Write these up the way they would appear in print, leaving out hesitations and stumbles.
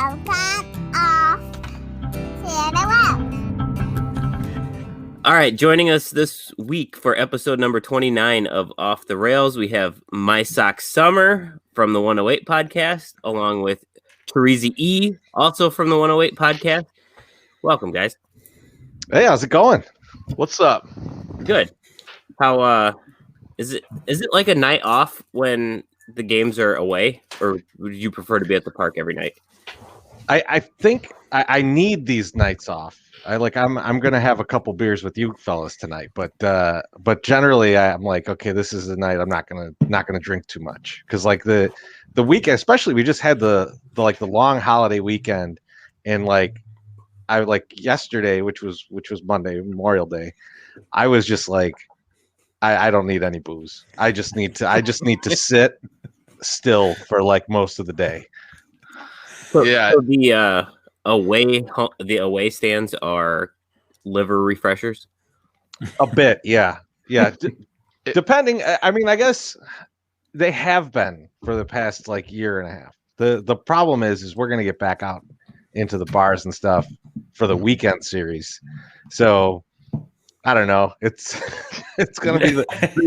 Podcast of Share the World. All right, joining us this week for episode number 29 of Off the Rails, we have MySoxSummer from the 108 podcast, along with Chorizy-E, also from the 108 podcast. Welcome, guys. Hey, how's it going? What's up? Good. How is it like a night off when the games are away, or would you prefer to be at the park every night? I think I need these nights off. I'm gonna have a couple beers with you fellas tonight, but generally I'm like, okay, this is the night I'm not gonna drink too much, because like the weekend, especially we just had the long holiday weekend, and like I like yesterday, which was Monday, Memorial Day, I was just like, I don't need any booze. I just need to sit still for like most of the day. So the away stands are liver refreshers. A bit, yeah. Depending, I mean, I guess they have been for the past like year and a half. The problem is we're gonna get back out into the bars and stuff for the weekend series. So I don't know. It's gonna be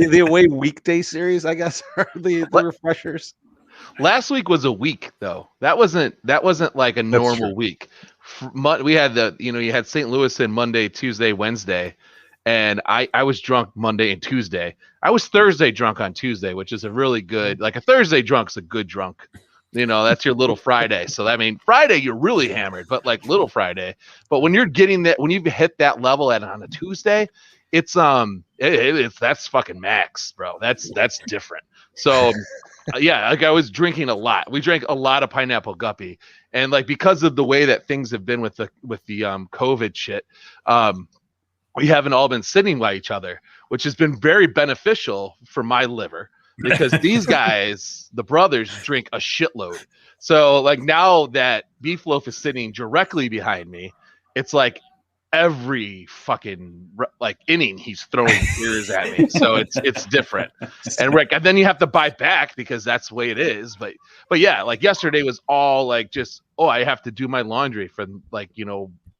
the away weekday series, I guess, are the refreshers. Last week was a week though. That wasn't like a normal week. We had you had St. Louis in Monday, Tuesday, Wednesday, and I was drunk Monday and Tuesday. I was Thursday drunk on Tuesday, which is a really good, like a Thursday drunk's a good drunk. That's your little Friday. So I mean, Friday you're really hammered, but like little Friday. But when you're getting that, when you've hit that level on a Tuesday, it's that's fucking max, bro. That's different. So yeah, like I was drinking a lot. We drank a lot of pineapple guppy, and like because of the way that things have been with the COVID shit, we haven't all been sitting by each other, which has been very beneficial for my liver. Because these guys, the brothers, drink a shitload. So like now that Beef Loaf is sitting directly behind me, it's like every fucking like inning he's throwing beers at me. So it's different. And Rick, and then you have to buy back because that's the way it is. But yeah, like yesterday was all like just, I have to do my laundry for like,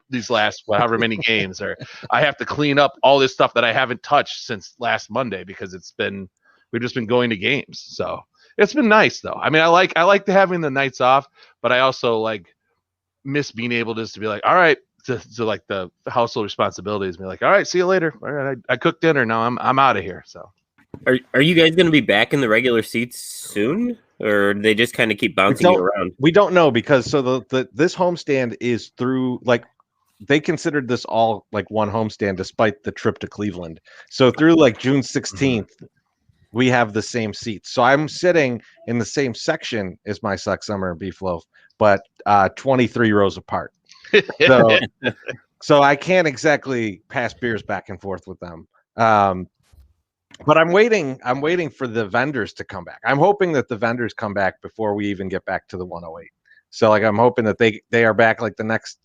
these last however many games, or I have to clean up all this stuff that I haven't touched since last Monday because we've just been going to games. So it's been nice though. I mean, I like having the nights off, but I also like miss being able just to be like, all right, to like the household responsibilities, be like, all right, see you later. All right, I cooked dinner. Now I'm out of here. So are you guys going to be back in the regular seats soon, or they just kind of keep bouncing you around? We don't know, because this homestand is through, like, they considered this all like one homestand despite the trip to Cleveland. So through like June 16th, we have the same seats. So I'm sitting in the same section as MySoxSummer and Beef Loaf, but 23 rows apart. So I can't exactly pass beers back and forth with them. But I'm waiting for the vendors to come back. I'm hoping that the vendors come back before we even get back to the 108. So like I'm hoping that they are back like the next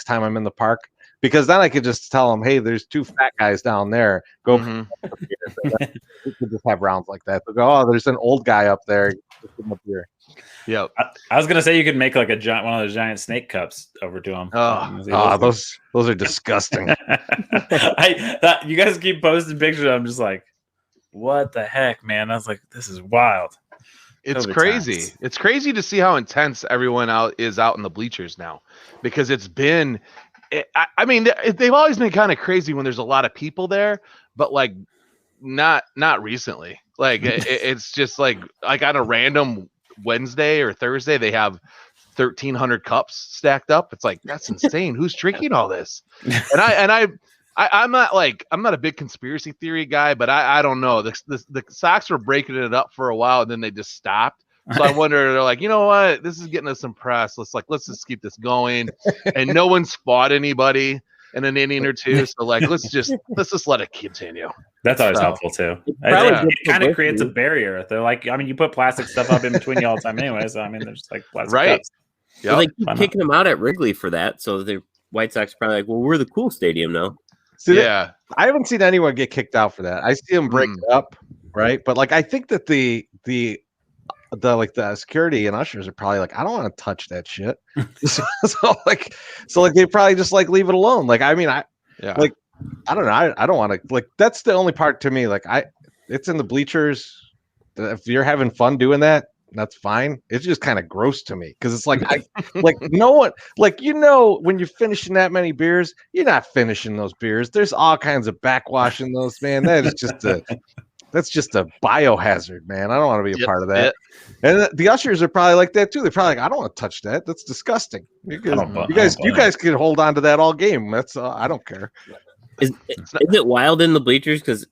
time I'm in the park, because then I could just tell them, hey, there's two fat guys down there. Go. We could just have rounds like that. They'll go, there's an old guy up there. Just give him a beer. Yeah, I was gonna say you could make like one of those giant snake cups over to them. Those are disgusting. You guys keep posting pictures. I'm just like, what the heck, man? I was like, this is wild. It's crazy. Times. It's crazy to see how intense everyone is out in the bleachers now, because it's been. I mean, they've always been kind of crazy when there's a lot of people there, but like not recently. Like it's just like on a random Wednesday or Thursday, they have 1,300 cups stacked up. It's like, that's insane. Who's drinking all this? And I'm not a big conspiracy theory guy, but I don't know. The Sox were breaking it up for a while, and then they just stopped. So I wonder, they're like, you know what? This is getting us some press. Let's just keep this going. And no one's fought anybody in an inning or two. So like, let's just let it continue. That's always helpful too. It kind of creates a barrier. They're like, I mean, you put plastic stuff up in between you all the time anyway. So I mean, there's like plastic cups. Yep. They keep kicking them out at Wrigley for that. So the White Sox are probably like, well, we're the cool stadium now. I haven't seen anyone get kicked out for that. I see them break it up, right? But like, I think that the the security and ushers are probably like, I don't want to touch that shit. so they probably just like leave it alone. Like, I mean, I don't know. I don't want to, like, that's the only part to me. Like, it's in the bleachers. If you're having fun doing that, that's fine. It's just kind of gross to me because it's like no one, like, when you're finishing that many beers, you're not finishing those beers. There's all kinds of backwash in those, man. That's just a biohazard, man. I don't want to be a part of that. And the ushers are probably like that too. They're probably like, I don't want to touch that. That's disgusting. You guys can hold on to that all game. That's I don't care. Is it wild in the bleachers? Because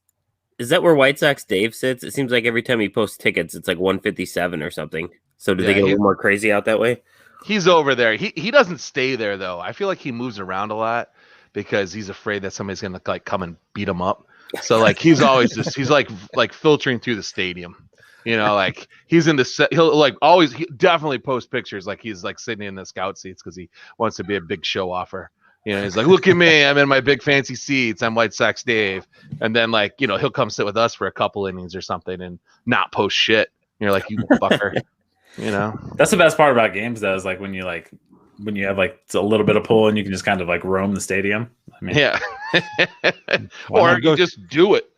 is that where White Sox Dave sits? It seems like every time he posts tickets, it's like 157 or something. So do they get a little more crazy out that way? He's over there. He doesn't stay there though. I feel like he moves around a lot because he's afraid that somebody's gonna like come and beat him up. So like he's always he's like filtering through the stadium. Like he's in the he definitely post pictures like he's like sitting in the scout seats because he wants to be a big show offer. He's like, look at me, I'm in my big fancy seats, I'm White Sox Dave. And then like, he'll come sit with us for a couple innings or something and not post shit. And you're like, you fucker. That's the best part about games though, is like when you have like a little bit of pull and you can just kind of like roam the stadium. I mean, yeah. Or you just do it.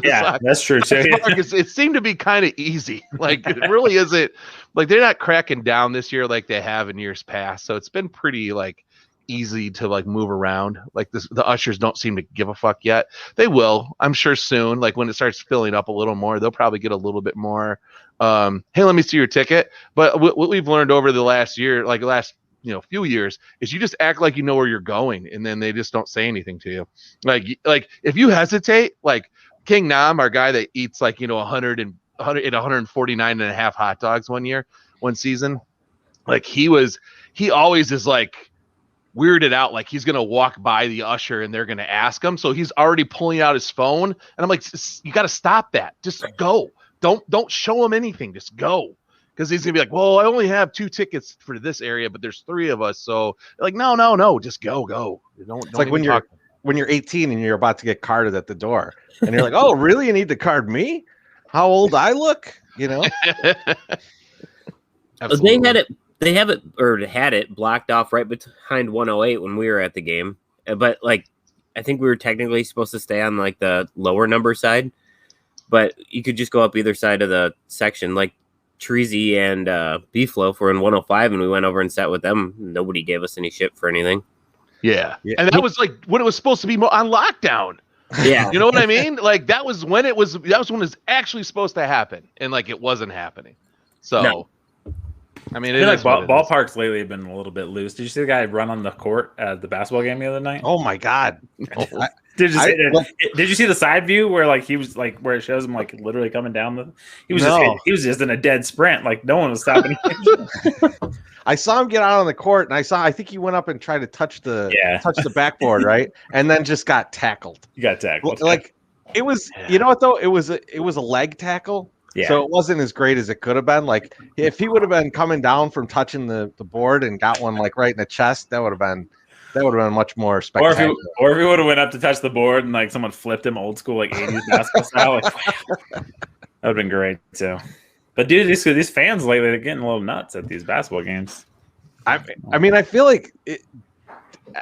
Yeah, that's true too. It seemed to be kind of easy. Like it really isn't, like they're not cracking down this year like they have in years past. So it's been pretty like easy to like move around. Like the ushers don't seem to give a fuck yet. They will, I'm sure, soon. Like when it starts filling up a little more, they'll probably get a little bit more hey, let me see your ticket. But what we've learned over the last year, like the last few years, is you just act like you know where you're going and then they just don't say anything to you. Like if you hesitate, like King Nam, our guy that eats like 149 and a half hot dogs one season, like he always is like weirded out, like he's gonna walk by the usher and they're gonna ask him, so he's already pulling out his phone, and I'm like, you got to stop that. Just go. Don't show him anything. Just go, because he's gonna be like, well, I only have 2 tickets for this area, but there's 3 of us, so like no, just go. Don't like when you're 18 and you're about to get carded at the door, and you're like, oh, really? You need to card me? How old I look? They had it blocked off right behind 108 when we were at the game. But like, I think we were technically supposed to stay on like the lower number side, but you could just go up either side of the section. Like Chorizy and Beefloaf were in 105 and we went over and sat with them. Nobody gave us any shit for anything. Yeah. And that was like when it was supposed to be on lockdown. Yeah. You know what I mean? Like that was when it was actually supposed to happen. And like it wasn't happening. So no. I mean, ballparks lately have been a little bit loose. Did you see the guy run on the court at the basketball game the other night? Oh my god! Did you see the side view where like he was like where it shows him like literally coming down he was just in a dead sprint, like no one was stopping him. I saw him get out on the court, and I think he went up and tried to touch the backboard, right, and then just got tackled. He got tackled. Like it was, you know what though? It was a leg tackle. Yeah. So it wasn't as great as it could have been. Like if he would have been coming down from touching the board and got one like right in the chest, that would have been much more spectacular. Or if he would have went up to touch the board and like someone flipped him old school like 80s basketball style, like, that would have been great too. But dude, these fans lately are getting a little nuts at these basketball games. I mean, I feel like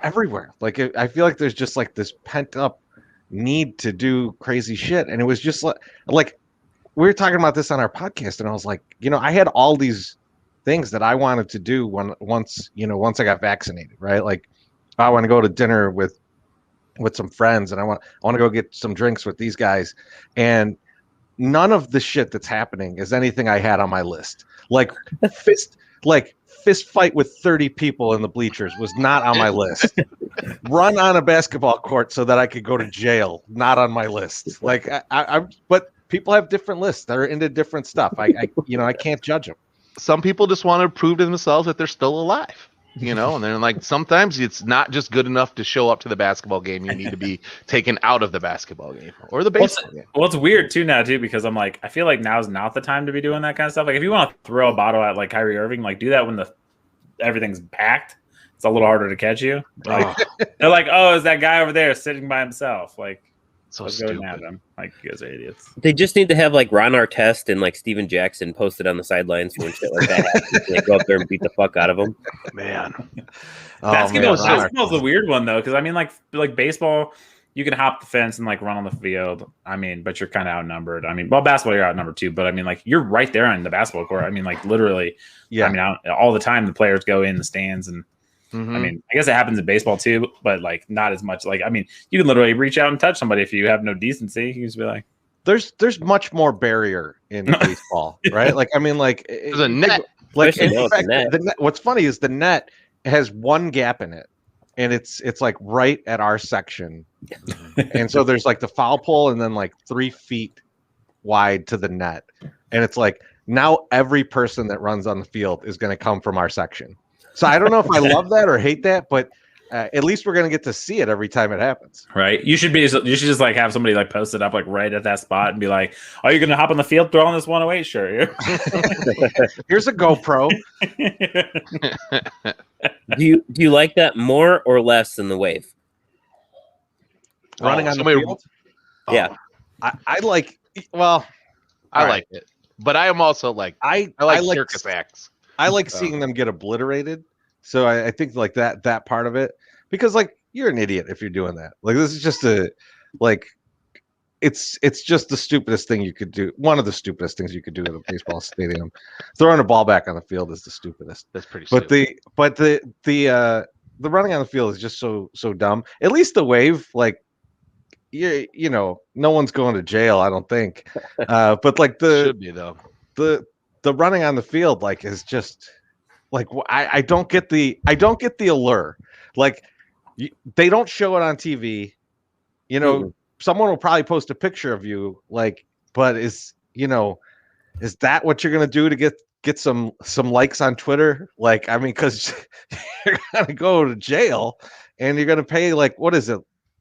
everywhere. Like I feel like there's just like this pent up need to do crazy shit, and it was just like. We were talking about this on our podcast, and I was like, I had all these things that I wanted to do once I got vaccinated, right? Like, I want to go to dinner with some friends, and I want to go get some drinks with these guys, and none of the shit that's happening is anything I had on my list. Like fist fight with 30 people in the bleachers was not on my list. Run on a basketball court so that I could go to jail, not on my list. Like but. People have different lists that are into different stuff. I can't judge them. Some people just want to prove to themselves that they're still alive, and then like sometimes it's not just good enough to show up to the basketball game. You need to be taken out of the basketball game or the baseball game. Well, it's weird too now because I'm like, I feel like now's not the time to be doing that kind of stuff. Like if you want to throw a bottle at like Kyrie Irving, like do that when everything's packed. It's a little harder to catch you. Like they're like, oh, is that guy over there sitting by himself? Like. So Let's go and have stupid. them. Like, you guys are idiots. They just need to have like Ron Artest and like Steven Jackson posted on the sidelines when shit like that happens. They go up there and beat the fuck out of them. Man. Basketball's the weird one though, because I mean, like baseball, you can hop the fence and like run on the field. I mean, but you're kind of outnumbered. I mean, well, basketball you're outnumbered too, but I mean, like you're right there on the basketball court. I mean, like literally. Yeah. I mean, all the time the players go in the stands and. I mean, I guess it happens in baseball too, but like not as much. Like, I mean, you can literally reach out and touch somebody if you have no decency. You can just be like, there's much more barrier in baseball, right? Like, I mean, like there's a net. Like, in Especially fact, the net. the net. What's funny is the net has one gap in it, and it's like right at our section, and so there's like the foul pole, and then like 3 feet wide to the net, and it's like now every person that runs on the field is going to come from our section. So I don't know if I love that or hate that, but at least we're gonna get to see it every time it happens. right? You should just like have somebody like post it up like right at that spot and be like, "Are you gonna hop on the field, throw on this 108 shirt?" Here's a GoPro. Do you like that more or less than the wave? Running on the field. Yeah. I like. Well, I like it, but I am also like I like like circus acts. I like seeing them get obliterated. So I think like that part of it, because like you're an idiot if you're doing that. Like this is just it's just the stupidest thing you could do. One of the stupidest things you could do at a baseball stadium. Throwing a ball back on the field is the stupidest. That's pretty But stupid. the running on the field is just so dumb. At least the wave, like you know, no one's going to jail, I don't think. But like should be though. The running on the field like is just like I don't get the allure. Like they don't show it on TV. You know, someone will probably post a picture of you like, but is that what you're gonna do to get some likes on Twitter? Like, I mean, because you're gonna go to jail and you're gonna pay like, what is it?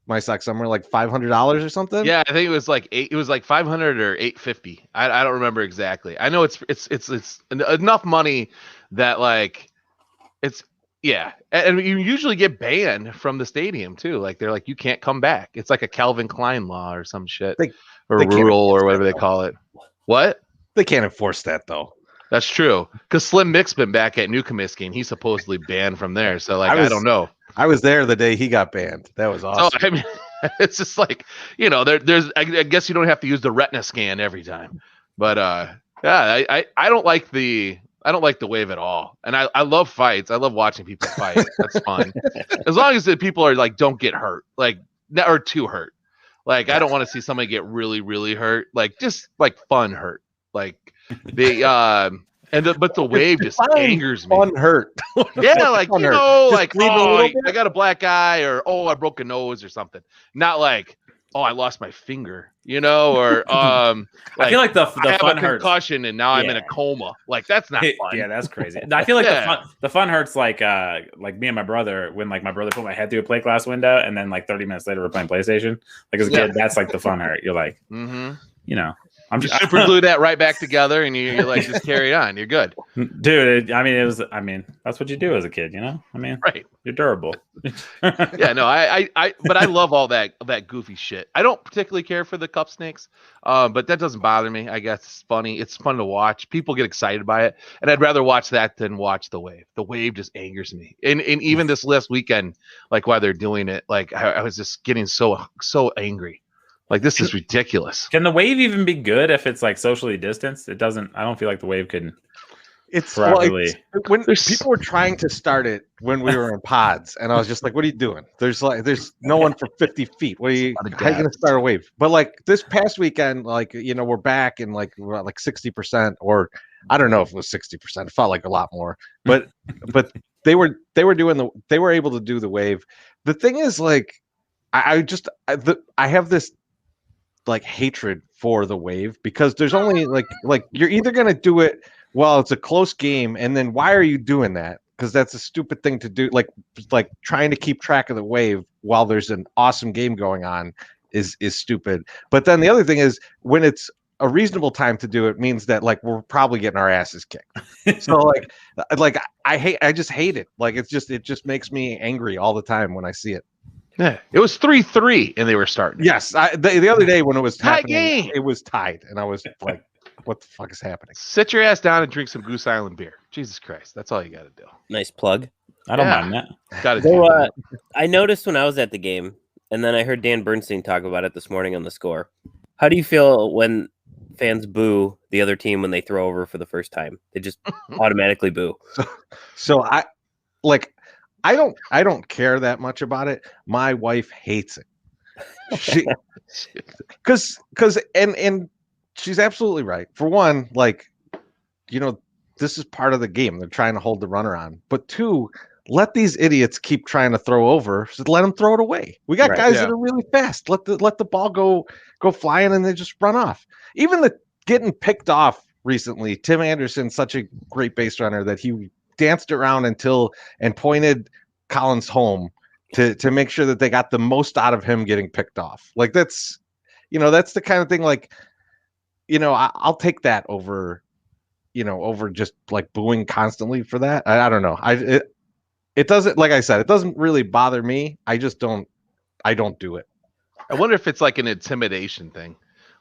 MySoxSummer, like $500 or something. Yeah, I think it was like It was like 500 or 850. I don't remember exactly. I know it's enough money that like it's and you usually get banned from the stadium too. Like they're like you can't come back. It's like a Calvin Klein law or some shit or rule or whatever they call it. What? They can't enforce that though. That's true. Because Slim Mick's been back at New Comiskey and he's supposedly banned from there. So like I don't know. I was there the day he got banned. That was awesome. So I mean, it's just like there's. I guess you don't have to use the retina scan every time, but I don't like the wave at all. And I love fights. I love watching people fight. That's fun, as long as the people are like don't get hurt, like or too hurt. Like I don't want to see somebody get really really hurt. Like just like fun hurt. Like the but the wave just angers me. Fun hurt. Yeah, like fun hurt. like I got a black eye or I broke a nose or something. Not like I lost my finger, or I feel like the I have fun a hurts. concussion and now I'm in a coma. Like that's not fun. Yeah, that's crazy. I feel like the fun hurts like me and my brother when like my brother put my head through a plate glass window and then like 30 minutes later we're playing PlayStation. Like as a kid, that's like the fun hurt. You're like, I'm just super glue that right back together and you're like just carry on. You're good. Dude, I mean, that's what you do as a kid, I mean, right. You're durable. Yeah, no, but I love all that goofy shit. I don't particularly care for the cup snakes, but that doesn't bother me. I guess it's funny. It's fun to watch. People get excited by it, and I'd rather watch that than watch the wave. The wave just angers me. And even this last weekend, like while they're doing it, like I was just getting so angry. Like this is ridiculous. Can the wave even be good if it's like socially distanced? It doesn't. I don't feel like the wave can. It's properly. When people were trying to start it when we were in pods, and I was just like, "What are you doing? There's no one for 50 feet. How are you going to start a wave?" But like this past weekend, like we're back in like 60%, or I don't know if it was 60%. It felt like a lot more, but they were able to do the wave. The thing is, like, I have this like hatred for the wave because there's only like you're either going to do it while it's a close game, and then why are you doing that? Because that's a stupid thing to do. Like trying to keep track of the wave while there's an awesome game going on is stupid. But then the other thing is when it's a reasonable time to do it means that like we're probably getting our asses kicked. So like I just hate it. Like it just makes me angry all the time when I see it. Yeah, it was 3-3, and they were starting. Yes, the other day when it was Tight happening, game. it was tied, and I was like, "What the fuck is happening?" Sit your ass down and drink some Goose Island beer. Jesus Christ, that's all you got to do. Nice plug. I don't mind that. Got to do So that. I noticed when I was at the game, and then I heard Dan Bernstein talk about it this morning on the score. How do you feel when fans boo the other team when they throw over for the first time? They just automatically boo. So I don't care that much about it. My wife hates it. She, because and she's absolutely right. For one, like, you know, this is part of the game. They're trying to hold the runner on. But two, let these idiots keep trying to throw over. So let them throw it away. We got guys that are really fast. Let the ball go flying and they just run off. Even the getting picked off recently. Tim Anderson's such a great base runner that he danced around and pointed Collins home to make sure that they got the most out of him getting picked off. Like that's the kind of thing, like, I'll take that over just like booing constantly for that. I don't know. It doesn't, like I said, it doesn't really bother me. I don't do it. I wonder if it's like an intimidation thing.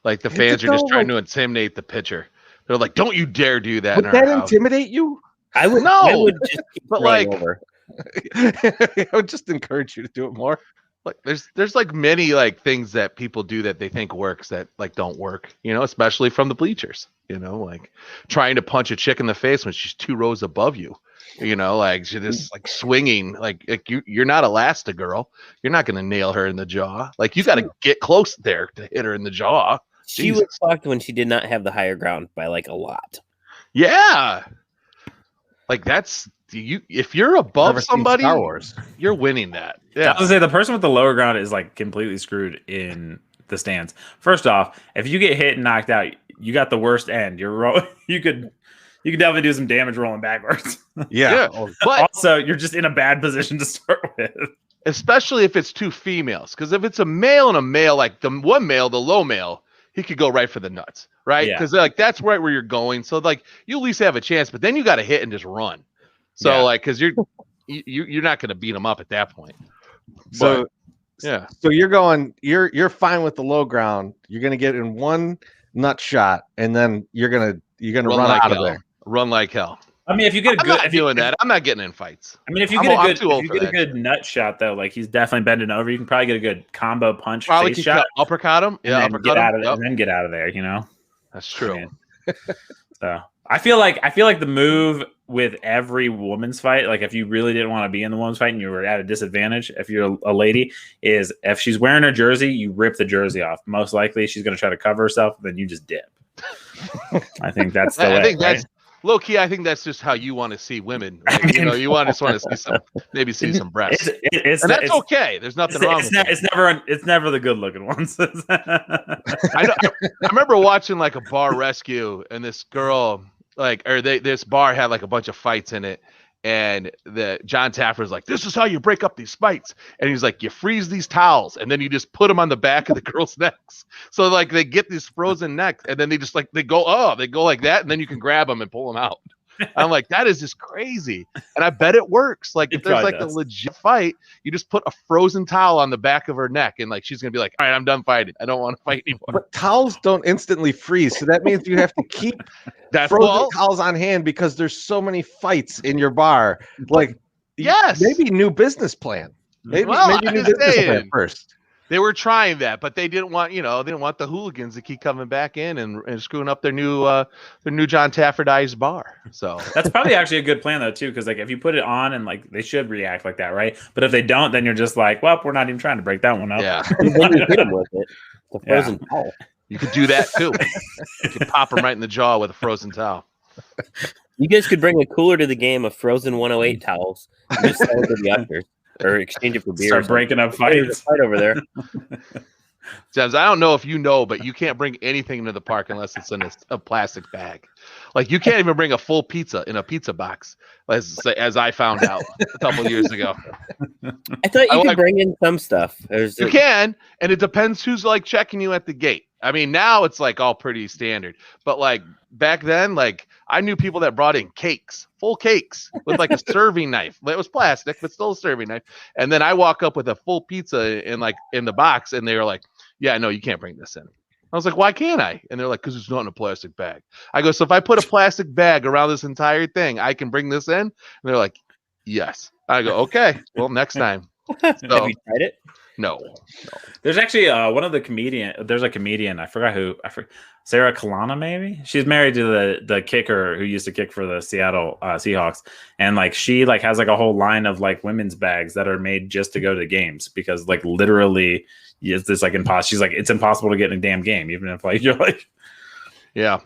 Like the fans are just trying to intimidate the pitcher. They're like, "Don't you dare do that." Would that intimidate you? I would just keep but throwing like, over. I would just encourage you to do it more. Like there's like many like things that people do that they think works that like don't work, especially from the bleachers, like trying to punch a chick in the face when she's 2 rows above you, like she's just like swinging, like you're not Elastigirl. You're not going to nail her in the jaw. Like you got to get close there to hit her in the jaw. She was fucked when she did not have the higher ground by like a lot. Yeah. Like that's if you're above somebody, Star Wars, you're winning that. Yeah. I was gonna say the person with the lower ground is like completely screwed in the stands. First off, if you get hit and knocked out, you got the worst end. You could definitely do some damage rolling backwards. Yeah. But also, you're just in a bad position to start with. Especially if it's 2 females, because if it's a male and a male, like the one male, the low male, he could go right for the nuts, right? Because like that's right where you're going. So like you at least have a chance, but then you got to hit and just run. So like, because you're not going to beat them up at that point. So yeah. So you're fine with the low ground. You're gonna get in one nut shot, and then you're gonna run like out hell. of there. Run like hell. I mean, if you get I'm not doing that. I'm not getting in fights. I mean, if you get a good nut shot though, like he's definitely bending over, you can probably get a good combo punch face shot, uppercut him, and then get out of and then get out of there. That's true. So I feel like the move with every woman's fight, like if you really didn't want to be in the woman's fight and you were at a disadvantage, if you're a lady, is if she's wearing her jersey, you rip the jersey off. Most likely, she's going to try to cover herself, then you just dip. I think that's the way. I think that's low key. I think that's just how you want to see women. Like, you want to see some breasts, and that's okay. There's nothing wrong. It's never the good looking ones. I remember watching like a bar rescue, and this girl, this bar had like a bunch of fights in it, and the John Taffer's like, "This is how you break up these fights," and he's like, "You freeze these towels, and then you just put them on the back of the girls' necks, so like they get these frozen necks, and then they just like they go like that, and then you can grab them and pull them out." I'm like, that is just crazy, and I bet it works. Like if there's like a legit fight, you just put a frozen towel on the back of her neck, and like she's gonna be like, "All right, I'm done fighting. I don't want to fight anymore." But towels don't instantly freeze, so that means you have to keep frozen towels on hand because there's so many fights in your bar. Like, maybe new business plan. Maybe new business plan first. They were trying that, but they didn't want, the hooligans to keep coming back in and screwing up their new John Taffer bar. So that's probably actually a good plan though too, because like if you put it on and like they should react like that, right? But if they don't, then you're just like, well, we're not even trying to break that one up. Yeah, then you hit them with it. The frozen towel. You could do that too. You could pop them right in the jaw with a frozen towel. You guys could bring a cooler to the game of frozen 108 towels. And just sell it to the ushers. Or exchange it for beer. Start breaking up fights. Fight over there. James, I don't know if you know, but you can't bring anything into the park unless it's in a plastic bag. Like you can't even bring a full pizza in a pizza box, as I found out a couple years ago. I thought you could bring in some stuff. You can, and it depends who's like checking you at the gate. I mean, now it's like all pretty standard, but like back then, like I knew people that brought in cakes, full cakes with like a serving knife. It was plastic, but still a serving knife. And then I walk up with a full pizza in the box, and they were like, "Yeah, no, you can't bring this in." I was like, "Why can't I?" And they're like, "Because it's not in a plastic bag." I go, "So if I put a plastic bag around this entire thing, I can bring this in?" And they're like, "Yes." I go, "Okay, well, next time." So, have you tried it? No. There's actually one of the there's a comedian, I forgot who, Sarah Kalana, maybe. She's married to the kicker who used to kick for the Seattle Seahawks, and like she like has like a whole line of like women's bags that are made just to go to games, because like literally it's this like impossible. She's like, it's impossible to get in a damn game, even if like you're like, yeah.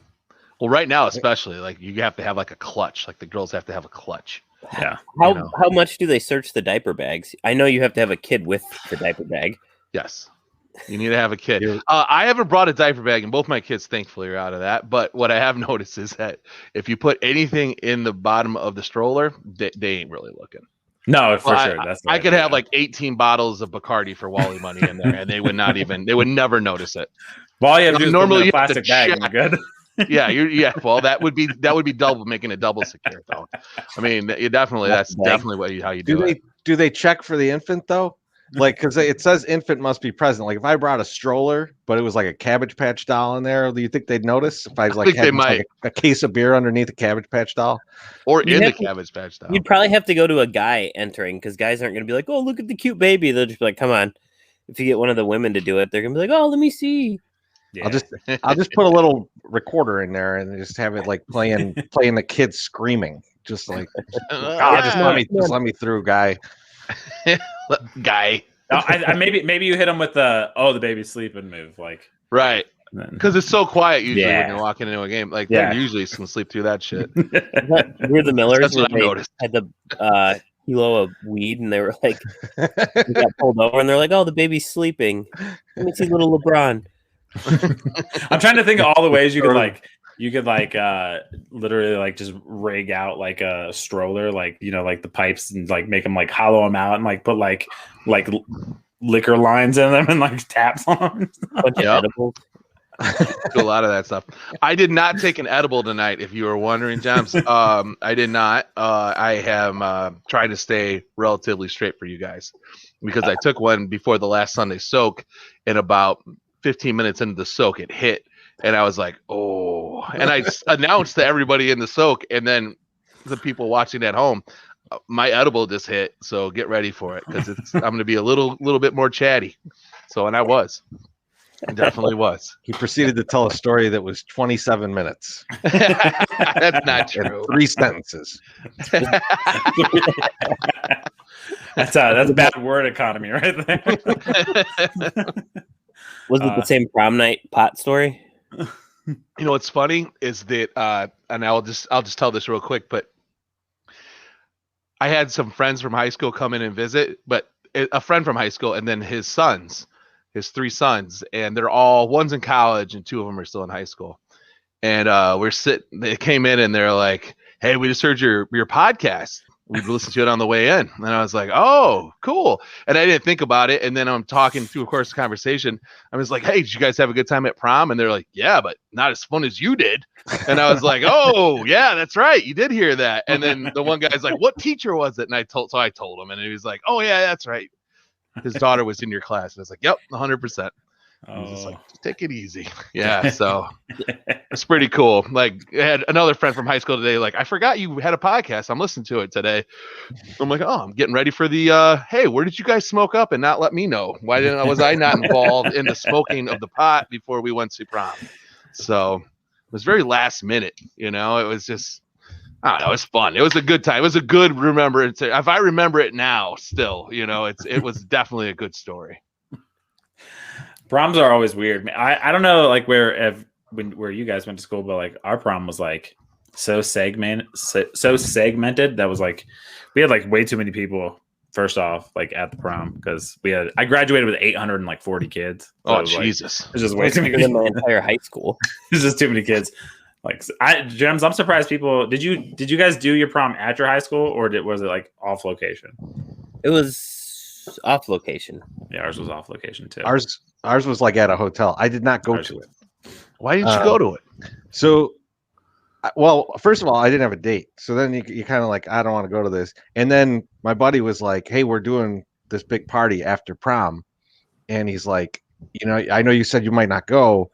Well, right now especially, like you have to have like a clutch. Like the girls have to have a clutch. Yeah. How much do they search the diaper bags? I know you have to have a kid with the diaper bag. Yes. You need to have a kid. I haven't brought a diaper bag, and both my kids, thankfully, are out of that. But what I have noticed is that if you put anything in the bottom of the stroller, they ain't really looking. No, for sure. I could have like 18 bottles of Bacardi for Wally money in there, and they would never notice it. Well, yeah, normally you plastic bag, and you're good. Yeah. Well, that would be double, making it double secure, though. I mean, that's definitely how you do it. Do they check for the infant though? Like, because it says infant must be present. Like, if I brought a stroller, but it was like a Cabbage Patch doll in there, do you think they'd notice? If I was like, a case of beer underneath a Cabbage Patch doll, or in the Cabbage Patch doll, you'd probably have to go to a guy entering, because guys aren't going to be like, "Oh, look at the cute baby." They'll just be like, "Come on." If you get one of the women to do it, they're going to be like, "Oh, let me see." Yeah. I'll just put a little recorder in there and just have it like playing the kids screaming, just like, just let me through, guy. No, maybe you hit them with the the baby's sleeping move, like right, because it's so quiet usually when you're walking into a game. Like they usually can sleep through that shit. We're the Millers. That's what I noticed. Had the kilo of weed, and they were like, we got pulled over, and they're like, "Oh, the baby's sleeping. Let me see little LeBron." I'm trying to think of all the ways you could literally like just rig out like a stroller, like, you know, like the pipes, and like make them like hollow them out and like put like liquor lines in them and like taps on them. Bunch of edibles. Do a lot of that stuff. I did not take an edible tonight, if you were wondering, James. I did not. I have tried to stay relatively straight for you guys, because I took one before the last Sunday soak, and about 15 minutes into the soak it hit, and I was like, "Oh!" And I announced to everybody in the soak, and then the people watching at home, my edible just hit, so get ready for it, because I'm going to be a little bit more chatty. So, and I definitely was. He proceeded to tell a story that was 27 minutes. That's not true. 3 sentences. That's a bad word economy right there. Was it the same prom night pot story? You know what's funny is that, and I'll just tell this real quick, but I had some friends from high school come in and visit, but a friend from high school, and then his 3 sons, and they're all, one's in college and 2 of them are still in high school. And they came in and they're like, "Hey, we just heard your podcast. We listened to it on the way in." And I was like, "Oh, cool." And I didn't think about it. And then I'm talking through, of course, the conversation. I was like, "Hey, did you guys have a good time at prom?" And they're like, "Yeah, but not as fun as you did." And I was like, "Oh, yeah, that's right. You did hear that." And then the one guy's like, "What teacher was it?" And I told him, and he was like, "Oh, yeah, that's right. His daughter was in your class." And I was like, "Yep, 100%. He was just like, "Take it easy." Yeah, so it's pretty cool. Like, I had another friend from high school today, like, "I forgot you had a podcast. I'm listening to it today." I'm like, "Oh, I'm getting ready for the hey, where did you guys smoke up and not let me know? Why was I not involved in the smoking of the pot before we went to prom?" So it was very last minute, you know. It was just, I don't know, it was fun. It was a good time. It was a good remembrance. If I remember it now still, you know, it was definitely a good story. Proms are always weird. I don't know, like where you guys went to school, but like our prom was like so segmented that was like we had like way too many people. First off, like at the prom, because I graduated with 840 kids. So Jesus, it was just way too many than my entire high school. It's just too many kids. Gems, I'm surprised people. Did you guys do your prom at your high school, or was it like off location? It was off location. Yeah, ours was off location too. Ours was like at a hotel. I did not go to it. Why didn't you go to it? So, well, first of all, I didn't have a date. So then you kind of like, I don't want to go to this. And then my buddy was like, hey, we're doing this big party after prom. And he's like, I know you said you might not go.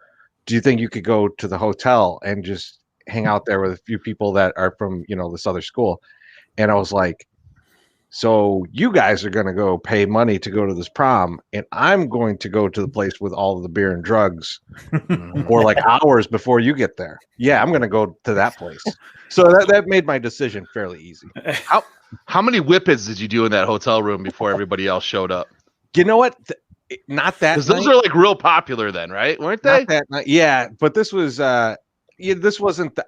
Do you think you could go to the hotel and just hang out there with a few people that are from, this other school? And I was like, so you guys are going to go pay money to go to this prom, and I'm going to go to the place with all of the beer and drugs for like hours before you get there. Yeah, I'm going to go to that place. So that made my decision fairly easy. How many whippets did you do in that hotel room before everybody else showed up? You know what? Not that. Because those are like real popular then, right? Weren't they? Not that night. Yeah, but this was. This wasn't.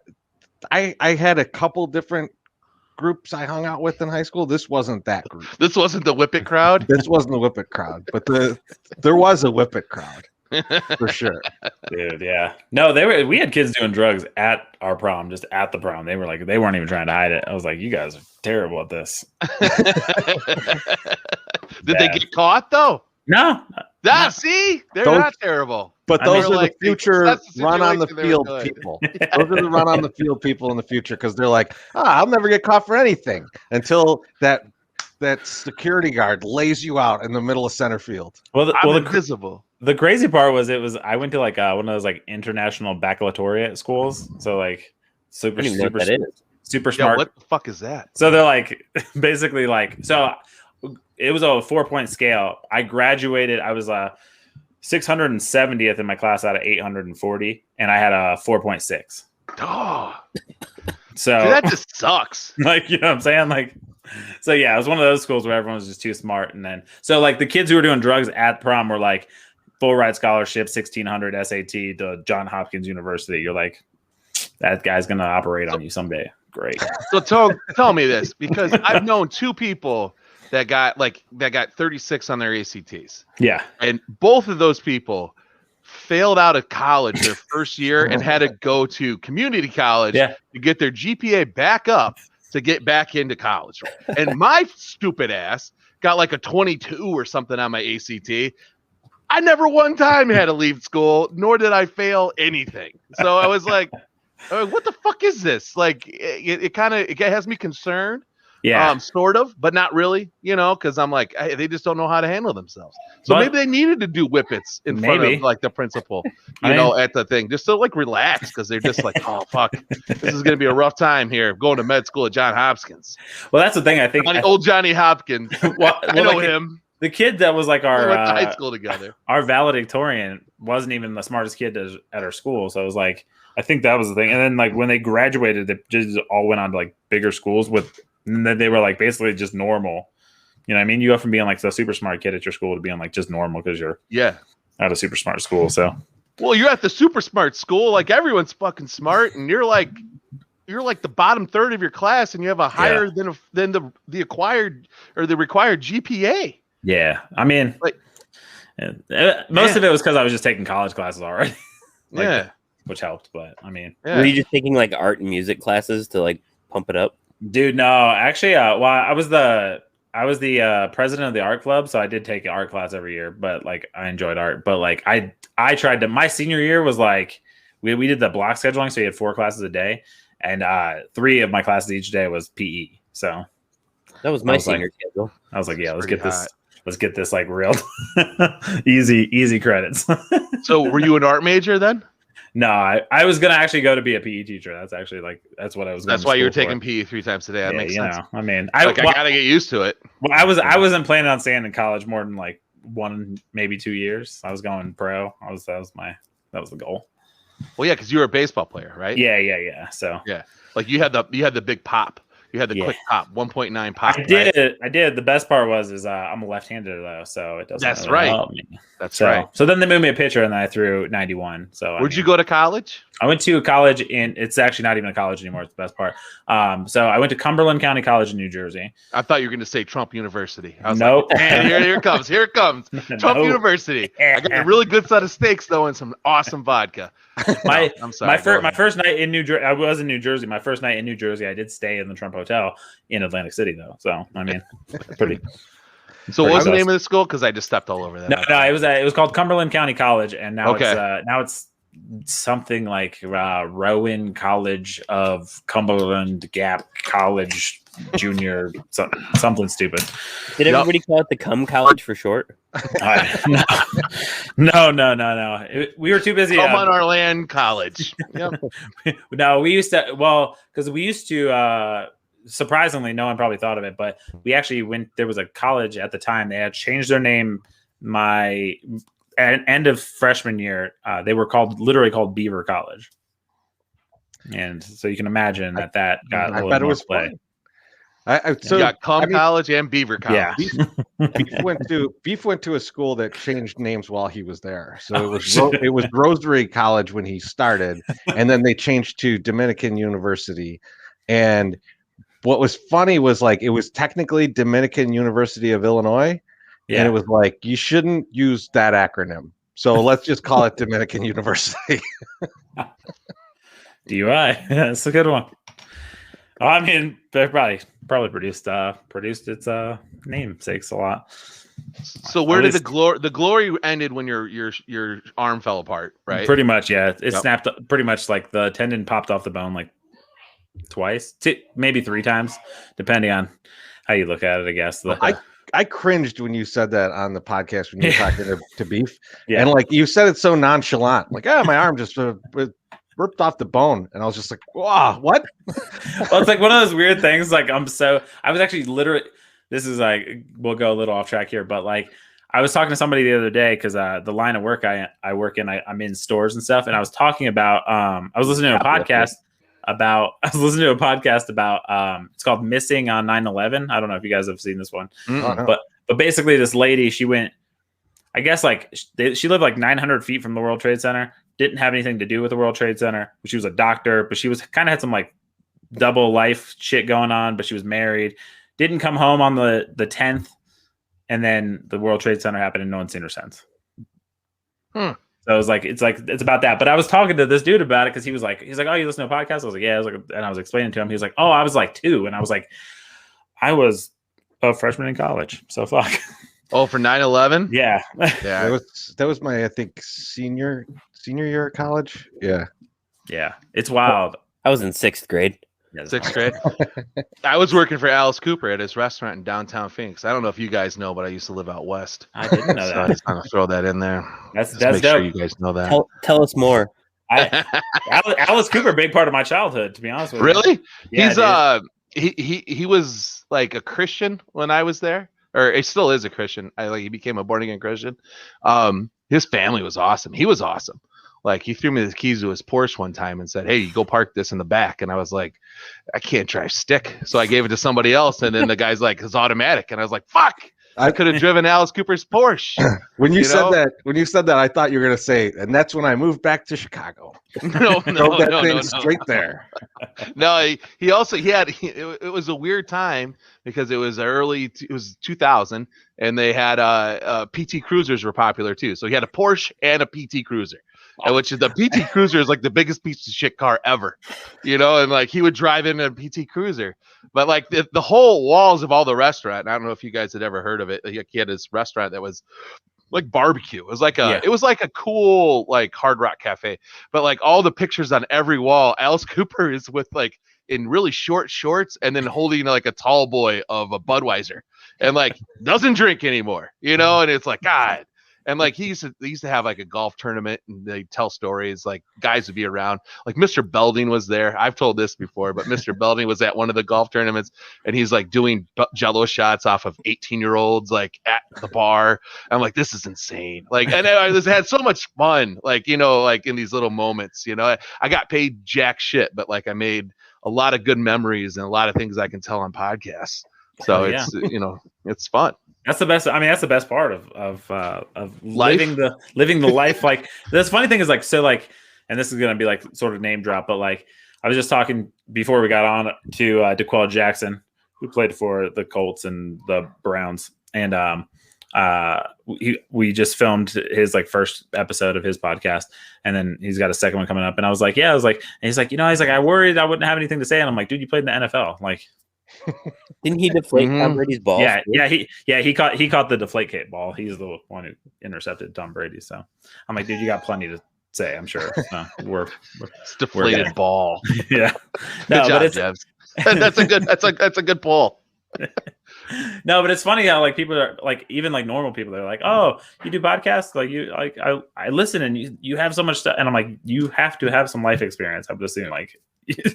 I had a couple different groups I hung out with in high school. This wasn't that group. This wasn't the whippet crowd. This wasn't the whippet crowd, but there was a whippet crowd for sure. Dude, yeah. No, we had kids doing drugs at our prom, just at the prom. They weren't even trying to hide it. I was like, you guys are terrible at this. Did they get caught though? No. See, they're not terrible. But those are like, the future run on the field people. Those are the run on the field people in the future, because they're like, I'll never get caught for anything until that security guard lays you out in the middle of center field. I'm invisible. The crazy part was I went to like one of those like international baccalaureate schools. So like super smart. What the fuck is that? So they're like basically like it was a 4-point scale. I graduated. I was 670th in my class out of 840, and I had a 4.6. Oh, so dude, that just sucks. Like, you know what I'm saying? Like, so yeah, it was one of those schools where everyone was just too smart. And then, so like the kids who were doing drugs at prom were like full ride scholarship, 1600 SAT to Johns Hopkins University. You're like, that guy's going to operate on you someday. Great. So tell me this, because I've known two people that got 36 on their ACTs. Yeah. And both of those people failed out of college their first year and had to go to community college to get their GPA back up to get back into college. And my stupid ass got like a 22 or something on my ACT. I never one time had to leave school, nor did I fail anything. So I was like, what the fuck is this? Like, it has me concerned. Yeah. Sort of, but not really, because I'm like, they just don't know how to handle themselves. So maybe they needed to do whippets in front of like the principal, at the thing, just to like relax, because they're just like, oh fuck, this is gonna be a rough time here going to med school at Johns Hopkins. Well, that's the thing. I think old Johnny Hopkins. I know him. The kid that was like we went to high school together. Our valedictorian wasn't even the smartest kid at our school, so it was like, I think that was the thing. And then like when they graduated, they just all went on to like bigger schools and then they were like basically just normal. You know what I mean? You go from being like the super smart kid at your school to being like just normal because you're at a super smart school. So, well, you're at the super smart school. Like everyone's fucking smart, and you're like the bottom third of your class, and you have a higher than the acquired or the required GPA. Yeah, I mean, like, most of it was because I was just taking college classes already. Which helped. But I mean, were you just taking like art and music classes to like pump it up? Dude, no, actually, I was the president of the art club, so I did take an art class every year. But like, I enjoyed art. But like, I tried to. My senior year was like we did the block scheduling, so you had 4 classes a day, and 3 of my classes each day was PE. So that was my senior schedule. I was like, yeah, let's get this like real easy credits. So, were you an art major then? No, I was gonna actually go to be a PE teacher. That's actually that's what I was. That's why you were taking PE 3 times a day. That makes sense. I mean, I gotta get used to it. Well, I wasn't planning on staying in college more than like 1, maybe 2 years. I was going pro. That was the goal. Well, yeah, because you were a baseball player, right? Yeah. So yeah, like you had the big pop. You had the quick pop, 1.9 pop. I did. The best part is I'm a left-hander though, so it doesn't. That's really right. help me. That's right. So then they moved me a pitcher, and then I threw 91. So where'd you go to college? I went to college it's actually not even a college anymore. It's the best part. So I went to Cumberland County College in New Jersey. I thought you were going to say Trump University. I was nope. like, here it comes. Here it comes. Trump University. I got a really good set of steaks though, and some awesome vodka. I'm sorry. My first night in New Jersey, I was in New Jersey. My first night in New Jersey, I did stay in the Trump Hotel in Atlantic City, though. So I mean, pretty. So what was the name of the school? Because I just stepped all over that. No, it was called Cumberland County College, and now it's something like Rowan College of Cumberland Gap College Junior, something stupid. Did everybody call it the Cum College for short? No. We were too busy. Come on our land college. Yep. No, we used to, because we used to, surprisingly, no one probably thought of it, but we actually there was a college at the time. They had changed their name at end of freshman year. They were literally called Beaver College. And so you can imagine that got a little more play. Fun. So you got College and Beaver College. Yeah. Beef went to a school that changed names while he was there. So it was Rosary College when he started, and then they changed to Dominican University. And what was funny was it was technically Dominican University of Illinois, and it was you shouldn't use that acronym. So let's just call it Dominican University. DUI. That's a good one. I mean, they probably produced its namesakes a lot. So where did the glory ended when your arm fell apart, right? Pretty much, yeah. It snapped pretty much, the tendon popped off the bone twice, maybe 3 times, depending on how you look at it, I guess. I cringed when you said that on the podcast when you were talking to Beef. Yeah. And you said it so nonchalant. My arm just ripped off the bone, and I was just like, wow, what? Well, it's one of those weird things. I was actually literally, this is we'll go a little off track here, but I was talking to somebody the other day because the line of work I work in, I'm in stores and stuff, and I was talking about I was listening to a podcast about it's called Missing on 9/11. I don't know if you guys have seen this one, but basically this lady, she went, I guess she lived 900 feet from the World Trade Center. Didn't have anything to do with the World Trade Center. She was a doctor, but she was kind of had some double life shit going on, but she was married. Didn't come home on the 10th, and then the World Trade Center happened and no one's seen her since. So it's about that. But I was talking to this dude about it because he's like, oh, you listen to a podcast? I was like, yeah. And I was explaining to him. He was like, oh, I was 2. And I was like, I was a freshman in college. So fuck. Oh, for 9/11? Yeah. Yeah. That was my, I think, senior year of college. Yeah. Yeah. It's wild. I was in 6th grade. Yeah, 6th grade. I was working for Alice Cooper at his restaurant in downtown Phoenix. I don't know if you guys know, but I used to live out west. I didn't know that. I just want to throw that in there. That's make dope. sure you guys know that. Tell us more. Alice Cooper, big part of my childhood, to be honest with you. Really? Yeah, he was a Christian when I was there, or he still is a Christian. He became a born again Christian. His family was awesome. He was awesome. He threw me the keys to his Porsche one time and said, hey, you go park this in the back. And I was like, I can't drive stick. So I gave it to somebody else. And then the guy's like, it's automatic. And I was like, fuck, I could have driven Alice Cooper's Porsche. When you said that, I thought you were going to say, and that's when I moved back to Chicago. No, straight there. No, he had, it was a weird time because it was 2000 and they had PT Cruisers were popular too. So he had a Porsche and a PT Cruiser. Which is the PT Cruiser is the biggest piece of shit car ever, and he would drive in a PT Cruiser, but the whole walls of all the restaurant. And I don't know if you guys had ever heard of it. He had this restaurant that was barbecue. It was it was a cool Hard Rock Cafe, but all the pictures on every wall, Alice Cooper is with in really short shorts and then holding a tall boy of a Budweiser and doesn't drink anymore, and it's God. And they used to have a golf tournament and they tell stories, guys would be around, Mr. Belding was there. I've told this before, but Mr. Belding was at one of the golf tournaments and he's doing jello shots off of 18-year-olds at the bar. I'm like, this is insane. And I just had so much fun, in these little moments, I got paid jack shit, but I made a lot of good memories and a lot of things I can tell on podcasts. So it's it's fun. That's the best. I mean, that's the best part of living the life. Like this funny thing is like, so like, and this is going to be like sort of name drop, but like I was just talking before we got on to DeQuell Jackson, who played for the Colts and the Browns. And we just filmed his like first episode of his podcast, and then he's got a second one coming up. And I was like, and he's like, I worried I wouldn't have anything to say. And I'm like, dude, you played in the NFL. Like, didn't he deflate Tom Brady's ball? He caught the deflate kit ball. He's the one who intercepted Tom Brady. So I'm like, dude, you got plenty to say, I'm sure. We're deflated ball. Yeah. No, good job, Jebs. That's a good poll. No, but it's funny how like people are like, even like normal people, they're like, oh, you do podcasts? Like you like I listen and you have so much stuff, and I'm like, you have to have some life experience. I'm just saying like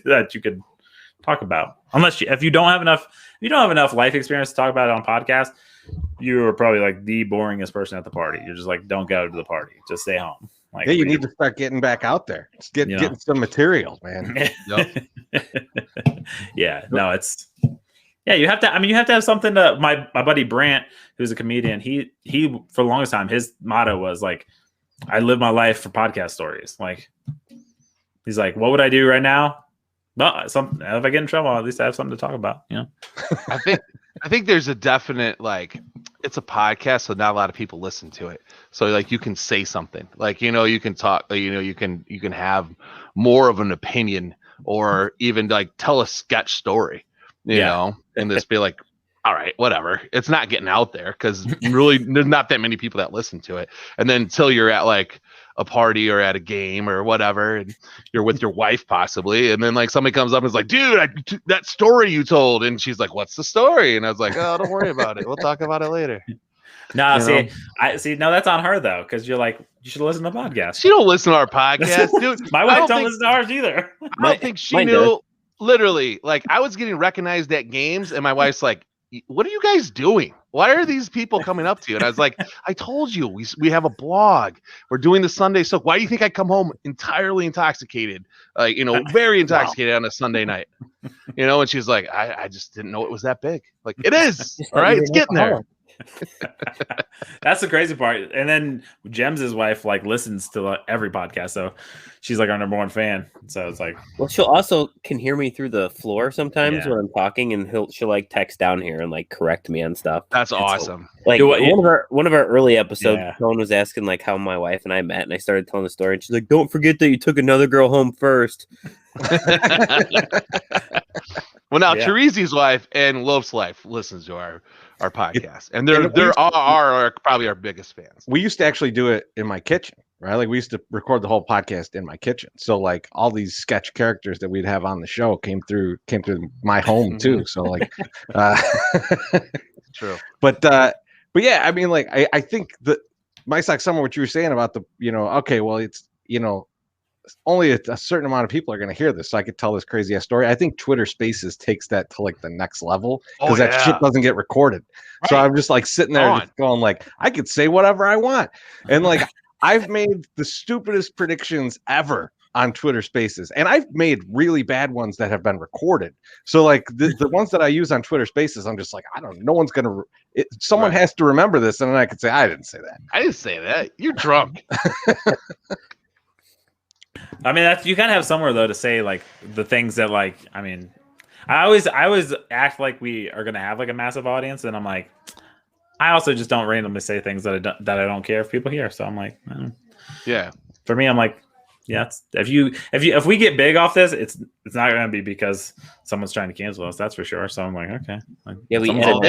that you could talk about. Unless if you don't have enough life experience to talk about it on podcast, you are probably like the boringest person at the party. You're just like, don't go to the party, just stay home. Like, yeah, you need to start getting back out there. Just getting some material, man. Yeah, no, it's you have to. I mean, you have to have something to. My buddy Brant, who's a comedian, he for the longest time, his motto was like, I live my life for podcast stories. Like, he's like, what would I do right now? Well, if I get in trouble, at least I have something to talk about. You know, I think there's a definite like, it's a podcast, so not a lot of people listen to it. So like, you can say something, like you can talk, you can have more of an opinion, or even like tell a sketch story, you know, and just be like, all right, whatever. It's not getting out there because really there's not that many people that listen to it. And then until you're at like a party or at a game or whatever, and you're with your wife possibly, and then like somebody comes up and is like, dude, that story you told, and she's like, what's the story? And I was like, oh, don't worry about it, we'll talk about it later. No, no, that's on her though, because you're like, you should listen to podcasts. She don't listen to our podcast, dude. My wife don't listen to ours either. I don't think she knew. Literally, like I was getting recognized at games, and my wife's like, what are you guys doing? Why are these people coming up to you? And I was like, I told you, we have a blog. We're doing the Sunday soak. Why do you think I come home entirely intoxicated? Like, very intoxicated on a Sunday night. And she's like, I just didn't know it was that big. Like, it is. All right, it's getting there. That's the crazy part. And then Jem's wife like listens to every podcast, so she's like our number one fan. So it's like, well, she'll also can hear me through the floor sometimes when I'm talking, and she'll like text down here and like correct me on stuff. That's awesome. So, like one of our early episodes, someone was asking like how my wife and I met, and I started telling the story, and she's like, "Don't forget that you took another girl home first." Well, now Chorizy-E's wife and Loaf's wife listens to our podcast, and they're probably our biggest fans. We used to actually do it in my kitchen, right? Like we used to record the whole podcast in my kitchen. So like all these sketch characters that we'd have on the show came through my home too. So like, true. But yeah, I mean, like I think that MySoxSummer, what you were saying about the, okay, well, it's only a certain amount of people are going to hear this, so I could tell this crazy ass story. I think Twitter Spaces takes that to like the next level because that shit doesn't get recorded. Right. So I'm just like sitting there just going like, I could say whatever I want, and like I've made the stupidest predictions ever on Twitter Spaces, and I've made really bad ones that have been recorded. So like the ones that I use on Twitter Spaces, I'm just like, no one's gonna. Someone has to remember this, and then I could say I didn't say that. I didn't say that. You're drunk. I mean, you kind of have somewhere though to say like the things that like. I mean, I always act like we are gonna have like a massive audience, and I'm like, I also just don't randomly say things that I don't care if people hear. So I'm like, yeah. For me, I'm like, yeah. If we get big off this, it's not gonna be because someone's trying to cancel us. That's for sure. So I'm like, okay. Yeah, they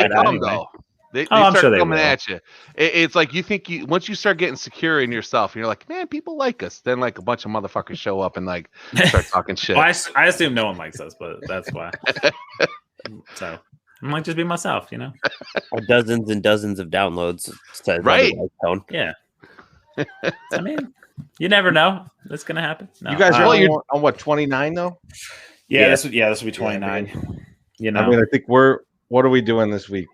come though. They I'm start sure coming at you. It's like you think once you start getting secure in yourself, and you're like, man, people like us. Then like a bunch of motherfuckers show up and like start talking shit. Well, I assume no one likes us, but that's why. So I'm like, just be myself, Dozens and dozens of downloads. Right. Yeah. I mean, you never know. That's gonna happen. No. You guys are on what, 29 though? Yeah, this will be 29. I mean, I think what are we doing this week?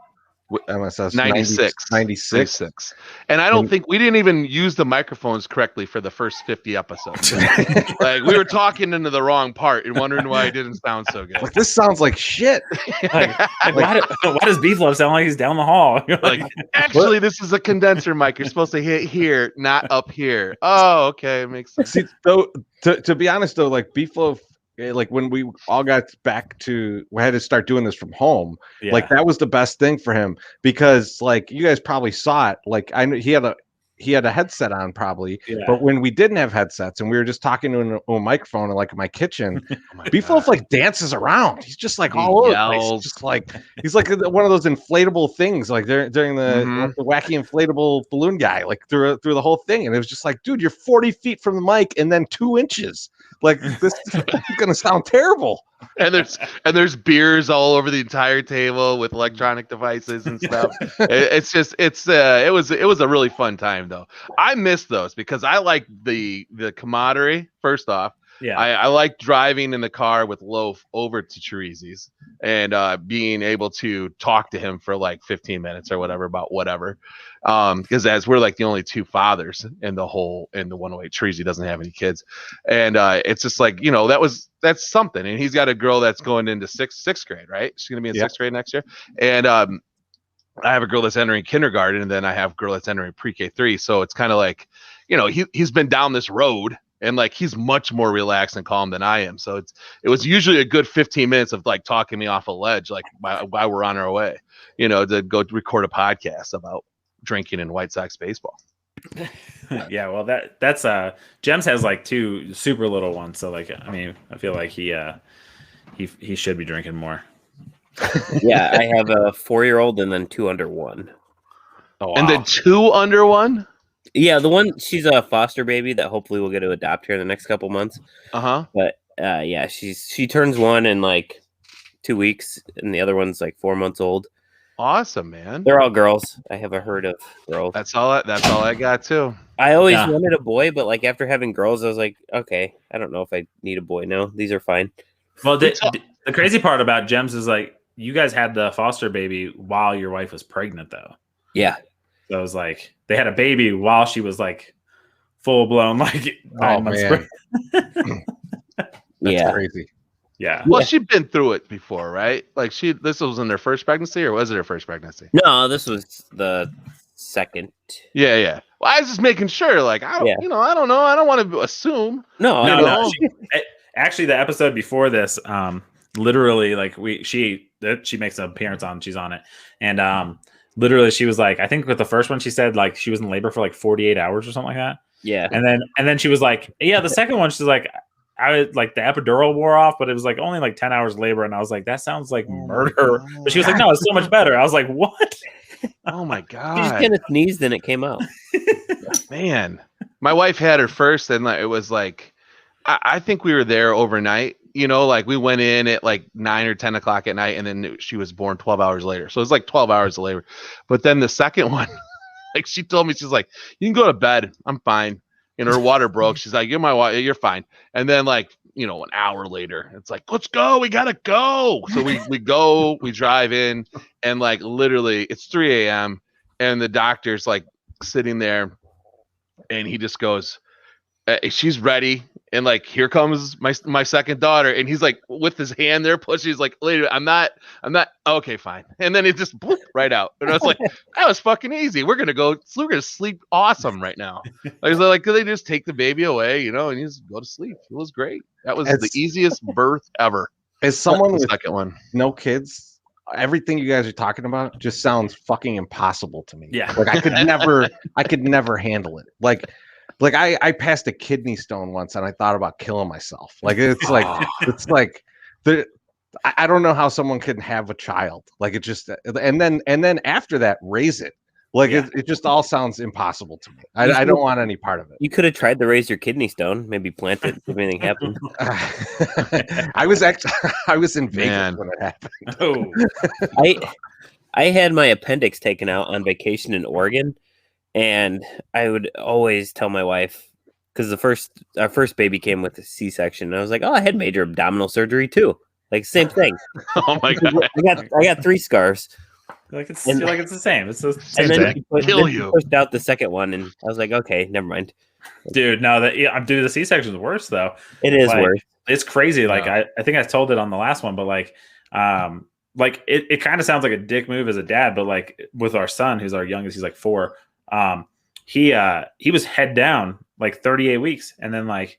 MSS 96. 96. And I don't think we didn't even use the microphones correctly for the first 50 episodes. Like we were talking into the wrong part and wondering why it didn't sound so good. Like, this sounds like shit. Why does Beeflo sound like he's down the hall? Like, actually, this is a condenser mic. You're supposed to hit here, not up here. Oh, okay, it makes sense. See, though, to be honest though, like Beeflo, like when we all got back to, we had to start doing this from home. Yeah. Like that was the best thing for him because, like, you guys probably saw it. Like I know he had a headset on probably, but when we didn't have headsets and we were just talking to a microphone in like my kitchen, Beeflo like dances around. He's just like all over the place. He's just like he's like one of those inflatable things, like during the wacky inflatable balloon guy, like through the whole thing. And it was just like, dude, you're 40 feet from the mic and then 2 inches. Like this is gonna sound terrible. And there's beers all over the entire table with electronic devices and stuff. It was a really fun time though. I miss those because I like the camaraderie. First off, I like driving in the car with Loaf over to Chorizy-E's and being able to talk to him for like 15 minutes or whatever about whatever. Because as we're like the only 2 fathers in the 108, Chorizy doesn't have any kids, and it's just like, you know, that's something. And he's got a girl that's going into sixth grade, right? She's gonna be in 6th grade next year, and I have a girl that's entering kindergarten, and then I have a girl that's entering pre-K 3. So it's kind of like, you know, he's been down this road. And like he's much more relaxed and calm than I am. So it was usually a good 15 minutes of like talking me off a ledge, like while we're on our way, you know, to go record a podcast about drinking in White Sox baseball. Yeah, well that's Gems has like 2 super little ones. So like, I mean, I feel like he should be drinking more. Yeah, I have a 4-year-old and then 2 under 1. Oh, wow. And then 2 under 1? Yeah, the one, she's a foster baby that hopefully we'll get to adopt here in the next couple months. But yeah, she turns 1 in like 2 weeks, and the other one's like 4 months old. Awesome, man. They're all girls. I have a herd of girls. That's all I got too. I always wanted a boy, but like after having girls, I was like, okay, I don't know if I need a boy now. These are fine. Well, the crazy part about Gems is like you guys had the foster baby while your wife was pregnant, though. Yeah. So it was like they had a baby while she was like full blown, like 9 months pregnant. That's crazy. Yeah. Well, she'd been through it before, right? Like this was in her first pregnancy, or was it her first pregnancy? No, this was the second. Yeah. Well, I was just making sure. Like, I don't know. I don't want to assume. No. Actually, the episode before this, literally, like she makes an appearance on. She's on it, and literally, she was like, I think with the first one, she said like she was in labor for like 48 hours or something like that. Yeah. And then she was like, yeah, the second one, she's like, I was like the epidural wore off, but it was like only like 10 hours labor. And I was like, that sounds like murder. But she was like, no, it's so much better. I was like, what? Oh my God. She just kind of sneezed and it came out. Man, my wife had her first, and it was like, I think we were there overnight. You know, like we went in at like 9 or 10 o'clock at night, and then she was born 12 hours later. So it was like 12 hours of labor. But then the second one, like she told me, she's like, you can go to bed. I'm fine. And her water broke. She's like, you're fine. And then like, you know, an hour later, it's like, let's go. We got to go. So we go, we drive in, and like literally it's 3 a.m. and the doctor's like sitting there, and he just goes, she's ready. And like, here comes my second daughter. And he's like, with his hand there pushing, he's like, later, I'm not, okay, fine. And then it just boop, right out. And I was like, that was fucking easy. We're going to sleep awesome right now. Like, could they just take the baby away, you know, and you just go to sleep? It was great. That was the easiest birth ever. As someone with second one, no kids, everything you guys are talking about just sounds fucking impossible to me. Yeah. Like I could never handle it. Like I passed a kidney stone once and I thought about killing myself. Like it's like I don't know how someone can have a child. Like it just and then after that raise it. Like it just all sounds impossible to me. I don't want any part of it. You could have tried to raise your kidney stone, maybe plant it if anything happened. I was in Vegas when it happened. Oh. I had my appendix taken out on vacation in Oregon. And I would always tell my wife, because our first baby came with a C-section, and I was like, "Oh, I had major abdominal surgery too, like same thing." Oh my God! I got 3 scars, Like it's the same. It's the same And then thing. he pushed out the second one, and I was like, okay, never mind. Dude, no, the C-section is worse though. It is worse. It's crazy. Like I think I told it on the last one, but like it kind of sounds like a dick move as a dad, but like with our son, who's our youngest, he's like 4. He was head down like 38 weeks, and then like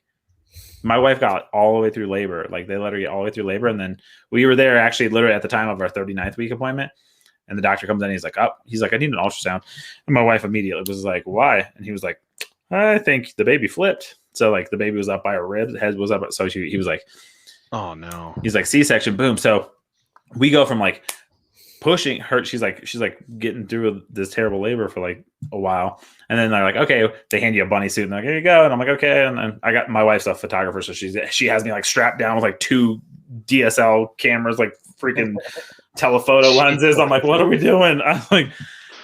my wife got all the way through labor. Like they let her get all the way through labor, and then we were there actually literally at the time of our 39th week appointment. And the doctor comes in, and he's like, I need an ultrasound. And my wife immediately was like, why? And he was like, I think the baby flipped. So like the baby was up by her ribs, head was up. So he was like, oh no. He's like C-section, boom. So we go from like pushing her. She's like getting through this terrible labor for like a while. And then they're like, okay, they hand you a bunny suit and they're like, here you go. And I'm like, okay. And then I got my wife's a photographer. So she has me like strapped down with like 2 DSL cameras, like freaking telephoto lenses. I'm like, what are we doing? I'm like,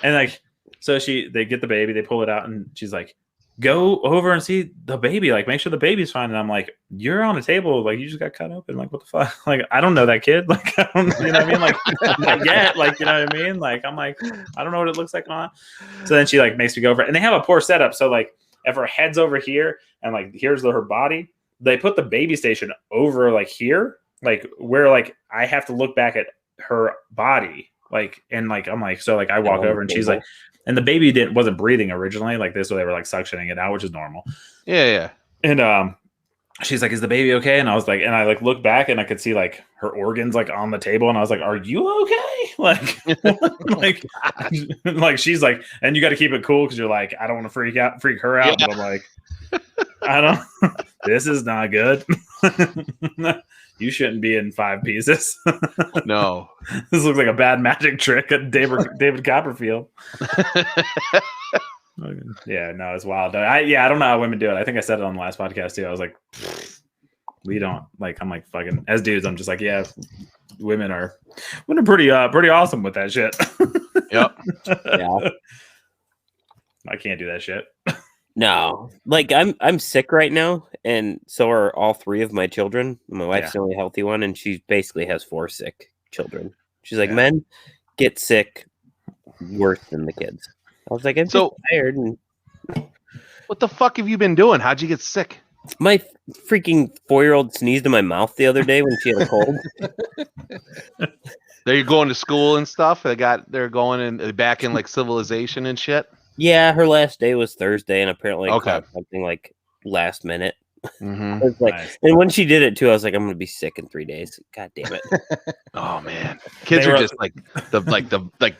and like, so they get the baby, they pull it out, and she's like, go over and see the baby, like make sure the baby's fine. And I'm like, you're on a table, like you just got cut open. Like, what the fuck? Like, I don't know that kid. Like, I don't, you know what I mean? Like, not yet. Like, you know what I mean? Like, I'm like, I don't know what it looks like on. So then she like makes me go over, and they have a poor setup. So like, if her head's over here and like here's her body, they put the baby station over like here, like where like I have to look back at her body, like, and like I'm like, so like I walk over and she's like, and the baby wasn't breathing originally, like this, so they were like suctioning it out, which is normal. Yeah. And she's like, is the baby okay? And I was like, and I like looked back and I could see like her organs like on the table, and I was like, are you okay? Like, like she's like, and you got to keep it cool because you're like, I don't want to freak her out. Yeah. But I'm like, I don't. This is not good. You shouldn't be in 5 pieces. No. This looks like a bad magic trick at David Copperfield. Yeah, no, it's wild. I don't know how women do it. I think I said it on the last podcast too. I was like, we don't like. I'm like fucking as dudes. I'm just like, yeah, women are pretty awesome with that shit. Yep. Yeah. I can't do that shit. No, like I'm sick right now, and so are all 3 of my children. My wife's the only healthy one, and she basically has 4 sick children. She's like, men get sick worse than the kids. I was like, I'm so tired. And what the fuck have you been doing? How'd you get sick? My freaking 4-year-old sneezed in my mouth the other day when she had a cold. They're going to school and stuff. They're going back in like civilization and shit. Yeah, her last day was Thursday, and apparently something like last minute. Mm-hmm. Like, nice. And when she did it too, I was like, I'm gonna be sick in 3 days. God damn it! Oh man, kids are just like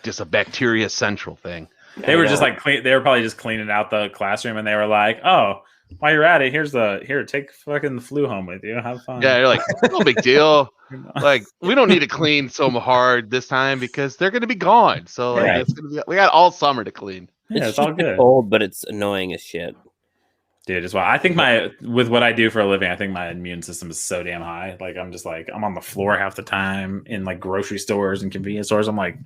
just a bacteria central thing. They were just like they were probably just cleaning out the classroom, and they were like, oh, while you're at it, here, take fucking the flu home with you. Have fun. Yeah, you're like, no big deal. Like, we don't need to clean so hard this time because they're gonna be gone. So like, it's gonna be, we got all summer to clean. Yeah, it's all good. Cold, but it's annoying as shit. Dude, as well. I think with what I do for a living, I think my immune system is so damn high. Like I'm just like, I'm on the floor half the time in like grocery stores and convenience stores. I'm like,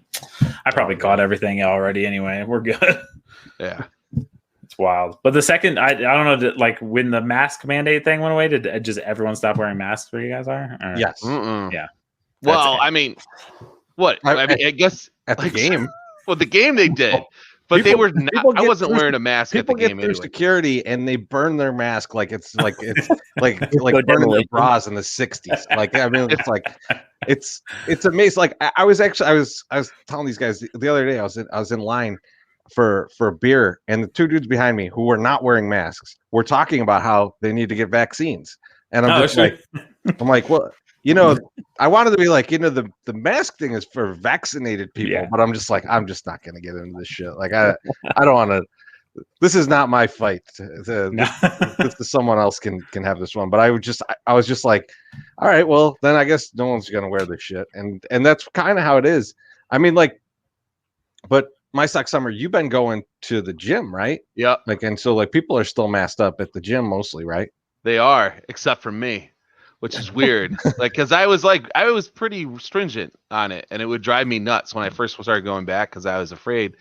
I probably caught everything already anyway. We're good. Yeah. It's wild. But the second, I don't know, like when the mask mandate thing went away, did just everyone stop wearing masks where you guys are? Or? Yes. Yeah. Well, I mean, what? I guess at the game. Well, the game they did. But they were not. I wasn't wearing a mask at the game. People get through security and they burn their mask like like burning their bras in the 60s. Like I mean, it's amazing. Like I was telling these guys the other day. I was in line for a beer, and the 2 dudes behind me who were not wearing masks were talking about how they need to get vaccines, and I'm like, well. You know, I wanted to be like, you know, the mask thing is for vaccinated people, but I'm just like, I'm just not going to get into this shit. Like, I don't want to. This is not my fight. This is someone else can have this one. But I was just like, all right, well, then I guess no one's going to wear this shit, and that's kind of how it is. I mean, like, but MySoxSummer, you've been going to the gym, right? Yeah. Like, and so like people are still masked up at the gym mostly, right? They are, except for me. Which is weird, like, because I was pretty stringent on it, and it would drive me nuts when I first started going back because I was afraid,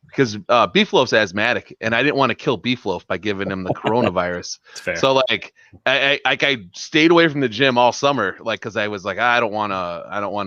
because Beefloaf's asthmatic, and I didn't want to kill Beefloaf by giving him the coronavirus. So like, I stayed away from the gym all summer, like, because I was like, I don't want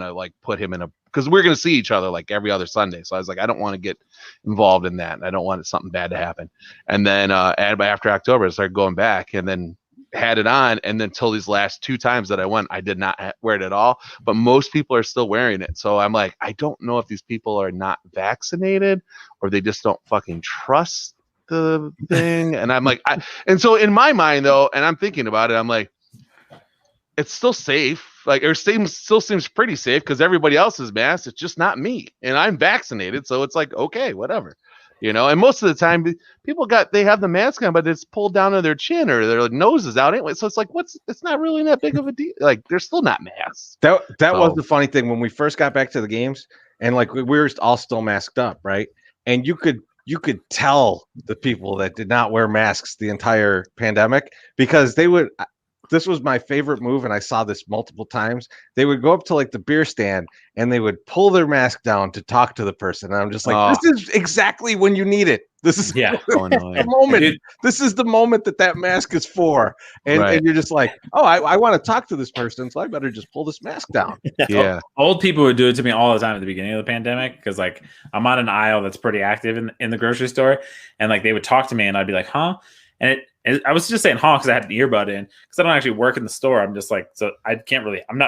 to like put him in because we're going to see each other like every other Sunday. So I was like, I don't want to get involved in that. And I don't want something bad to happen. And then after October, I started going back and then had it on. And then until these last 2 times that I went, I did not wear it at all. But most people are still wearing it. So I'm like, I don't know if these people are not vaccinated or they just don't fucking trust the thing. And I'm like, and so in my mind though, and I'm thinking about it, I'm like, it's still safe. Like, or still seems pretty safe because everybody else is masked. It's just not me, and I'm vaccinated, so it's like, okay, whatever, you know. And most of the time, people they have the mask on, but it's pulled down to their chin or their nose is out anyway. So it's like, it's not really that big of a deal. Like, they're still not masked. That was the funny thing when we first got back to the games, and like we were all still masked up, right? And you could tell the people that did not wear masks the entire pandemic because they would. This was my favorite move, and I saw this multiple times. They would go up to like the beer stand and they would pull their mask down to talk to the person. And I'm just like, this is exactly when you need it. This is the moment. Dude. This is the moment that mask is for. And you're just like, oh, I want to talk to this person, so I better just pull this mask down. Yeah. Old people would do it to me all the time at the beginning of the pandemic because like I'm on an aisle that's pretty active in the grocery store, and like they would talk to me and I'd be like, huh? And I was just saying huh because I had an earbud in because I don't actually work in the store. I'm just like, so I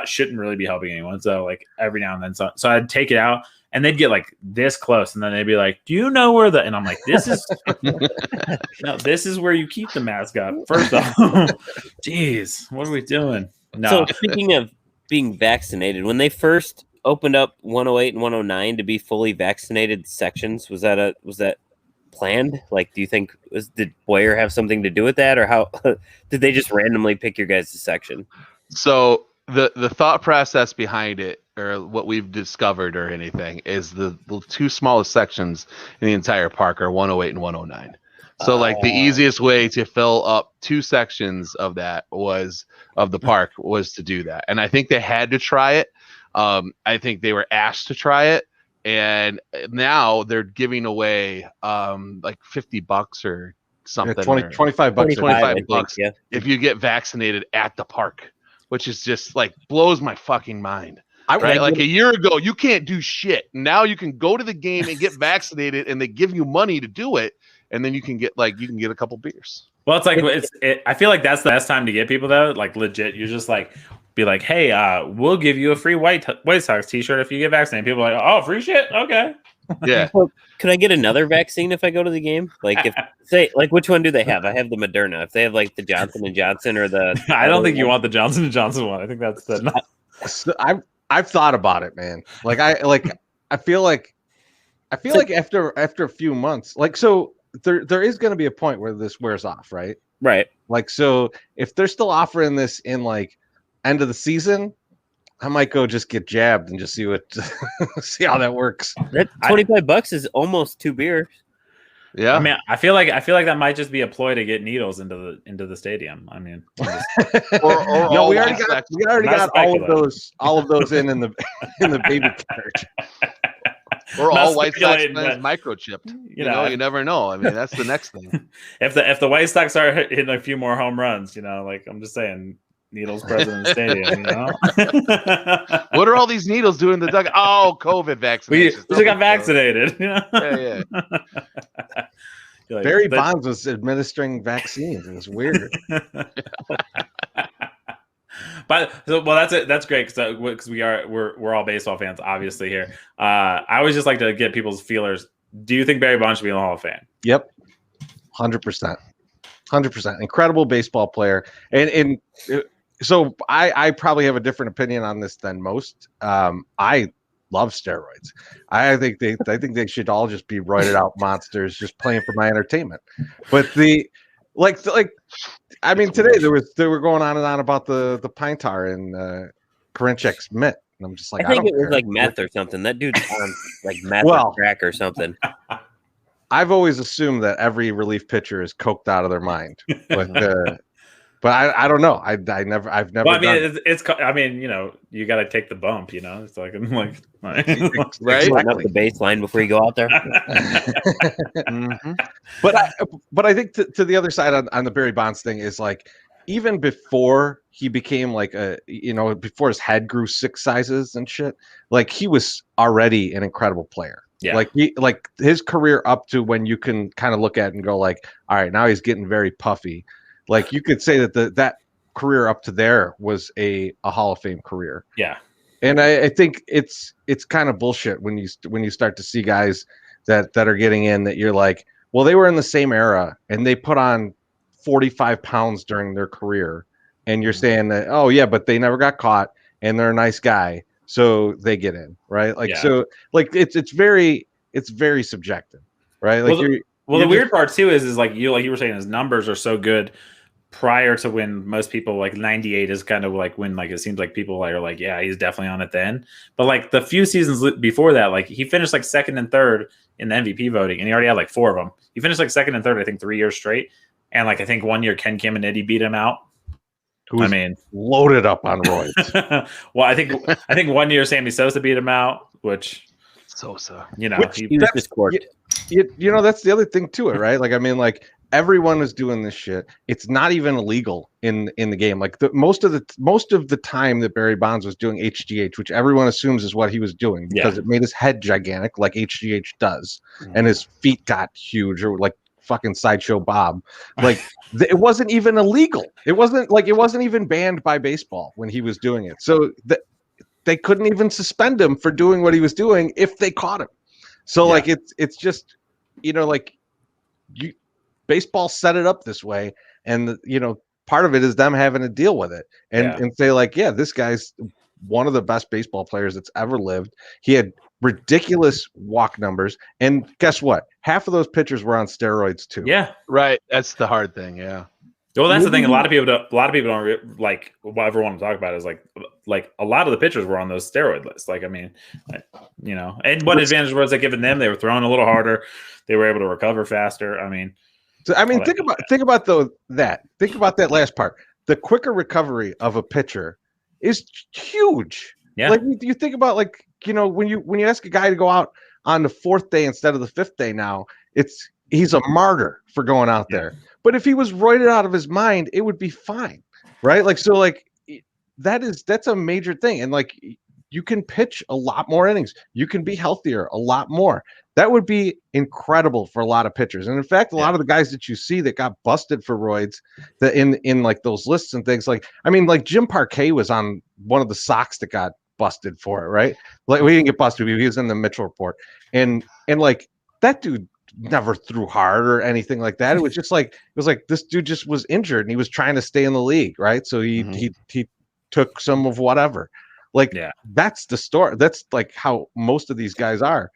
shouldn't really be helping anyone. So like every now and then, so I'd take it out and they'd get like this close and then they'd be like, do you know where and I'm like, this is, no, this is where you keep the mask up. First off, jeez, what are we doing? No. So speaking of being vaccinated, when they first opened up 108 and 109 to be fully vaccinated sections, was that planned? Like, do you think did Boyer have something to do with that, or how did they just randomly pick your guys' section? So the thought process behind it, or what we've discovered or anything, is the 2 smallest sections in the entire park are 108 and 109. So like the easiest way to fill up 2 sections of the park was to do that. And I think they had to try it. I think they were asked to try it. And now they're giving away like $50 or something. Yeah, $25. $25 yeah. If you get vaccinated at the park, which is just like blows my fucking mind. Like a year ago, you can't do shit. Now you can go to the game and get vaccinated, and they give you money to do it, and then you can get a couple beers. Well, it's like I feel like that's the best time to get people though. Like legit, you're just like. Be like, hey, we'll give you a free White Sox t-shirt if you get vaccinated. People are like, oh, free shit? Okay. Yeah. Well, could I get another vaccine if I go to the game? Like, which one do they have? I have the Moderna. If they have like the Johnson & Johnson or the... I don't think you want the Johnson & Johnson one. I think that's the... I've thought about it, man. Like, I feel like after a few months, like, so there is going to be a point where this wears off, right? Right. Like, so if they're still offering this in like end of the season, I might go just get jabbed and just see how that works. That $25 is almost 2 beers. Yeah, I mean, I feel like that might just be a ploy to get needles into the stadium. I mean, we already got all of those in the baby carriage. Or all White Sox fans microchipped. You know, you never know. I mean, that's the next thing. If the White Sox are hitting a few more home runs, you know, like I'm just saying. Needles present in the stadium, you know? What are all these needles doing in the dugout? Oh, COVID vaccinations. We just got vaccinated. You know? Yeah. Like, Barry Bonds was administering vaccines. It was weird. But that's it. That's great because we're all baseball fans, obviously here. I always just like to get people's feelers. Do you think Barry Bonds should be in the Hall of Fame? Yep, 100%. 100%. Incredible baseball player, and so I probably have a different opinion on this than most. I love steroids. I think they should all just be roided out monsters just playing for my entertainment. But I mean, today they were going on and on about the pine tar in Karinchak's mitt. And I'm just like, I think it was like meth or something. That dude's on like meth or crack or something. I've always assumed that every relief pitcher is coked out of their mind, but I don't know. I've never. Well, I mean, it's. I mean, you know, you got to take the bump. You know, it's like right. Up the baseline before you go out there. Mm-hmm. But I think to the other side on the Barry Bonds thing is like, even before he became like before his head grew 6 sizes and shit, like he was already an incredible player. Yeah. Like his career up to when you can kind of look at it and go like, all right, now he's getting very puffy. Like you could say that that career up to there was a Hall of Fame career. Yeah. And I think it's kind of bullshit when you start to see guys that are getting in that you're like, well, they were in the same era and they put on 45 pounds during their career, and you're saying that, oh yeah, but they never got caught and they're a nice guy, so they get in, right? Like, so like it's very subjective, right? Like the weird part too is like you were saying, his numbers are so good prior to when most people, like 98 is kind of like when like it seems like people are like, yeah, he's definitely on it then. But like the few seasons before that, like he finished like second and third in the MVP voting, and he already had like 4 of them. He finished like second and third, I think 3 years straight. And like I think 1 year Ken Caminiti beat him out. I mean, loaded up on roids. Well, I think 1 year Sammy Sosa beat him out, which Sosa, he was discorded. That's the other thing to it, right? Like, I mean, like everyone is doing this shit. It's not even illegal in the game. Like most of the time that Barry Bonds was doing HGH, which everyone assumes is what he was doing because it made his head gigantic, like HGH does, and his feet got huge, or like fucking Sideshow Bob. Like it wasn't even illegal. It wasn't even banned by baseball when he was doing it. So they couldn't even suspend him for doing what he was doing if they caught him. So like it's just, like baseball set it up this way, and part of it is them having to deal with it and say like, yeah, this guy's one of the best baseball players that's ever lived. He had ridiculous walk numbers, and guess what? Half of those pitchers were on steroids too. Yeah, right. That's the hard thing. Yeah. Well, that's the thing. A lot of people don't like. What everyone talk about is like a lot of the pitchers were on those steroid lists. Like, I mean, and what advantage was that giving them? They were throwing a little harder. They were able to recover faster. I mean, think about that last part. The quicker recovery of a pitcher is huge. Yeah. Like you think about like, when you ask a guy to go out on the 4th day instead of the 5th day now, he's a martyr for going out there. But if he was roided out of his mind, it would be fine, right? Like, so like that's a major thing. And like you can pitch a lot more innings. You can be healthier a lot more. That would be incredible for a lot of pitchers. And in fact, a lot of the guys that you see that got busted for roids, that in like those lists and things, like, I mean, like Jim Parquet was on one of the Sox that got busted for it, right? Like, we didn't get busted. He was in the Mitchell report. And like that dude never threw hard or anything like that. It was like this dude just was injured and he was trying to stay in the league, right? So he took some of whatever. Like, that's the story. That's like how most of these guys are.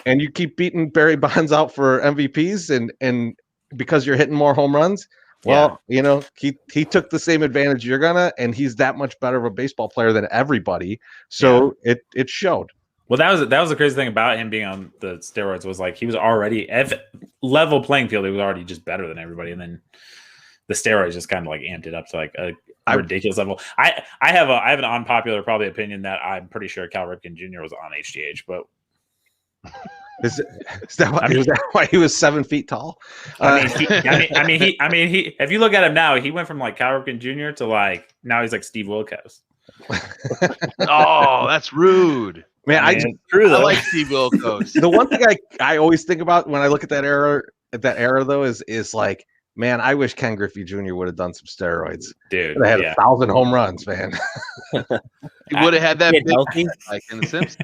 And you keep beating Barry Bonds out for MVPs and because you're hitting more home runs. Well, he took the same advantage you're gonna, and he's that much better of a baseball player than everybody. So it showed. Well, that was the crazy thing about him being on the steroids, was like he was already level playing field. He was already just better than everybody, and then the steroids just kind of like amped it up to like a ridiculous level. I have an unpopular probably opinion that I'm pretty sure Cal Ripken Jr. was on HGH, but is that why he was 7 feet tall? He if you look at him now, he went from like Cal Ripken Jr. to like now he's like Steve Wilkos. Oh, that's rude. Man, I like Steve Wilkos. The one thing I always think about when I look at that era though is like, man, I wish Ken Griffey Jr. would have done some steroids. Dude, they had 1,000 home runs, man. He would have had that big, like in The Simpsons.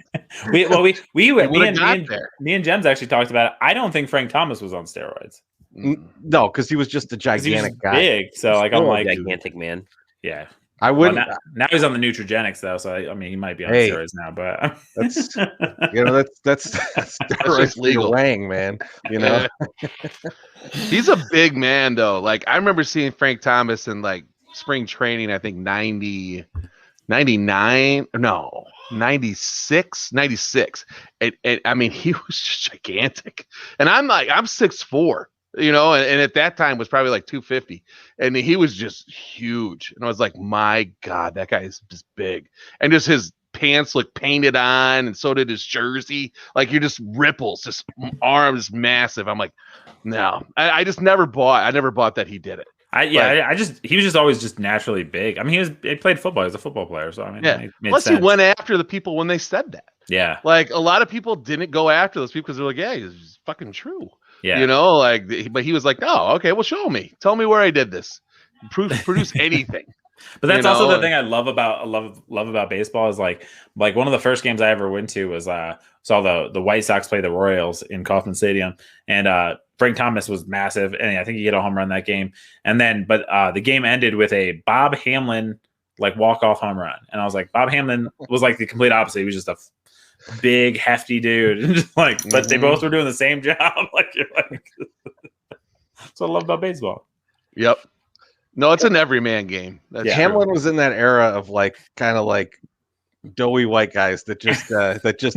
Me and Jems actually talked about it. I don't think Frank Thomas was on steroids. No, because he was just a gigantic guy. Big, so like I'm like gigantic man. Yeah. I wouldn't. Well, now he's on the Nutrigenics though, so I mean he might be on steroids now, but that's steroids legal, Wang, man. He's a big man though. Like I remember seeing Frank Thomas in like spring training. I think 96, 96. And I mean he was just gigantic, and I'm 6'4". And at that time was probably like 250, and he was just huge. And I was like, my God, that guy is just big, and just his pants look painted on, and so did his jersey. Like you're just ripples, just arms massive. I'm like, no, I just never bought. I never bought that he did it. He was just always just naturally big. I mean, he played football. He was a football player, so I mean, it made Plus sense. he went after the people when they said that. Yeah, like a lot of people didn't go after those people because they're like, yeah, it's fucking true. Yeah, you know, like, but he was like, oh, okay, well, show me, tell me where I did this, produce anything. But that's also the thing I love about baseball is like one of the first games I ever went to was saw the White Sox play the Royals in Kauffman Stadium, and Frank Thomas was massive, and I think he hit a home run that game. And then, but the game ended with a Bob Hamlin walk-off home run, and I was like, Bob Hamlin was like the complete opposite. He was just a big, hefty dude, and just but they both were doing the same job. That's what I love about baseball. Yep. No, it's an everyman game. Hamlin was in that era of kind of doughy white guys that just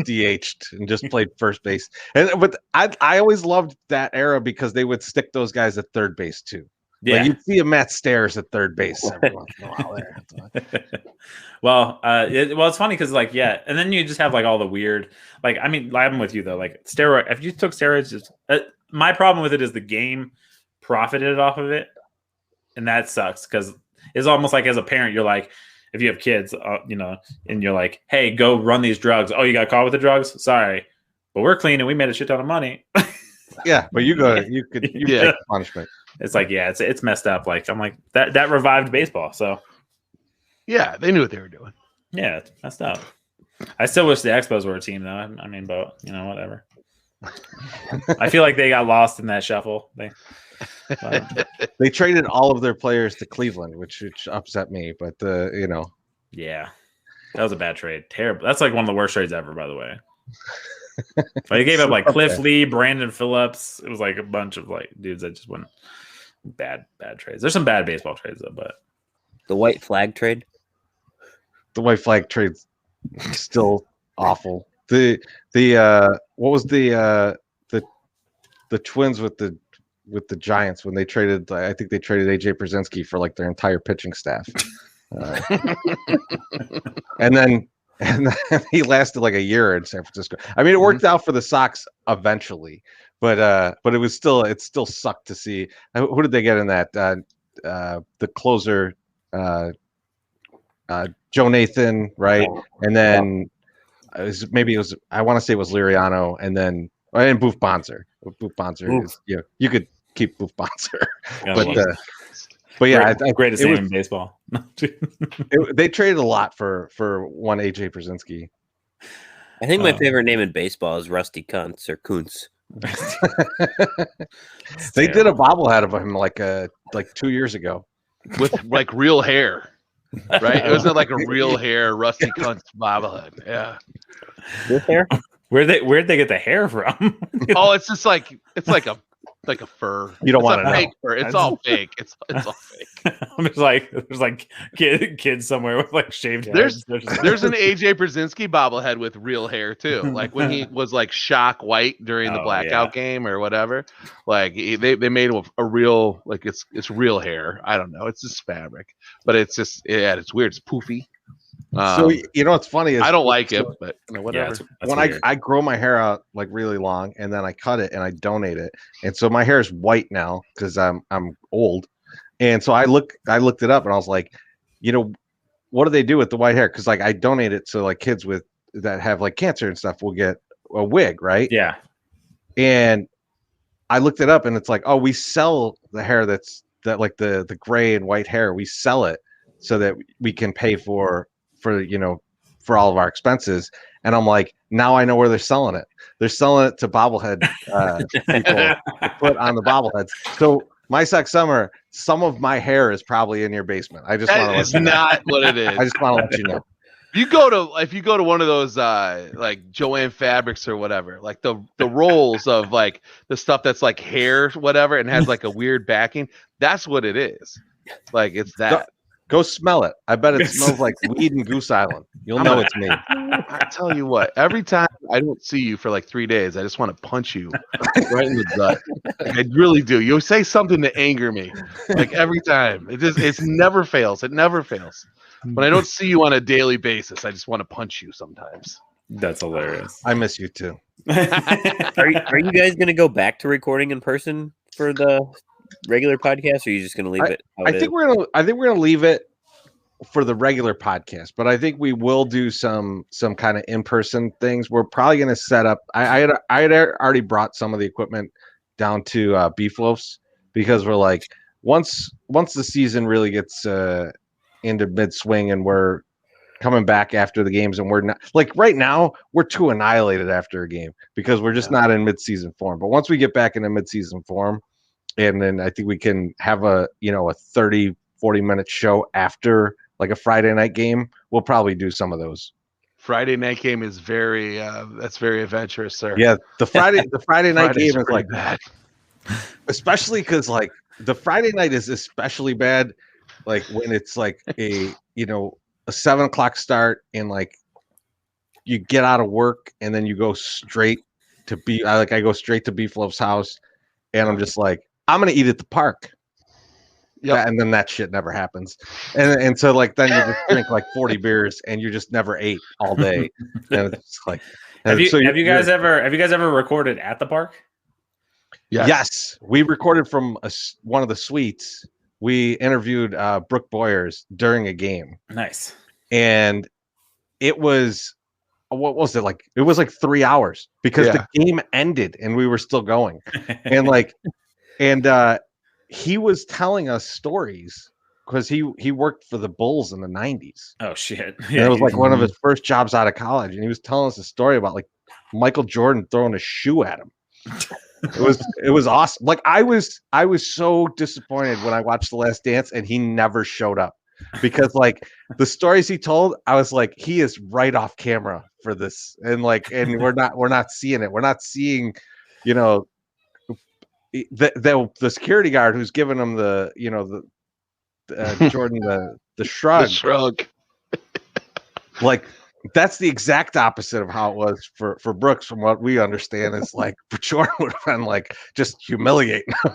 DH'd and just played first base. But I always loved that era because they would stick those guys at third base too. Yeah, you'd see a Matt Stairs at third base every once in a while there. Well, it's funny because and then you just have all the weird I mean, I'm with you though. Steroid. If you took steroids, my problem with it is the game profited off of it. And that sucks because it's almost like as a parent, you're like, if you have kids, and you're like, hey, go run these drugs. Oh, you got caught with the drugs? Sorry. But we're clean and we made a shit ton of money. Yeah, but you take punishment. It's it's messed up. I'm like, that revived baseball. So yeah, they knew what they were doing. Yeah, it's messed up. I still wish the Expos were a team though. I mean, but whatever. I feel like they got lost in that shuffle. They traded all of their players to Cleveland, which upset me. But yeah, that was a bad trade. Terrible. That's one of the worst trades ever, by the way. They gave up Cliff Lee, Brandon Phillips. It was a bunch of dudes that just went bad trades. There's some bad baseball trades though, but the white flag trade. The white flag trade's still awful. The what was the Twins with the Giants when they traded? I think they traded AJ Pierzynski for their entire pitching staff, and then he lasted a year in San Francisco. I mean, it worked out for the Sox eventually, but it still sucked to see. Who did they get in that? The closer, Joe Nathan, right? And then I want to say it was Liriano, and then Boof Bonser. Boof Bonser is, you could keep Boof Bonser, but yeah, greatest name in baseball. They traded a lot for one AJ Pierzynski. I think my favorite name in baseball is Rusty Kuntz or Kuntz. They did a bobblehead of him 2 years ago with real hair, right? It wasn't a real hair Rusty Kuntz bobblehead. Yeah, with hair. Where'd they get the hair from? Oh, it's just it's like a fur. You don't want to know. Fur. It's all fake. It's all fake. I'm just there's kids somewhere with shaved heads. There's an AJ Pierzynski bobblehead with real hair too. When he was shock white during the blackout game or whatever. They made a real it's real hair. I don't know. It's just fabric, but it's just it's weird. It's poofy. So what's funny is I don't like it, but whatever. Yeah, when I grow my hair out really long and then I cut it and I donate it, and so my hair is white now because I'm old, and so I looked it up and I was like, what do they do with the white hair? Because I donate it so kids that have cancer and stuff will get a wig, right? Yeah. And I looked it up and it's we sell the hair that's the gray and white hair, we sell it so that we can pay for all of our expenses. And I'm like, now I know where they're selling it. They're selling it to bobblehead people to put on the bobbleheads. So MySoxSummer, some of my hair is probably in your basement. I just want to let you know. Not what it is. I just want to let you know. If you go to one of those Joanne Fabrics or whatever, the rolls of the stuff that's hair, whatever, and has a weird backing, that's what it is. It's that. Go smell it. I bet it smells like weed and Goose Island. You'll know it's me. I tell you what, every time I don't see you for 3 days, I just want to punch you right in the gut. I really do. You'll say something to anger me. Every time. It never fails. It never fails. When I don't see you on a daily basis, I just want to punch you sometimes. That's hilarious. I miss you too. Are you guys going to go back to recording in person for the regular podcast, or are you just going to leave it? I think we're gonna leave it for the regular podcast, but I think we will do some kind of in-person things. We're probably gonna set up. I had already brought some of the equipment down to Beef Loafs because we're like once the season really gets into mid-swing and we're coming back after the games and we're not like right now we're too annihilated after a game because we're just not in mid-season form. But once we get back into mid-season form, and then I think we can have a 30-40 minute show after like a Friday night game. We'll probably do some of those. Friday night game is very that's very adventurous, sir. Yeah, the Friday night game is like bad. Especially because like the Friday night is especially bad, like when it's like a 7:00 start and like you get out of work and then you go straight to I go straight to Beef Loaf's house and I'm just like I'm gonna eat at the park. Yeah, and then that shit never happens, and so like then you just drink like 40 beers and you just never ate all day, and it's like. Have you guys ever recorded at the park? Yes, we recorded from one of the suites. We interviewed Brooke Boyers during a game. Nice, and it was what was it like? It was like 3 hours because the game ended and we were still going, and he was telling us stories because he worked for the Bulls in the 90s. Oh shit! Yeah, it was like one of his first jobs out of college, and he was telling us a story about like Michael Jordan throwing a shoe at him. It was awesome. Like I was so disappointed when I watched The Last Dance and he never showed up because like the stories he told, I was like, he is right off camera for this, and we're not seeing it. We're not seeing, the security guard who's giving him the Jordan the shrug. The shrug. Like that's the exact opposite of how it was for Brooks, from what we understand. Is like for Jordan would have been like just humiliating him.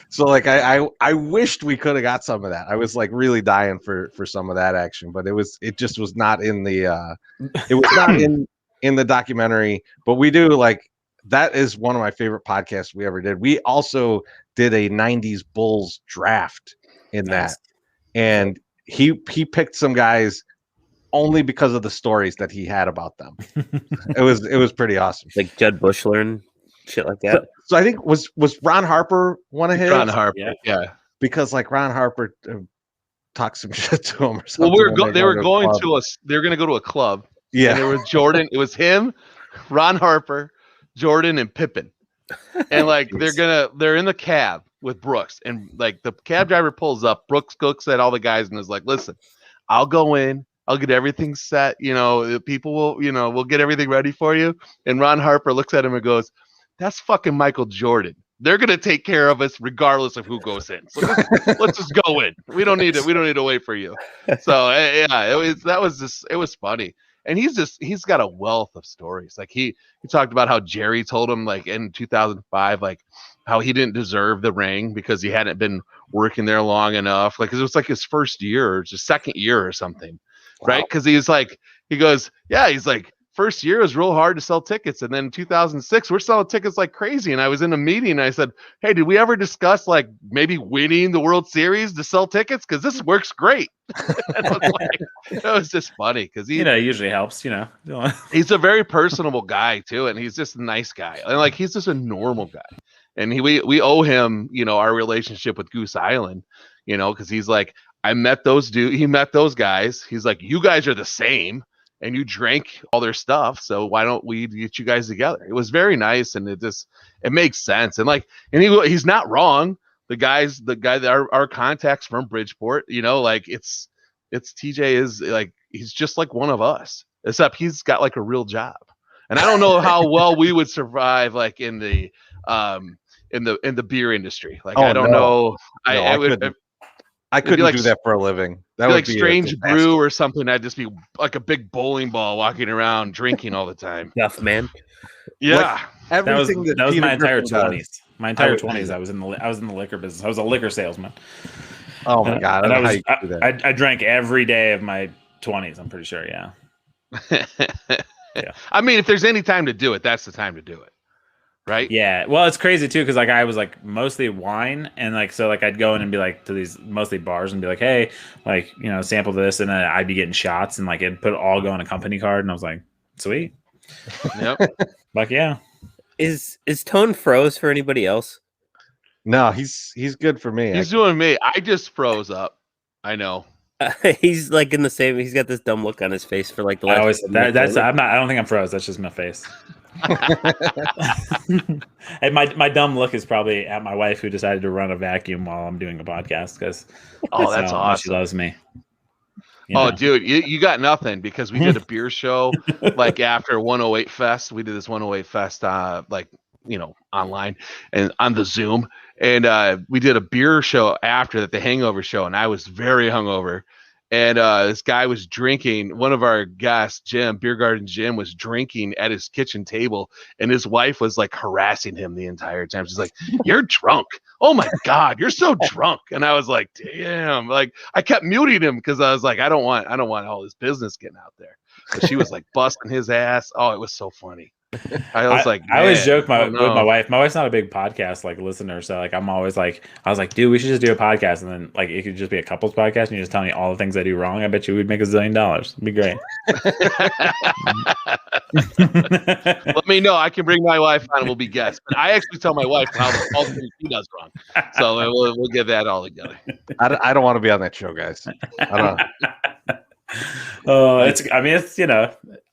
so I wished we could have got some of that. I was like really dying for some of that action, but it just was not in the in the documentary. But we do like. That is one of my favorite podcasts we ever did. We also did a 90s Bulls draft in that. And he picked some guys only because of the stories that he had about them. It was pretty awesome. Like Judd Bushler and shit like that. So I think was Ron Harper one of his? Ron Harper, yeah. Because like Ron Harper talked some shit to him or something. Well, they were going to go to a club. Yeah. And there was Jordan. It was him, Ron Harper, Jordan, and Pippen, and like they're in the cab with Brooks, and like the cab driver pulls up. Brooks looks at all the guys and is like, "Listen, I'll go in, I'll get everything set. People will, we'll get everything ready for you." And Ron Harper looks at him and goes, "That's fucking Michael Jordan. They're gonna take care of us regardless of who goes in. So let's just go in. We don't need to wait for you." So yeah, it was funny. And he's got a wealth of stories. Like he talked about how Jerry told him like in 2005, like how he didn't deserve the ring because he hadn't been working there long enough. Like, 'cause it was like his first year or just second year or something. Wow. Right. 'Cause he goes, first year was real hard to sell tickets. And then in 2006, we're selling tickets like crazy. And I was in a meeting and I said, "Hey, did we ever discuss like maybe winning the World Series to sell tickets? Because this works great." And I was like, it was just funny because he usually helps, He's a very personable guy too. And he's just a nice guy. And like, he's just a normal guy. And we owe him, our relationship with Goose Island, because he's like, he met those guys. He's like, "You guys are the same. And you drank all their stuff, so why don't we get you guys together?" It was very nice, and it makes sense. And he's not wrong. The guy that our contacts from Bridgeport, it's TJ is like he's just like one of us, except he's got like a real job. And I don't know how well we would survive like in the beer industry. Like I don't know. I couldn't do that for a living. That would be like Strange Brew or something. I'd just be like a big bowling ball walking around drinking all the time. Tough man. Yeah, that was my entire 20s. My entire 20s, I was in the liquor business. I was a liquor salesman. Oh my god! I drank every day of my 20s. I'm pretty sure. Yeah. Yeah. I mean, if there's any time to do it, that's the time to do it. right? Yeah. Well, it's crazy too because like I was like mostly wine and like so like I'd go in and be like to these mostly bars and be like, hey, like sample this, and then I'd be getting shots and like it'd all go on a company card, and I was like, sweet. Yep. Like yeah. Is Tone froze for anybody else? No, he's good for me. He's doing me. I just froze up. I know. He's like in the same. He's got this dumb look on his face for like the last. I always that's I'm not. I don't think I'm froze. That's just my face. And my dumb look is probably at my wife who decided to run a vacuum while I'm doing a podcast because that's awesome. She loves me. Dude, you got nothing because we did a beer show like after 108 Fest. We did this 108 Fest online and on the Zoom, and we did a beer show after that, the hangover show, and I was very hungover. And this guy was drinking. One of our guests, Jim, Beer Garden Jim, was drinking at his kitchen table, and his wife was like harassing him the entire time. She's like, "You're drunk. Oh my God, you're so drunk." And I was like, "Damn!" Like I kept muting him because I was like, I don't want all this business getting out there. But she was like busting his ass. Oh, it was so funny. I was like, I always joke with my wife. My wife's not a big podcast like listener, so like I'm always like, I was like, dude, we should just do a podcast, and then like it could just be a couples podcast, and you just tell me all the things I do wrong. I bet you we'd make $1 zillion. It'd be great. Let me know. I can bring my wife on and we'll be guests. But I actually tell my wife all the things she does wrong, so we'll get that all together. I don't want to be on that show, guys. I don't.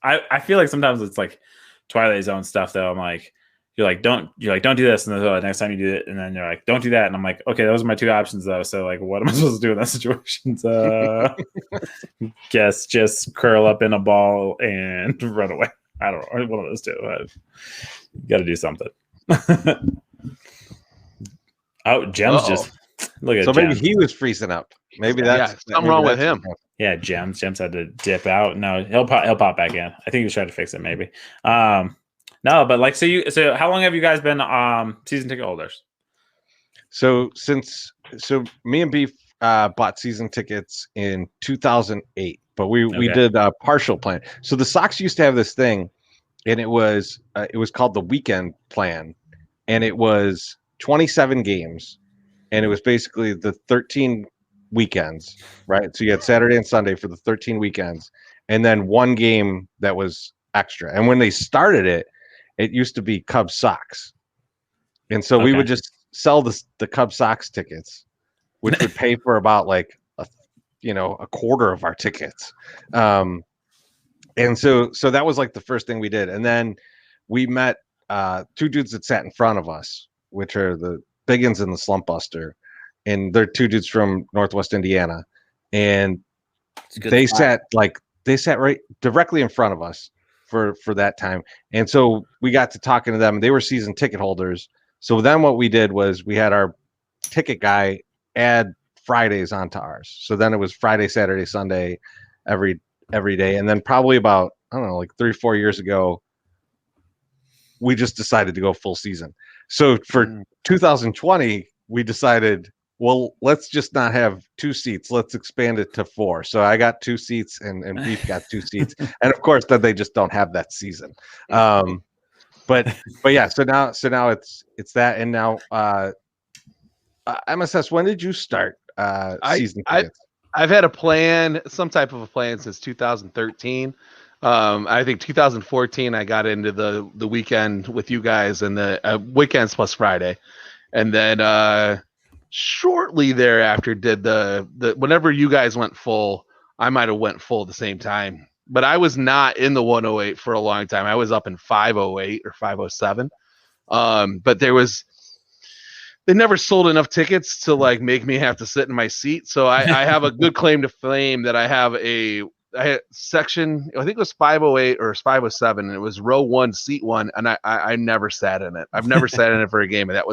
I feel like sometimes it's like Twilight Zone stuff though. I'm like, don't do this, and then next time you do it, and then you're like, don't do that, and I'm like, okay, those are my two options though. So like, what am I supposed to do in that situation? Guess just curl up in a ball and run away. I don't know, one of those two. Got to do something. Jem's just look at. So Jem. maybe he was freezing up. Maybe that's something wrong with him. Yeah, Jem's had to dip out. No, he'll pop back in. I think he was trying to fix it, maybe. No, but like, so how long have you guys been season ticket holders? So me and Beef bought season tickets in 2008, but we did a partial plan. So the Sox used to have this thing, and it was called the weekend plan, and it was 27 games, and it was basically the 13 weekends, right? So you had Saturday and Sunday for the 13 weekends, and then one game that was extra. And when they started it, it used to be Cubs Sox, and so we would just sell the Cubs Sox tickets, which would pay for about like a quarter of our tickets. And so that was like the first thing we did, and then we met two dudes that sat in front of us, which are the Biggins and the Slump Buster. And they're two dudes from Northwest Indiana, and they sat right directly in front of us for that time. And so we got to talking to them. They were season ticket holders. So then what we did was we had our ticket guy add Fridays onto ours. So then it was Friday, Saturday, Sunday, every day. And then probably about, I don't know, like 3-4 years ago, we just decided to go full season. So for 2020, we decided, well, let's just not have 2 seats. Let's expand it to 4. So I got 2 seats and Beef got 2 seats. And of course, then they just don't have that season. But yeah, so now it's that. And now MSS, when did you start season tickets? I've had a plan, some type of a plan since 2013. I think 2014 I got into the weekend with you guys, and the weekends plus Friday. And then shortly thereafter did the whenever you guys went full, I might have went full at the same time. But I was not in the 108 for a long time. I was up in 508 or 507. But they never sold enough tickets to like make me have to sit in my seat. So I have a good claim to fame that I had section, I think it was 508 or 507, and it was row 1, seat 1, and I never sat in it. I've never sat in it for a game, and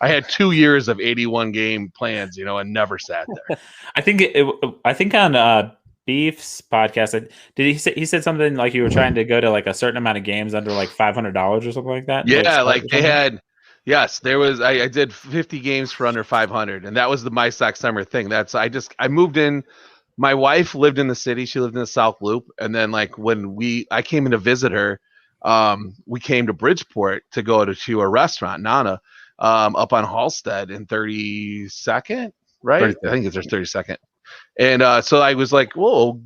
I had 2 years of 81 game plans, and never sat there. I think on Beef's podcast, he said something like you were trying to go to like a certain amount of games under like $500 or something like that. Yeah, like they had. Yes, there was. I did 50 games for under 500, and that was the MySoxSummer thing. I moved in. My wife lived in the city. She lived in the South Loop. And then like when I came in to visit her, we came to Bridgeport to go to a restaurant, Nana, up on Halstead in 32nd, right? 32nd. I think it's their 32nd. And so I was like, whoa,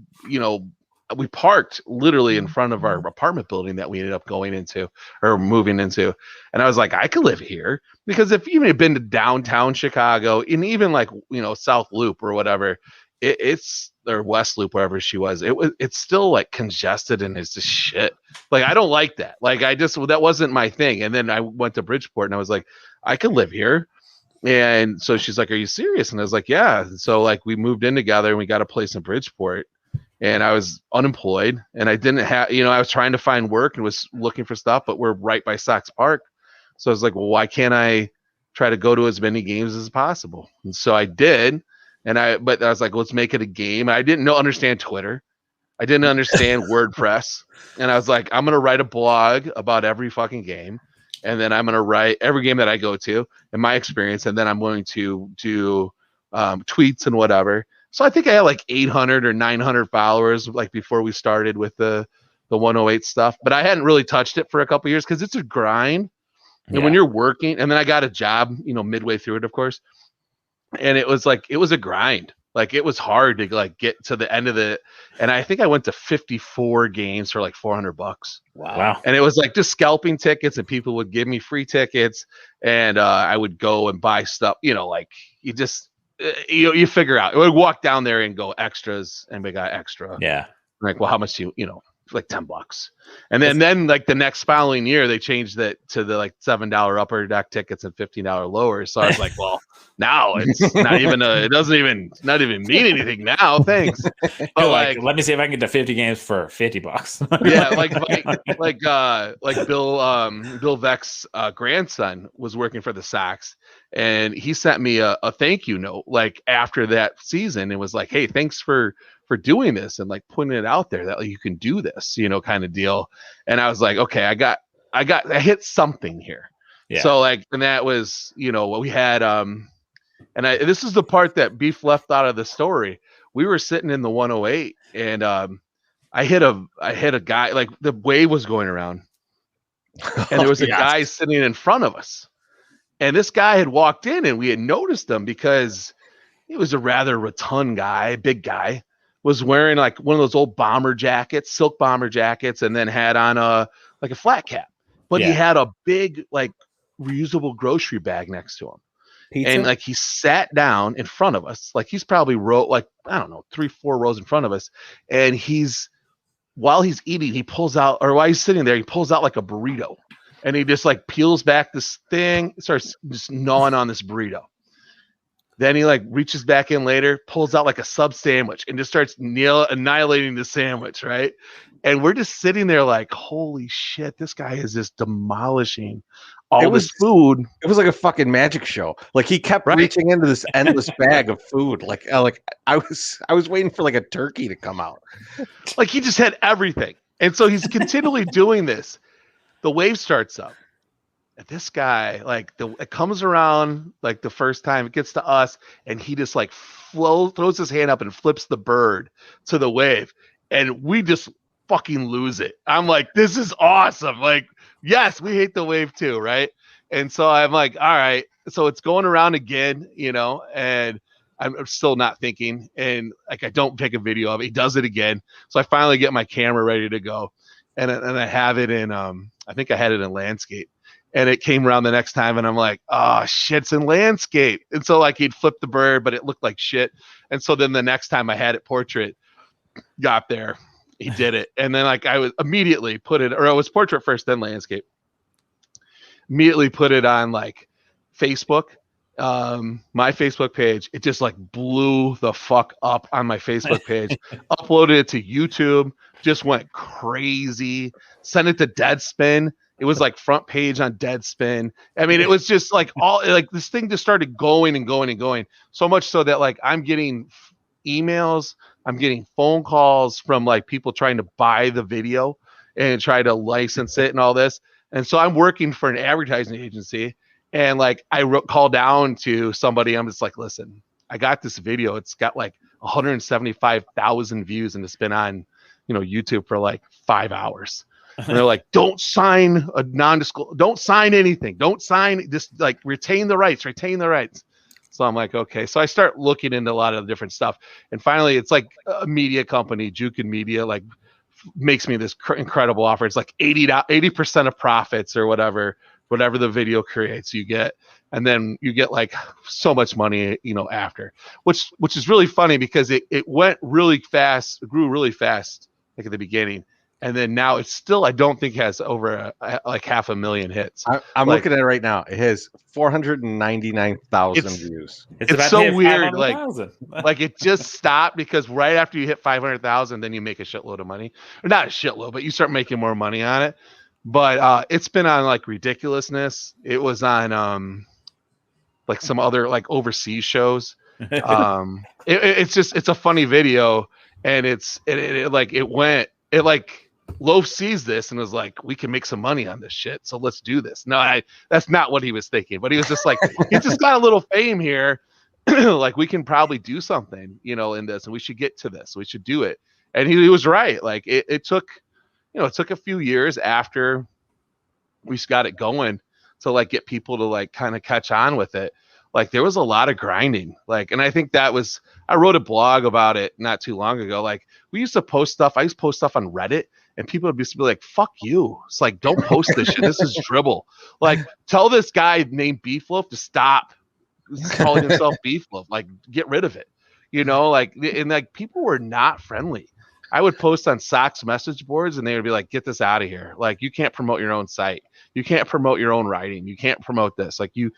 we parked literally in front of our apartment building that we ended up going into or moving into. And I was like, I could live here, because if you had been to downtown Chicago and even like, South Loop or whatever, it's or West Loop, wherever she was, it's still like congested and it's just shit. Like, I don't like that. Like, that wasn't my thing. And then I went to Bridgeport and I was like, I could live here. And so she's like, are you serious? And I was like, yeah. So like we moved in together and we got a place in Bridgeport, and I was unemployed and I didn't have, I was trying to find work and was looking for stuff, but we're right by Sox Park. So I was like, well, why can't I try to go to as many games as possible? And so I did. But I was like, let's make it a game. I didn't understand Twitter. I didn't understand WordPress. And I was like, I'm going to write a blog about every fucking game. And then I'm going to write every game that I go to and my experience. And then I'm going to do tweets and whatever. So I think I had like 800 or 900 followers like before we started with the 108 stuff. But I hadn't really touched it for a couple of years because it's a grind. And when you're working, and then I got a job, midway through it, of course. And it was a grind. Like, it was hard to like get to the end of it. And I think I went to 54 games for like $400. Wow. And it was like just scalping tickets, and people would give me free tickets, and I would go and buy stuff, like you just, you figure out. I would walk down there and go extras, and we got extra. Yeah. Like, well, how much do you, like $10. And then like the next following year, they changed it to the like $7 upper deck tickets and $15 lower. So I was like, well, now it's not even not even mean anything now. Thanks. But like, let me see if I can get to 50 games for $50. Yeah. Like Bill Veck's grandson was working for the Sox, and he sent me a thank you note like after that season. It was like, hey, thanks for doing this and like putting it out there that like, you can do this, kind of deal. And I was like, okay, I hit something here. Yeah. So like, and that was, what we had, this is the part that Beef left out of the story. We were sitting in the 108, and I hit a guy, like the wave was going around, and there was a guy sitting in front of us, and this guy had walked in, and we had noticed him because he was a rather rotund guy, big guy, was wearing like one of those old bomber jackets, silk bomber jackets, and then had on a flat cap, but he had a big like reusable grocery bag next to him. Pizza? And like he sat down in front of us, like he's probably 3-4 rows in front of us, and while he's eating, he pulls out, or while he's sitting there, he pulls out like a burrito, and he just like peels back this thing, starts just gnawing on this burrito. Then he like reaches back in later, pulls out like a sub sandwich, and just starts annihilating the sandwich, right? And we're just sitting there like, holy shit, this guy is just demolishing all this food. It was like a fucking magic show. Like he kept reaching into this endless bag of food. Like I was waiting for like a turkey to come out. Like he just had everything. And so he's continually doing this. The wave starts up. And this guy, like it comes around like the first time it gets to us, and he just like throws his hand up and flips the bird to the wave, and we just fucking lose it. I'm like, this is awesome. Like, yes, we hate the wave too, right? And so I'm like, all right. So it's going around again, and I'm still not thinking, and like I don't take a video of it. He does it again. So I finally get my camera ready to go, and I have it in I think I had it in landscape. And it came around the next time, and I'm like, oh, shit, it's in landscape. And so, like, he'd flipped the bird, but it looked like shit. And so then the next time I had it portrait, got there, he did it. And then, like, I was immediately put it, or it was portrait first, then landscape. Immediately put it on, like, Facebook, my Facebook page. It just, like, blew the fuck up on my Facebook page. Uploaded it to YouTube, just went crazy. Sent it to Deadspin. It was like front page on Deadspin. I mean, it was just like this thing just started going and going and going, so much so that like I'm getting emails, I'm getting phone calls from like people trying to buy the video and try to license it and all this. And so I'm working for an advertising agency, and like I called down to somebody. I'm just like, listen, I got this video. It's got like 175,000 views, and it's been on, YouTube for like 5 hours. And they're like, don't sign a non-disclosure, don't sign anything, don't sign this, like retain the rights. So I'm like, okay. So I start looking into a lot of different stuff, and finally, it's like a media company, Jukin Media, like makes me this incredible offer. It's like 80% of profits or whatever the video creates, you get, and then you get like so much money, after, which is really funny because it went really fast, it grew really fast, like at the beginning. And then now it's still, I don't think has over like 500,000 hits. I'm looking at it right now. It has 499,000 views. It's so weird. Like it just stopped because right after you hit 500,000, then you make a shitload of money, or not a shitload, but you start making more money on it. But it's been on like Ridiculousness. It was on like some other like overseas shows. It's a funny video, and Loaf sees this and was like, we can make some money on this shit, so let's do this. No, that's not what he was thinking, but he was just like, he just got a little fame here. Like we can probably do something, in this, and we should get to this. We should do it. And he was right. Like it took a few years after we got it going to like get people to like kind of catch on with it. Like there was a lot of grinding, and I think I wrote a blog about it not too long ago. Like we used to post stuff. I used to post stuff on Reddit, and people would be like, fuck you. It's like, don't post this shit. This is dribble. Like tell this guy named Beef Loaf to stop calling himself Beef Loaf. Like get rid of it, and people were not friendly. I would post on Sox message boards, and they would be like, get this out of here. Like you can't promote your own site. You can't promote your own writing. You can't promote this. Like and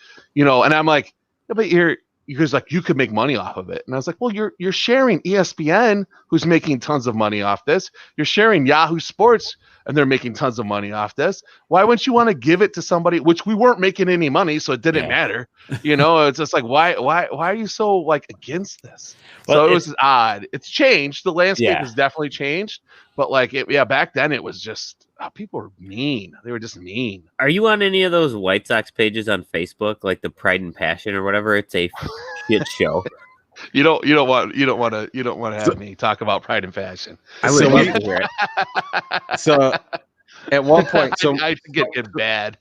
I'm like, yeah, but because like you could make money off of it. And I was like, well, you're sharing ESPN, who's making tons of money off this. You're sharing Yahoo Sports, and they're making tons of money off this. Why wouldn't you want to give it to somebody, which we weren't making any money, so it didn't matter. It's just like, why are you so like against this? Well, so it was odd. It's changed. The landscape has definitely changed, but like back then it was just people were mean. They were just mean. Are you on any of those White Sox pages on Facebook, like the Pride and Passion or whatever? It's a shit show. You don't want to have me talk about Pride and Passion. I would love to hear it. So at one point, I get bad.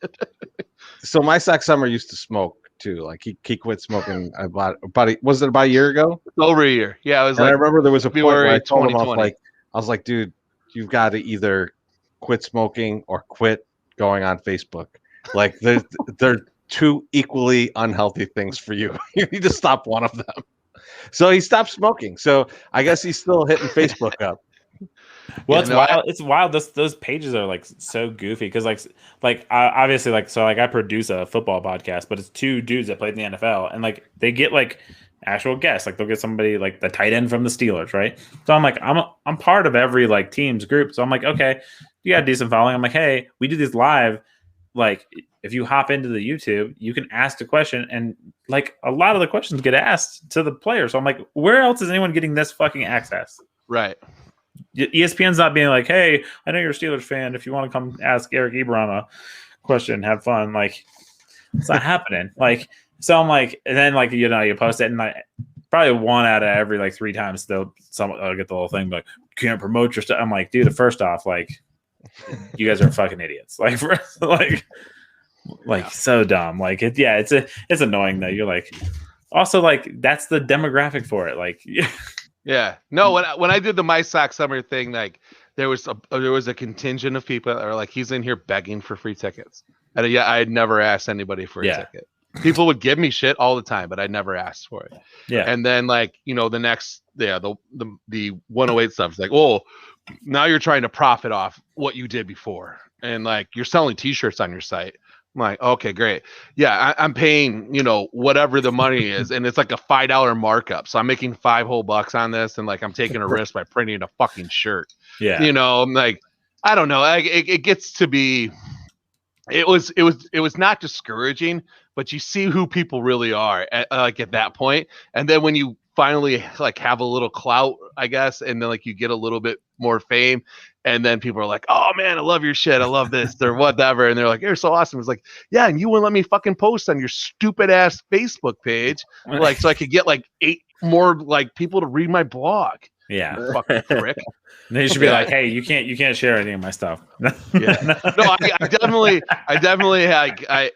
So MySoxSummer used to smoke too. Like he quit smoking about a year ago? Over a year. Yeah, it was. And I remember there was a point where I told him, I was like, dude, you've got to either quit smoking or quit going on Facebook. Like they're two equally unhealthy things for you. You need to stop one of them. So he stopped smoking. So I guess he's still hitting Facebook up. Well, it's wild. It's wild. Those pages are like so goofy because obviously I produce a football podcast, but it's two dudes that played in the NFL, and like they get like actual guests. Like they'll get somebody like the tight end from the Steelers, right? So I'm like, I'm part of every like team's group. So I'm like, okay, you got a decent following. I'm like, hey, we do these live. Like if you hop into the YouTube, you can ask a question, and like a lot of the questions get asked to the player. So I'm like, where else is anyone getting this fucking access? Right. ESPN's not being like, hey, I know you're a Steelers fan. If you want to come ask Eric Ebron a question, have fun. Like it's not happening. Like, so I'm like, and then like, you post it, and like probably one out of every like 3 times they'll get the whole thing, like, you can't promote your stuff. I'm like, dude, first off, like, you guys are fucking idiots. Like, so dumb. Like, it's annoying though. You're like, also like, that's the demographic for it. Like, yeah, no. When I did the MySoxSummer thing, like, there was a contingent of people that are like, he's in here begging for free tickets. And I had never asked anybody for a ticket. People would give me shit all the time, but I never asked for it. Yeah. And then like, the next, the 108 stuff is like, oh, now you're trying to profit off what you did before. And like, you're selling t-shirts on your site. I'm like, okay, great. Yeah, I'm paying, whatever the money is. And it's like a $5 markup. So I'm making $5 whole on this. And like, I'm taking a risk by printing a fucking shirt. Yeah. I'm like, I don't know. It gets to be, it was not discouraging, but you see who people really are at that point. And then when you finally like have a little clout, I guess, and then like you get a little bit more fame, and then people are like, oh man, I love your shit, I love this or whatever, and they're like, you're so awesome. It's like, yeah, and you wouldn't let me fucking post on your stupid ass Facebook page, like, so I could get like 8 more like people to read my blog. Yeah. Fucking prick. They should be like, hey, you can't share any of my stuff. Yeah. No, I definitely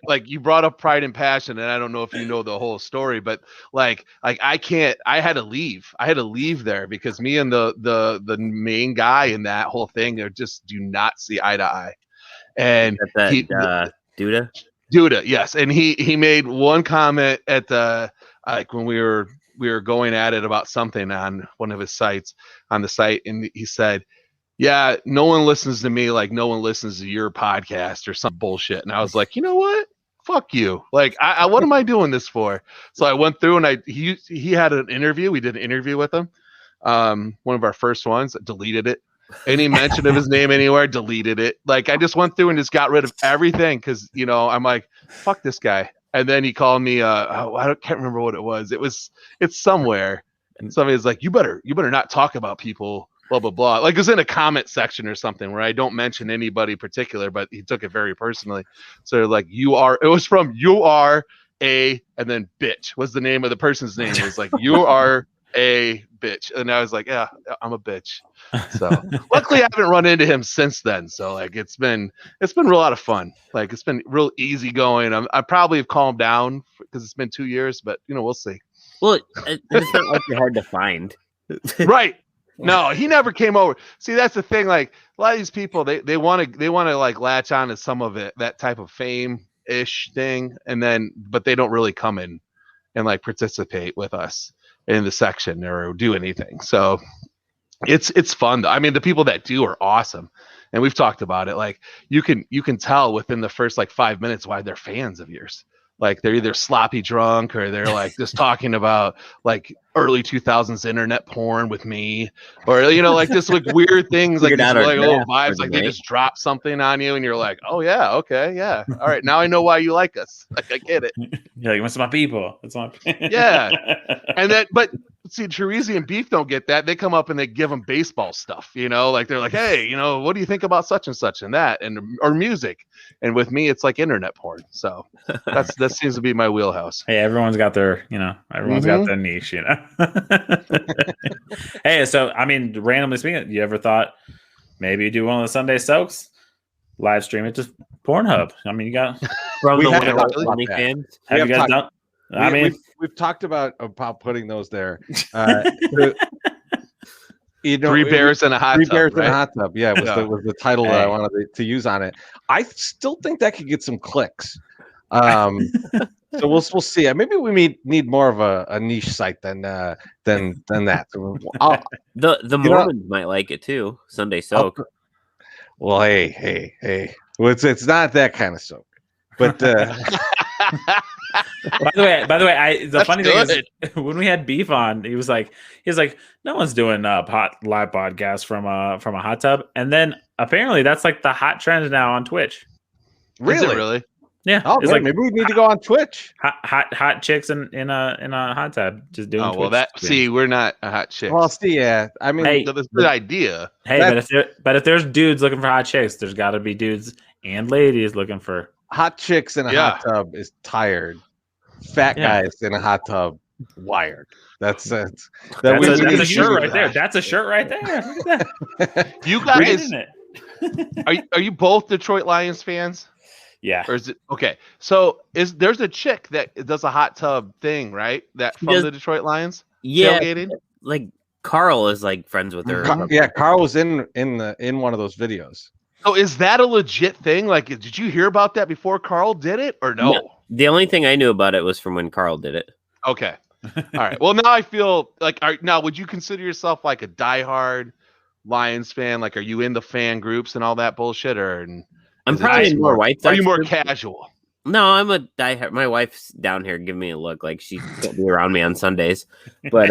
like you brought up Pride and Passion, and I don't know if you know the whole story, but like I had to leave there because me and the main guy in that whole thing just do not see eye to eye. And Duda, yes, and he made one comment at the like when we were going at it about something on one of his sites on the site, and he said, yeah, no one listens to me like no one listens to your podcast or some bullshit. And I was like, you know what? Fuck you. Like, I what am I doing this for? So I went through and he had an interview. We did an interview with him. One of our first ones, deleted it. Any mention of his name anywhere, deleted it. Like, I just went through and just got rid of everything because, I'm like, fuck this guy. And then he called me, I can't remember what it was. It's somewhere. And somebody's like, you better not talk about people, blah, blah, blah. Like, it was in a comment section or something where I don't mention anybody particular, but he took it very personally. So like, you are a, and then bitch was the name of the person's name. It was like, you are a bitch. And I was like, yeah, I'm a bitch. So luckily I haven't run into him since then. So like, it's been real lot of fun. Like, it's been real easy going. I probably have calmed down because it's been 2 years, but we'll see. Well, it's not like you're hard to find. Right. No, he never came over. See, that's the thing. Like, a lot of these people, they want to like latch on to some of it, that type of fame-ish thing, but they don't really come in and like participate with us in the section or do anything. So it's fun though. I mean, the people that do are awesome, and we've talked about it. Like, you can tell within the first like 5 minutes why they're fans of yours. Like, they're either sloppy drunk or they're like just talking about like early 2000s internet porn with me, or like just like weird things, like these like little vibes, like they just drop something on you and you're like, oh yeah, okay, yeah, all right, now I know why you like us. Like, I get it. You're like, what's my people? It's my yeah. And then, but see, Chorizy and Beef don't get that. They come up and they give them baseball stuff, like they're like, hey, what do you think about such and such and that, or music. And with me, it's like internet porn. So that seems to be my wheelhouse. Hey, everyone's got their, everyone's got their niche, Hey, so I mean, randomly speaking, you ever thought maybe you do one of the Sunday soaks, live stream it to Pornhub? I mean, you got from the OnlyFans. Have you guys done? I mean, we've talked about putting those there. 3 bears in a hot tub. 3 bears in right? a hot tub. Yeah, was the title that I wanted to use on it. I still think that could get some clicks. So we'll see. Maybe we need more of a niche site than that. The Mormons might like it too. Sunday soak. Well, hey. Well, it's not that kind of soak, but. By the way, the funny thing is, when we had Beef on, he was like, no one's doing hot live podcasts from a hot tub, and then apparently that's like the hot trend now on Twitch. Really? Yeah. Oh, it's like maybe we need to go on Twitch. Hot chicks in a hot tub just doing. Oh, well, Twitch we're not a hot chick. Well, see, yeah. I mean, hey, that's a good idea. Hey, but if there's dudes looking for hot chicks, there's got to be dudes and ladies looking for hot chicks in a hot tub is tired. Fat guys in a hot tub wired. That's a shirt right there. That's a shirt right there. Look at that. You guys, are you both Detroit Lions fans? Yeah. Or is it okay? So there's a chick that does a hot tub thing, right? That from the Detroit Lions. Yeah. Tailgating? Like Carl is like friends with her. Carl was in one of those videos. So is that a legit thing? Like, did you hear about that before Carl did it, or no? The only thing I knew about it was from when Carl did it. Okay. All right. Well, now I feel like, now would you consider yourself like a diehard Lions fan? Like, are you in the fan groups and all that bullshit, or? I'm probably more White Sox. Are you more casual? No, I'm a diehard. My wife's down here giving me a look like she can't be around me on Sundays, but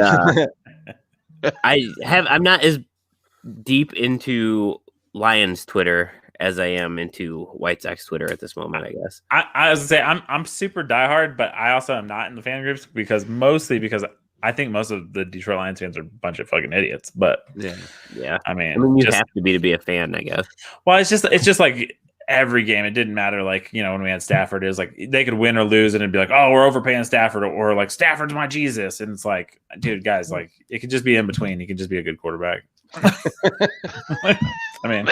I'm not as deep into Lions Twitter as I am into White Sox Twitter at this moment, I guess. I was gonna say I'm super diehard, but I also am not in the fan groups because I think most of the Detroit Lions fans are a bunch of fucking idiots. But yeah. I mean you have to be a fan, I guess. Well, it's just like every game. It didn't matter, like, you know, when we had Stafford, it was like they could win or lose, and it'd be like, oh, we're overpaying Stafford, or like Stafford's my Jesus. And it's like, dude, guys, like, it could just be in between. He could just be a good quarterback. I mean,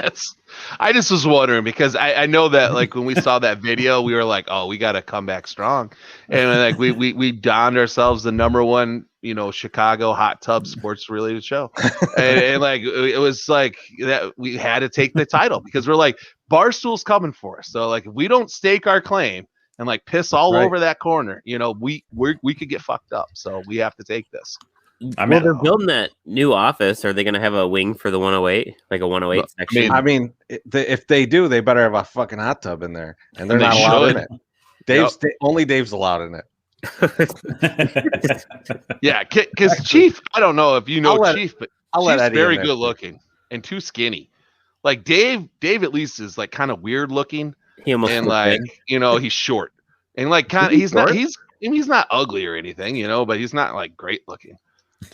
I just was wondering because I know that like when we saw that video, we were like, oh, we got to come back strong, and like we donned ourselves the #1, you know, Chicago hot tub sports related show, and like it was like that we had to take the title because we're like Barstool's coming for us. So like if we don't stake our claim and like piss all over that corner, you know, we could get fucked up. So we have to take this. I mean, they're building that new office. Are they going to have a wing for the 108, like a 108 section? I mean, if they do, they better have a fucking hot tub in there, and they're not allowed in it. Only Dave's allowed in it. Yeah, because Chief, I don't know if you know Chief, but Chief's very good looking and too skinny. Like Dave at least is like kind of weird looking, and like you know he's short and like kind of he's not ugly or anything, you know, but he's not like great looking.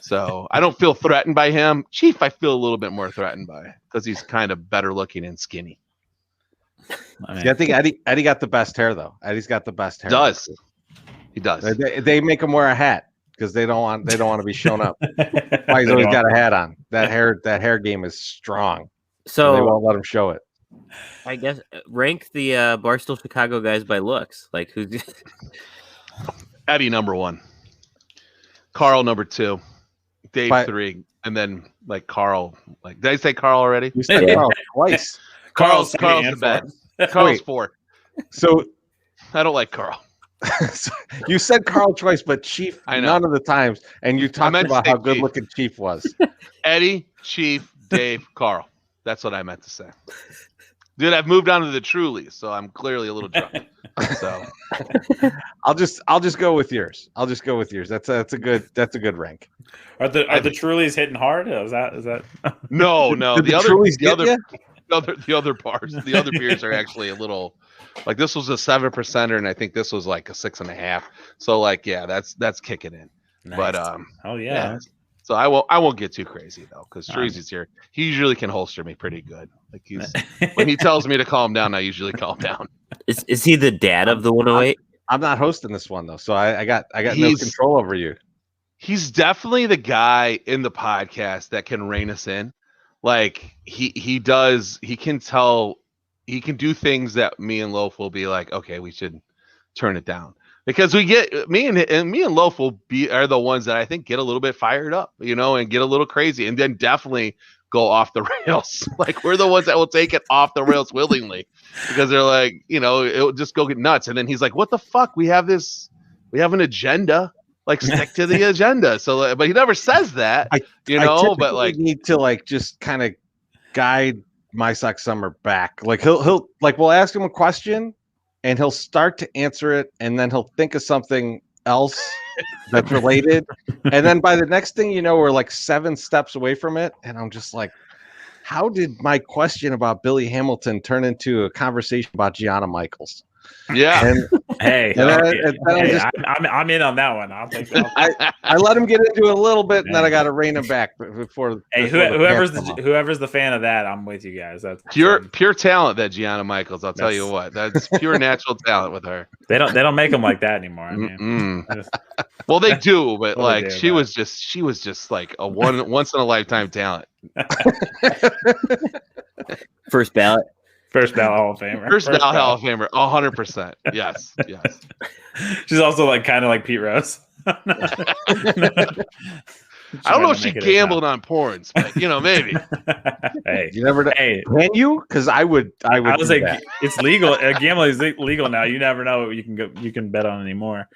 So I don't feel threatened by him. Chief, I feel a little bit more threatened by because he's kind of better looking and skinny. I think Eddie got the best hair though. Eddie's got the best hair. He does. They make him wear a hat because they don't want to be shown up. Why he's always got a hat on. That hair game is strong. So they won't let him show it. I guess rank the Barstool Chicago guys by looks. Like who's Eddie #1, Carl #2. Dave 3, and then like Carl. Like, did I say Carl already? You said Carl twice. Carl's the best. Carl's 4. So I don't like Carl. So you said Carl twice, but Chief none of the times, and you talked about how good looking Chief was. Eddie, Chief, Dave, Carl. That's what I meant to say. Dude, I've moved on to the Trulies, so I'm clearly a little drunk. So I'll just go with yours. That's a good rank. Are the Trulies hitting hard? Is that No. Did the other bars, the other beers are actually a little like this was a 7%er, and I think this was like a 6.5. So like that's kicking in. Nice. But yeah. So I won't get too crazy though, because Chorizy's here. He usually can holster me pretty good. Like when he tells me to calm down, I usually calm down. Is he the dad of the 108? I'm not hosting this one though, so I got no control over you. He's definitely the guy in the podcast that can rein us in. Like he can do things that me and Loaf will be like, okay, we should turn it down. Because we get me and Loaf are the ones that I think get a little bit fired up, you know, and get a little crazy, and then definitely go off the rails. Like we're the ones that will take it off the rails willingly because they're like, you know, it'll just go get nuts. And then he's like, "What the fuck? We have an agenda. Like stick to the agenda." So, but he never says that, But like, need to like just kind of guide MySoxSummer back. Like he'll like we'll ask him a question. And he'll start to answer it, and then he'll think of something else that's related. And then by the next thing you know, we're like 7 steps away from it. And I'm just like, how did my question about Billy Hamilton turn into a conversation about Gianna Michaels? Yeah. I'm in on that one. I'll take that. I let him get into it a little bit, and then I got to rein him back before. Whoever's the fan of that, I'm with you guys. That's pure talent, that Gianna Michaels. I'll tell you what, that's pure natural talent with her. They don't make them like that anymore. I mean, well, they do, but like she was just like a once in a lifetime talent. First ballot Hall of Famer. First ballot Hall of Famer, 100%. Yes. She's also like kind of like Pete Rose. I don't know if she gambled on porns, but maybe. Hey, you never know. Hey, can you? Because I would. I was like, that. It's legal. Gambling is legal now. You never know what you can bet on anymore.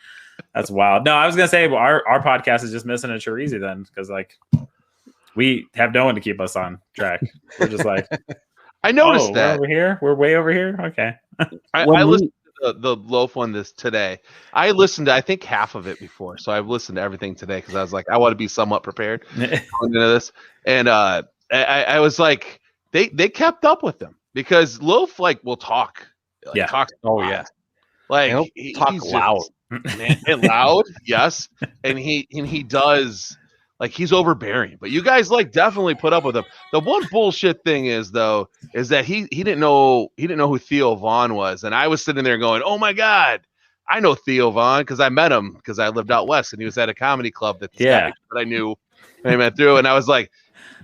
That's wild. No, I was gonna say our podcast is just missing a Chorizy then, because like we have no one to keep us on track. We're just like. I noticed that we're over here. We're way over here. Okay. I listened to the Loaf one today. I listened to I think half of it before, so I've listened to everything today because I was like, I want to be somewhat prepared going into this. And I was like, they kept up with them because Loaf like will talk. Yeah. Talks like he'll talk loud. And loud, yes. And he does Like he's overbearing, but you guys like definitely put up with him. The one bullshit thing is though, is that he didn't know who Theo Vaughn was. And I was sitting there going, oh my God, I know Theo Vaughn because I met him because I lived out west and he was at a comedy club that that I knew and I met through. And I was like,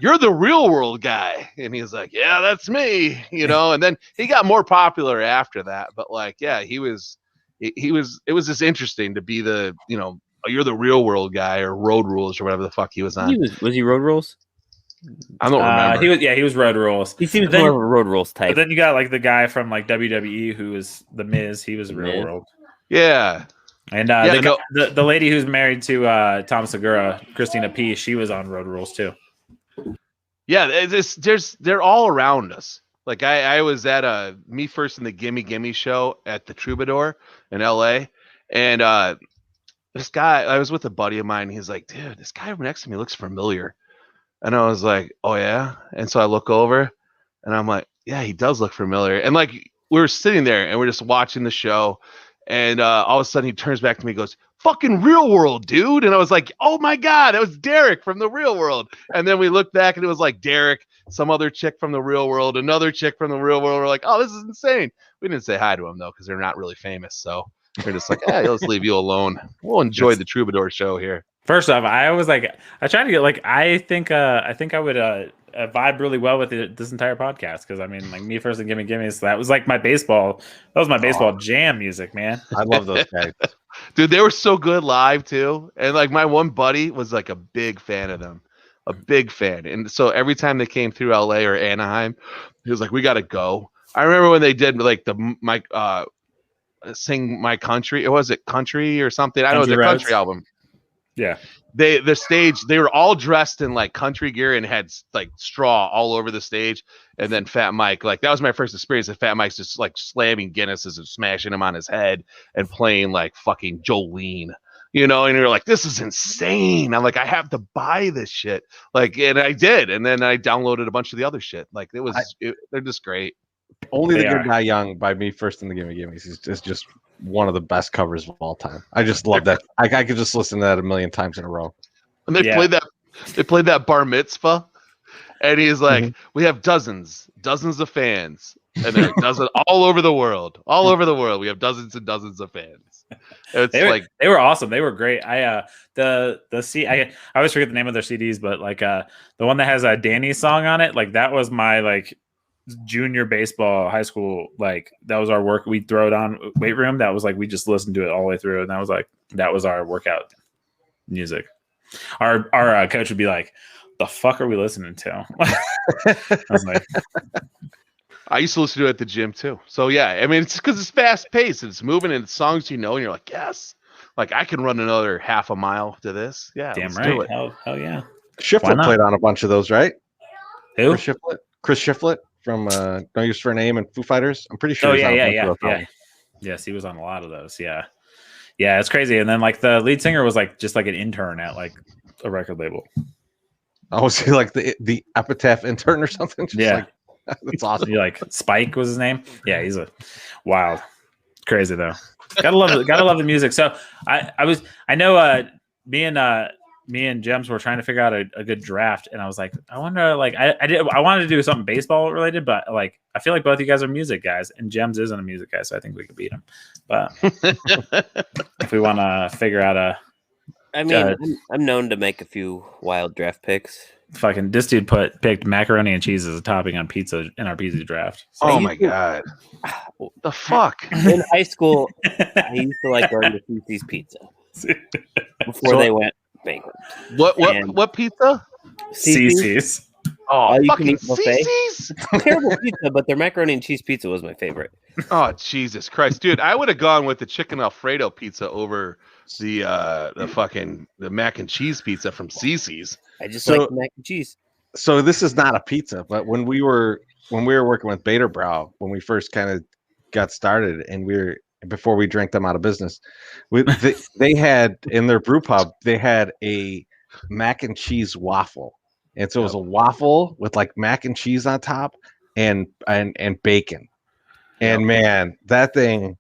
you're the Real World guy. And he was like, yeah, that's me, you know, and then he got more popular after that. But like, yeah, it was just interesting to be the, you know, oh, you're the Real World guy or Road Rules or whatever the fuck he was on. Was he Road Rules? I don't remember. He was Road Rules. He seems more of a Road Rules type. But then you got like the guy from like WWE who was the Miz. He was Real World. Yeah. And the lady who's married to Tom Segura, Christina P., she was on Road Rules too. Yeah, they're all around us. Like I was at a Me First in the Gimme Gimme show at the Troubadour in LA. And this guy, I was with a buddy of mine. He's like, dude, this guy next to me looks familiar. And I was like, oh yeah. And so I look over and I'm like, yeah, he does look familiar. And like we were sitting there and we're just watching the show. And all of a sudden he turns back to me and goes, fucking Real World, dude. And I was like, oh my God, that was Derek from the Real World. And then we looked back and it was like Derek, some other chick from the Real World, another chick from the Real World. We're like, oh, this is insane. We didn't say hi to him though, because they're not really famous. So we're just like, hey, let's leave you alone. We'll enjoy the Troubadour show here. First off, I was like, I tried to get like, I think I would vibe really well with this entire podcast because I mean, like Me First and Gimme Gimme. So that was like my baseball. That was my baseball jam music, man. I love those guys, dude. They were so good live too, and like my one buddy was like a big fan of them, a big fan. And so every time they came through LA or Anaheim, he was like, "We got to go." I remember when they did like Sing My Country. Was it Country or something? I don't know, the country album. Yeah. They were all dressed in like country gear and had like straw all over the stage. And then Fat Mike, like that was my first experience. Fat Mike's just like slamming Guinnesses and smashing them on his head and playing like fucking Jolene, you know, and you're like, this is insane. I'm like, I have to buy this shit. Like, and I did. And then I downloaded a bunch of the other shit. Like they're just great. Only the Good Guy Young by Me First in the Gimme Gimmes is just one of the best covers of all time. I just love that. I could just listen to that a million times in a row. And they played that bar mitzvah, and he's like, we have dozens of fans, and they're dozens all over the world. All over the world, we have dozens and dozens of fans. They were awesome. They were great. I always forget the name of their CDs, but like the one that has a Danny song on it, like that was my like junior baseball, high school, like that was our work. We'd throw it on weight room. That was like we just listened to it all the way through, and that was our workout music. Our coach would be like, "The fuck are we listening to?" I was like, I used to listen to it at the gym too. So yeah, I mean, it's because it's fast paced and it's moving and it's songs and you're like, yes, like I can run another half a mile to this. Yeah, damn right. Hell yeah. Shiflett played on a bunch of those, right? Who? Chris Shiflett from No Use for a Name and Foo Fighters. I'm pretty sure. Oh yeah. Yes, he was on a lot of those. Yeah, it's crazy. And then like the lead singer was like just like an intern at like a record label. Oh, was he like the Epitaph intern or something? Yeah, that's awesome. Like Spike was his name. Yeah, he's a wild, crazy though. Gotta love the music. So I know me and Gems were trying to figure out a good draft, and I was like, I wonder, like, I wanted to do something baseball related, but like, I feel like both of you guys are music guys, and Gems isn't a music guy, so I think we could beat him. But if we want to figure out I'm known to make a few wild draft picks. Fucking this dude picked macaroni and cheese as a topping on pizza in our pizza draft. So oh my god, the fuck! In high school, I used to like going to CC's Pizza before they went bankrupt. What pizza? CC's. Oh, fucking CC's! Terrible pizza, but their macaroni and cheese pizza was my favorite. Oh Jesus Christ, dude! I would have gone with the chicken Alfredo pizza over the mac and cheese pizza from CC's. I just like mac and cheese. So this is not a pizza, but when we were working with Bader Brow, when we first kind of got started, and before we drank them out of business, they had in their brew pub, they had a mac and cheese waffle. And so it was a waffle with like mac and cheese on top and bacon. And man, that thing,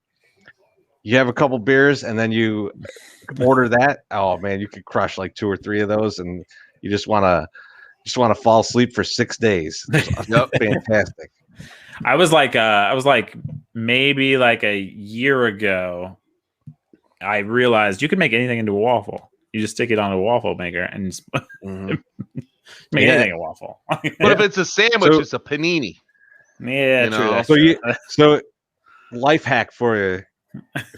you have a couple beers and then you order that. Oh man, you could crush like 2 or 3 of those, and you just want to fall asleep for 6 days. Yep. Fantastic. I was like maybe like a year ago, I realized you can make anything into a waffle. You just stick it on a waffle maker and make anything a waffle. But if it's a sandwich, it's a panini. Yeah, true. So life hack for you.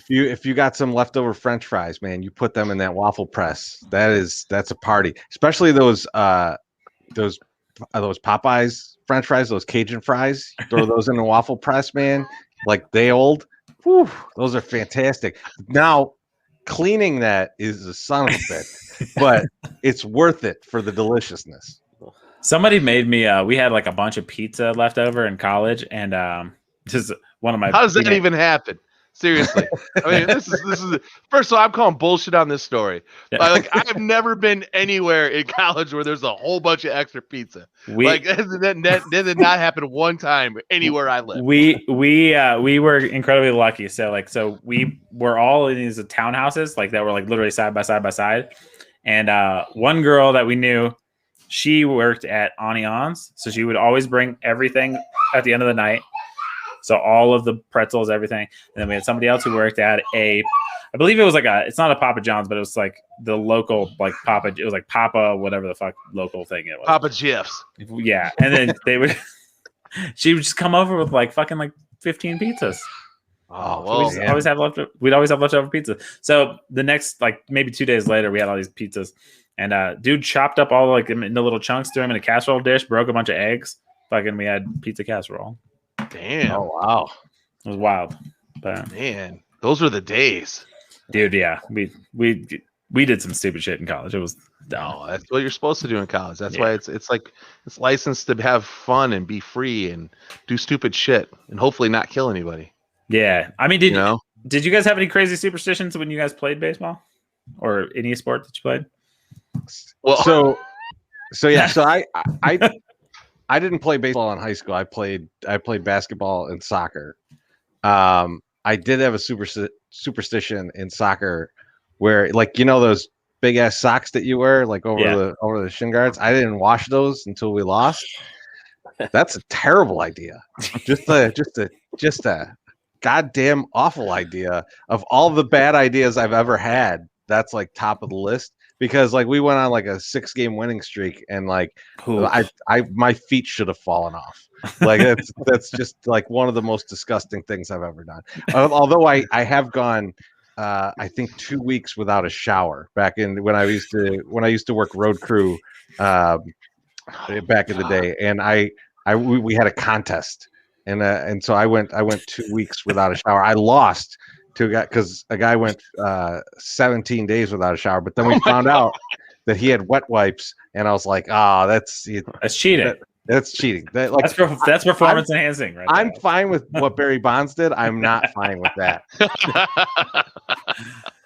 If you got some leftover French fries, man, you put them in that waffle press. That's a party. Especially those Popeyes French fries, those Cajun fries. You throw those in the waffle press, man. Like they old. Whew, those are fantastic. Now, cleaning that is a son of a bitch, but it's worth it for the deliciousness. Somebody made me. We had like a bunch of pizza left over in college, and just one of my. How does that even happen? Seriously, I mean, this is. First of all, I'm calling bullshit on this story. Like, I've never been anywhere in college where there's a whole bunch of extra pizza. That did not happen one time anywhere I lived. We were incredibly lucky. So we were all in these townhouses that were literally side by side, and one girl that we knew, she worked at Onions, so she would always bring everything at the end of the night. So all of the pretzels, everything. And then we had somebody else who worked at I believe it was it's not a Papa John's, but it was like the local Papa. It was like Papa, whatever the fuck local thing it was. Papa Jeff's. Yeah. And then she would just come over with fucking 15 pizzas. Oh, well, so we'd always have leftover pizza. So the next, maybe 2 days later, we had all these pizzas, and dude chopped up all into little chunks, threw them in a casserole dish, broke a bunch of eggs. Fucking, we had pizza casserole. Damn! Oh wow, it was wild. But man, those were the days, dude. Yeah, we did some stupid shit in college. It was no, that's what you're supposed to do in college. That's why it's licensed to have fun and be free and do stupid shit and hopefully not kill anybody. Yeah, I mean, did you guys have any crazy superstitions when you guys played baseball or any sport that you played? Well, so yeah, so I didn't play baseball in high school. I played basketball and soccer. I did have a superstition in soccer where those big ass socks that you wear over the shin guards. I didn't wash those until we lost. That's a terrible idea. Just a goddamn awful idea. Of all the bad ideas I've ever had, that's top of the list. Because we went on a 6-game winning streak, and my feet should have fallen off. That's just one of the most disgusting things I've ever done. Although I have gone, I think 2 weeks without a shower back in when I used to work road crew, back in the day, and we had a contest, and so I went 2 weeks without a shower. I lost to a guy because a guy went 17 days without a shower, but then we found out that he had wet wipes, and I was like, that's cheating. That's cheating. That's performance enhancing, right? I'm fine with what Barry Bonds did. I'm not fine with that.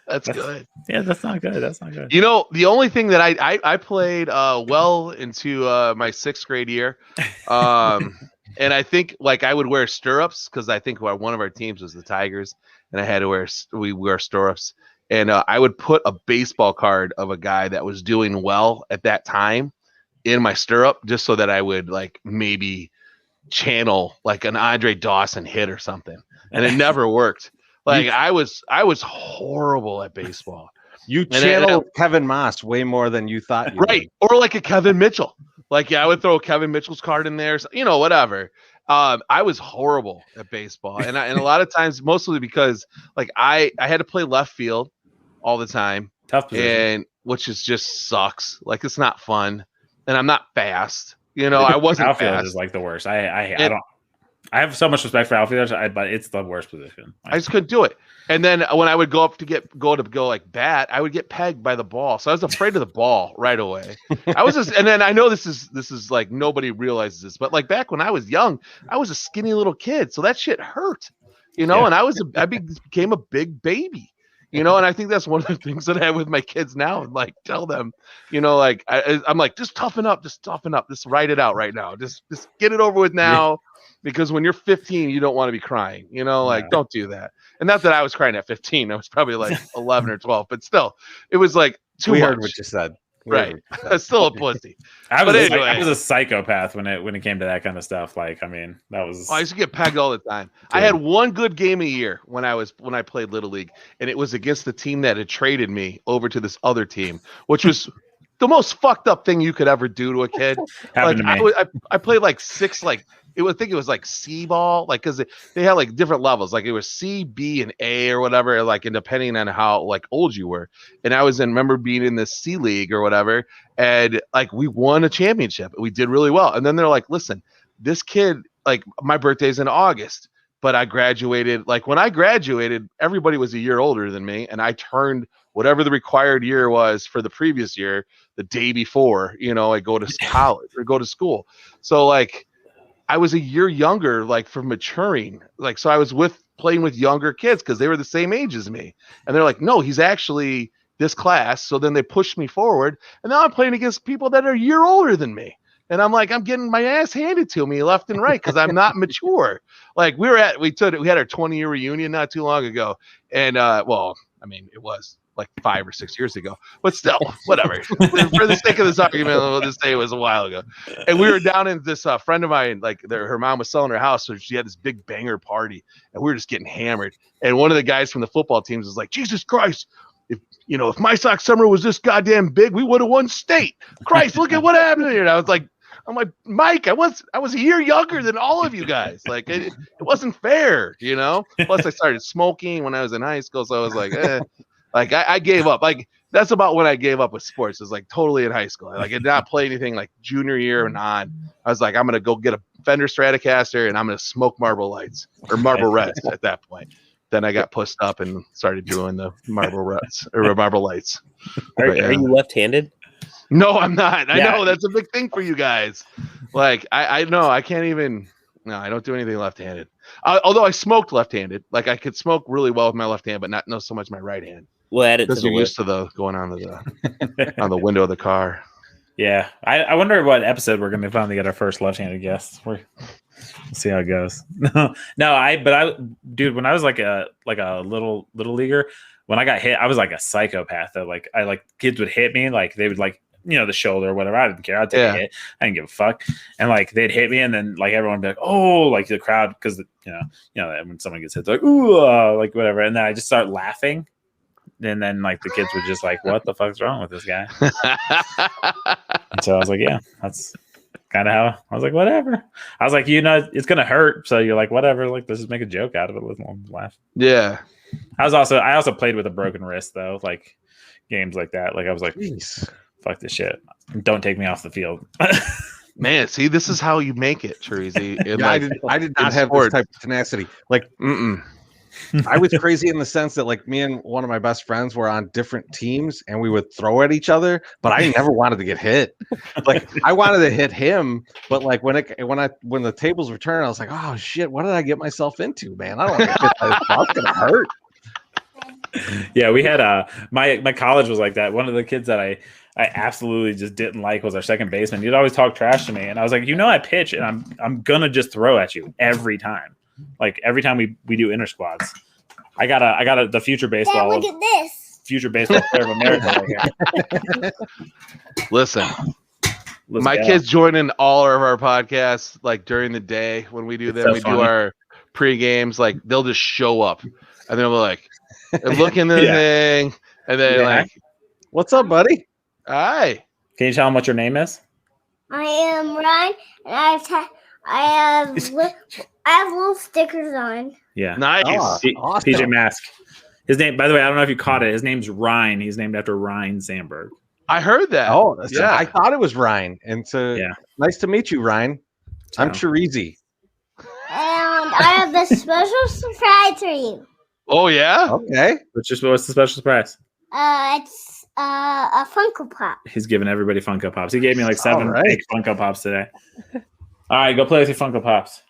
That's good. Yeah, that's not good. That's not good. The only thing that I played well into my 6th grade year, and I think I would wear stirrups because I think one of our teams was the Tigers. And I had to wear stirrups, and I would put a baseball card of a guy that was doing well at that time in my stirrup, just so that I would maybe channel an Andre Dawson hit or something. And it never worked. I was horrible at baseball. You channeled Kevin Moss way more than you thought you right, would. Or a Kevin Mitchell. I would throw a Kevin Mitchell's card in there, whatever. I was horrible at baseball, and a lot of times, mostly because I had to play left field all the time, tough position, and which just sucks. It's not fun, and I'm not fast. I wasn't outfield fast. Is the worst. I have so much respect for outfielders, but it's the worst position. I just couldn't do it. And then when I would go up to go bat, I would get pegged by the ball. So I was afraid of the ball right away. And then I know this is nobody realizes this, but back when I was young, I was a skinny little kid. So that shit hurt, and I became a big baby, and I think that's one of the things that I have with my kids now. And tell them, I'm just toughen up, just write it out right now. Just get it over with now. Because when you're 15, you don't want to be crying, don't do that. And not that I was crying at 15. I was probably like 11 or 12, but still, it was like too we much. heard what you said. Right. Still a pussy. I was anyway. a psychopath when it came to that kind of stuff. Like, I mean, that was. I used to get pegged all the time. Dude. I had one good game a year when I played Little League, and it was against the team that had traded me over to this other team, which was the most fucked up thing you could ever do to a kid. Happened to me. I played like 6 like. I think it was like C ball, like because they had like different levels, like it was C, B, and A or whatever, like and depending on how like old you were. And I remember being in the C League or whatever, and like we won a championship. We did really well. And then they're like, listen, this kid, like my birthday's in August, but I graduated. Like when I graduated, everybody was a year older than me, and I turned whatever the required year was for the previous year the day before. I go to college or go to school. So like. I was a year younger, like for maturing. Like, so I was playing with younger kids because they were the same age as me. And they're like, no, he's actually this class. So then they pushed me forward. And now I'm playing against people that are a year older than me. And I'm like, I'm getting my ass handed to me left and right because I'm not mature. Like we had our 20-year reunion not too long ago. And it was like 5 or 6 years ago, but still, whatever. For the sake of this argument, we'll just say it was a while ago. And we were down in this friend of mine, like her mom was selling her house, so she had this big banger party, and we were just getting hammered. And one of the guys from the football teams was like, Jesus Christ, if MySoxSummer was this goddamn big, we would have won state. Christ, look at what happened here. And I'm like, Mike, I was a year younger than all of you guys. Like it wasn't fair, Plus I started smoking when I was in high school, so I was like, Like I gave up. Like that's about when I gave up with sports. It was like totally in high school. Like I did not play anything like junior year and on. I was like, I'm gonna go get a Fender Stratocaster and I'm gonna smoke Marble Lights or Marble Reds at that point. Then I got pushed up and started doing the Marble Reds or Marble Lights. Are you left-handed? No, I'm not. I know that's a big thing for you guys. Like I know I can't even. No, I don't do anything left-handed. Although I smoked left-handed. Like I could smoke really well with my left hand, but not so much my right hand. We'll add it because to you're used to the going on on the window of the car. Yeah, I wonder what episode we're going to finally get our first left-handed guest. We'll see how it goes. Dude, when I was like a little leaguer, when I got hit, I was like a psychopath. Though, like kids would hit me, like they would like the shoulder or whatever. I didn't care. I'd take a hit. I didn't give a fuck. And like they'd hit me, and then like everyone would be like, oh, like the crowd, because when someone gets hit, they're like ooh, like whatever, and then I just start laughing. And then like the kids were just like, what the fuck's wrong with this guy? And so I was like, yeah, that's kind of how I was like, whatever. I was like, it's gonna hurt. So you're like, whatever, like let's just make a joke out of it. Let's laugh. Yeah. I also played with a broken wrist though, like games like that. Like I was like, fuck this shit. Don't take me off the field. Man, see, this is how you make it, Chorizy. Yeah, I did not have this type of tenacity. Like, I was crazy in the sense that like me and one of my best friends were on different teams and we would throw at each other, but I never wanted to get hit. Like I wanted to hit him, but like when the tables were turned, I was like, oh shit, what did I get myself into, man? I don't want to get hit. That's gonna hurt. Yeah, we had my college was like that. One of the kids that I absolutely just didn't like was our second baseman. He'd always talk trash to me, and I was like, I pitch, and I'm gonna just throw at you every time. Like every time we do inter squads, I got the future baseball. Dad, look at this. Future baseball player of America. Right. Listen, my kids join in all of our podcasts like during the day when we do them. We do our pre-games. Like they'll just show up, and they'll be like, look in the thing, and then like, "What's up, buddy? Hi." Can you tell them what your name is? I am Ryan, and I have little stickers on. Yeah. Nice. Awesome. PJ Mask. His name, by the way, I don't know if you caught it. His name's Ryan. He's named after Ryan Sandberg. I heard that. Oh, yeah. I thought it was Ryan. And so nice to meet you, Ryan. I'm Chorizy. And I have a special surprise for you. Oh, yeah? Okay. What's the special surprise? It's a Funko Pop. He's giving everybody Funko Pops. He gave me like 7 big Funko Pops today. All right, go play with your Funko Pops.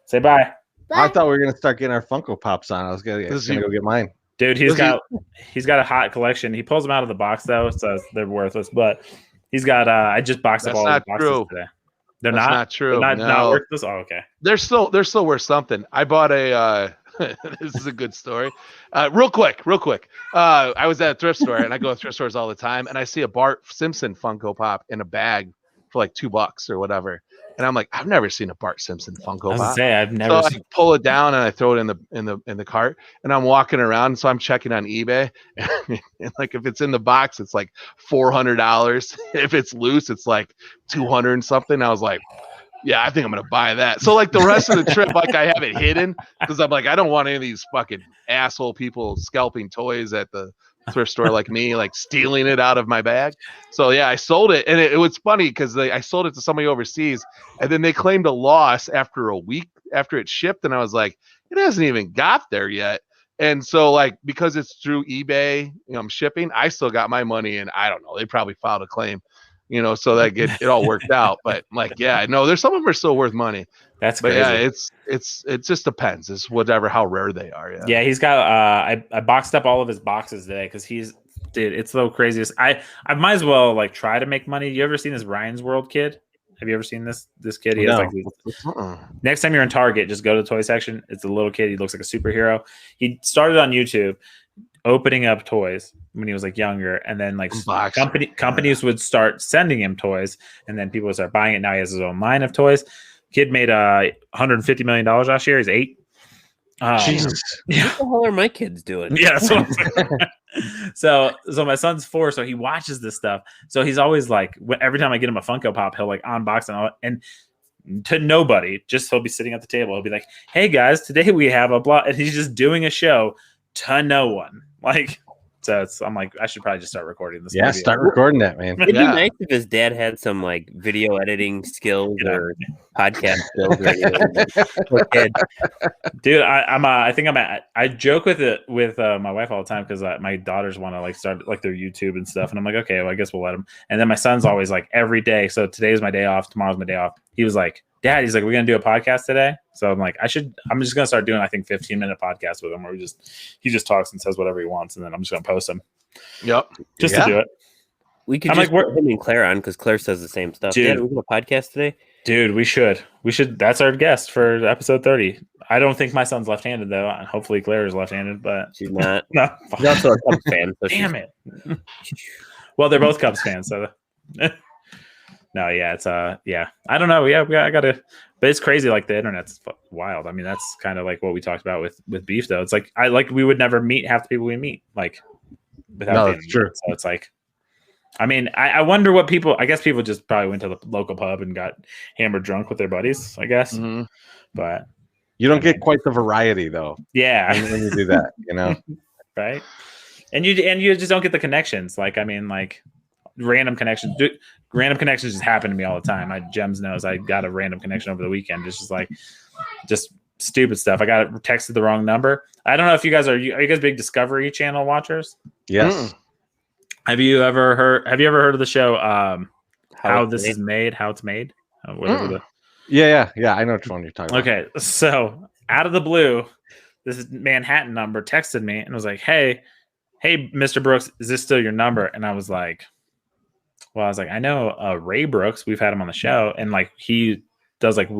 Say bye. Bye. I thought we were gonna start getting our Funko Pops on. I was gonna go get mine. Dude, he's got a hot collection. He pulls them out of the box though, so they're worthless. But he's got I just boxed up all the boxes today. They're not true. They're not worthless. Oh, okay. They're still worth something. I bought a This is a good story. Real quick. I was at a thrift store, and I go to thrift stores all the time, and I see a Bart Simpson Funko Pop in a bag for like $2 or whatever. And I'm like, I've never seen a Bart Simpson Funko Pop. I've never. So I pull it down and I throw it in the cart, and I'm walking around. So I'm checking on eBay, and like if it's in the box, it's like $400. If it's loose, it's like 200 and something. I was like, yeah, I think I'm gonna buy that. So like the rest of the trip, like I have it hidden because I'm like, I don't want any of these fucking asshole people scalping toys at the thrift store like me, like stealing it out of my bag. So yeah, I sold it, and it was funny because I sold it to somebody overseas, and then they claimed a loss after a week after it shipped, and I was like, it hasn't even got there yet. And so like because it's through eBay, I'm shipping, I still got my money, and I don't know, they probably filed a claim. So that it all worked out. But like, yeah, no, there's some of them are still worth money. That's but crazy. Yeah, it just depends. It's whatever how rare they are. Yeah, he's got I boxed up all of his boxes today because it's the craziest. I might as well like try to make money. You ever seen this Ryan's World kid? Have you ever seen this kid? He has like next time you're in Target, just go to the toy section. It's a little kid. He looks like a superhero. He started on YouTube opening up toys when he was like younger, and then like companies would start sending him toys, and then people would start buying it. Now he has his own line of toys. Kid made $150 million last year. He's 8. Jesus, what the hell are my kids doing? Yeah, so my son's 4, so he watches this stuff. So he's always like, every time I get him a Funko Pop, he'll like unbox and to nobody. Just he'll be sitting at the table. He'll be like, "Hey guys, today we have a blah," and he's just doing a show to no one. Like, so I'm like, I should probably just start recording this. Yeah, start recording that, man. It'd be nice if his dad had some like video editing skills or podcast skills. Or anything. Dude, I joke with my wife all the time because my daughters want to like start like their YouTube and stuff, and I'm like, okay, well, I guess we'll let them. And then my son's always like every day. So today's my day off. Tomorrow's my day off. He was like, Dad, he's like, we're gonna do a podcast today. So I'm like, I'm just gonna start doing 15-minute podcasts with him where he just talks and says whatever he wants, and then I'm just gonna post them. Yep. Just to do it. We could just put him and Claire on because Claire says the same stuff. Dude, Dad, we're gonna podcast today. Dude, we should. That's our guest for episode 30. I don't think my son's left-handed though. Hopefully Claire is left-handed, but she's not. No. She's also a Cubs fan. So damn it. Well, they're both Cubs fans, so no, yeah, it's yeah. I don't know. Yeah, I gotta, but it's crazy. Like the internet's wild. I mean, that's kind of like what we talked about with beef, though. It's like we would never meet half the people we meet, like without. No, it's true. So it's like, I mean, I wonder what people. I guess people just probably went to the local pub and got hammered drunk with their buddies. I guess, but you don't get quite the variety though. Yeah, when you do that, right? And you just don't get the connections. Like, I mean, like. Random connections just happen to me all the time. Gems knows I got a random connection over the weekend. It's just like just stupid stuff. I got texted the wrong number. I don't know if you guys are you guys big Discovery Channel watchers? Yes. Have you ever heard of the show How This Is Made? How It's Made? Yeah. I know which one you're talking about. Okay, so out of the blue, this Manhattan number texted me and was like, Hey, Mr. Brooks, is this still your number? And I was like, I know Ray Brooks. We've had him on the show, and like he does like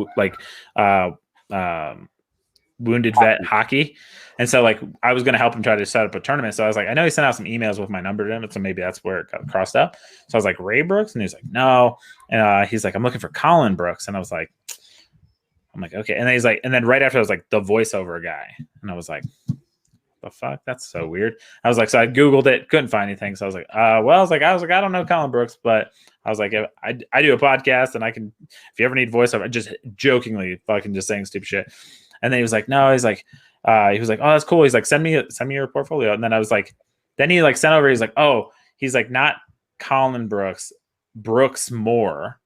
wounded vet hockey, and so like I was gonna help him try to set up a tournament. So I was like, I know he sent out some emails with my number to him, so maybe that's where it got crossed up. So I was like, Ray Brooks, and he's like, no, and he's like, I'm looking for Colin Brooks, and I was like, okay, and then he's like, and then right after I was like, the voiceover guy, and I was like, the fuck, that's so weird. I was like, so I googled it, couldn't find anything. So I was like, I was like, I don't know Colin Brooks, but I was like, I do a podcast, and I can, if you ever need voiceover, just jokingly fucking just saying stupid shit. And then he was like, no, he's like, he was like, oh, that's cool. He's like, send me your portfolio. And then I was like, then he like sent over. He's like, oh, he's like, not Colin Brooks, Brooks Moore.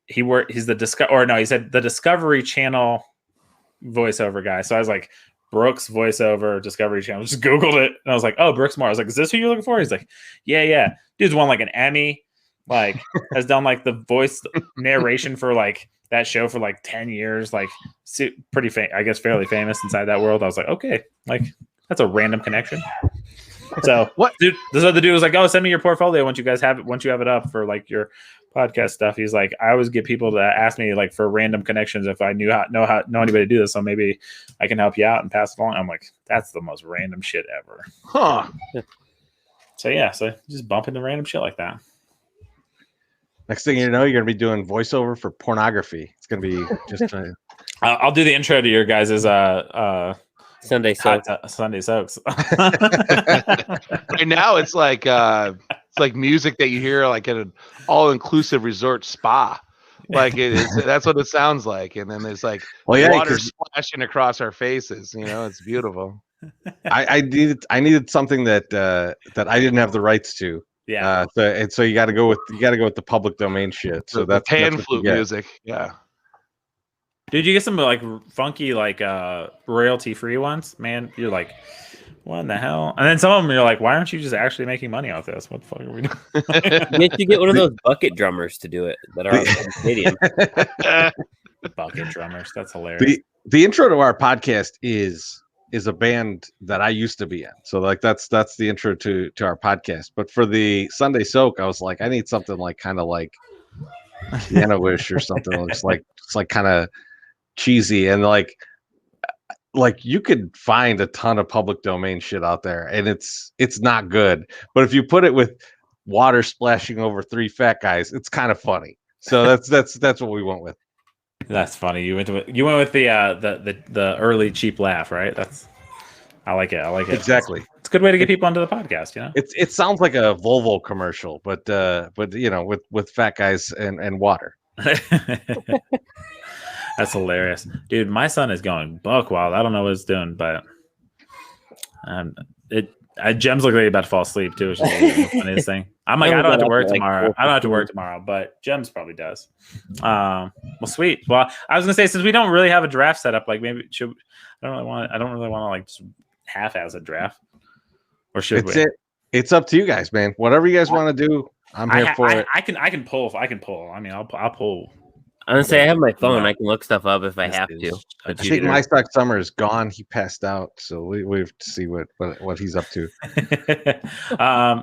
He's the he said the Discovery Channel voiceover guy. So I was like, Brooks voiceover Discovery Channel. Just Googled it, and I was like, "Oh, Brooks Moore." I was like, "Is this who you're looking for?" He's like, "Yeah." Dude's won like an Emmy, like has done like the voice narration for like that show for like 10 years, like pretty I guess fairly famous inside that world. I was like, okay, like that's a random connection. So What? Dude, this other dude was like, "Oh, send me your portfolio once you have it up for like your podcast stuff." He's like, "I always get people to ask me like for random connections if I know anybody to do this, so maybe I can help you out and pass it along." I'm like, "That's the most random shit ever." Huh. So yeah, so just bump into random shit like that. Next thing you know, you're gonna be doing voiceover for pornography. It's gonna be just I'll do the intro to your guys' Sunday soaks. Sunday soaks. Right now, it's like music that you hear like at an all-inclusive resort spa. Like it is. That's what it sounds like. And then there's like water splashing across our faces. It's beautiful. I needed something that I didn't have the rights to. Yeah. So you got to go with the public domain shit. So that's pan flute music. Yeah. Dude, you get some like funky like royalty free ones, man. You're like, what in the hell? And then some of them you're like, why aren't you just actually making money off this? What the fuck are we doing? You get one of those bucket drummers to do it that are out in the stadium. Bucket drummers, that's hilarious. The intro to our podcast is a band that I used to be in. So like that's the intro to our podcast. But for the Sunday Soak, I was like, I need something like kind of like piano-ish or something. It's like kind of cheesy, and like you could find a ton of public domain shit out there, and it's not good. But if you put it with water splashing over three fat guys, it's kind of funny. So that's what we went with. That's funny. You went with the early cheap laugh, right? I like it. Exactly. It's a good way to get people onto the podcast. It sounds like a Volvo commercial, but with fat guys and water. That's hilarious, dude. My son is going buck wild. I don't know what it's doing, but Jem's looking like he's about to fall asleep too, which is the funniest thing. I'm like, I don't have to work tomorrow. I don't have to work tomorrow, but Jem's probably does. Well, sweet. Well, I was gonna say, since we don't really have a draft set up, like maybe I don't really want to like just half-ass a draft, or should we? It's up to you guys, man. Whatever you guys want to do, I'm here for it. I can pull. I mean, I'll pull. I'm gonna say I have my phone. I can look stuff up if I have to. I think MySoxSummer is gone. He passed out, so we have to see what he's up to.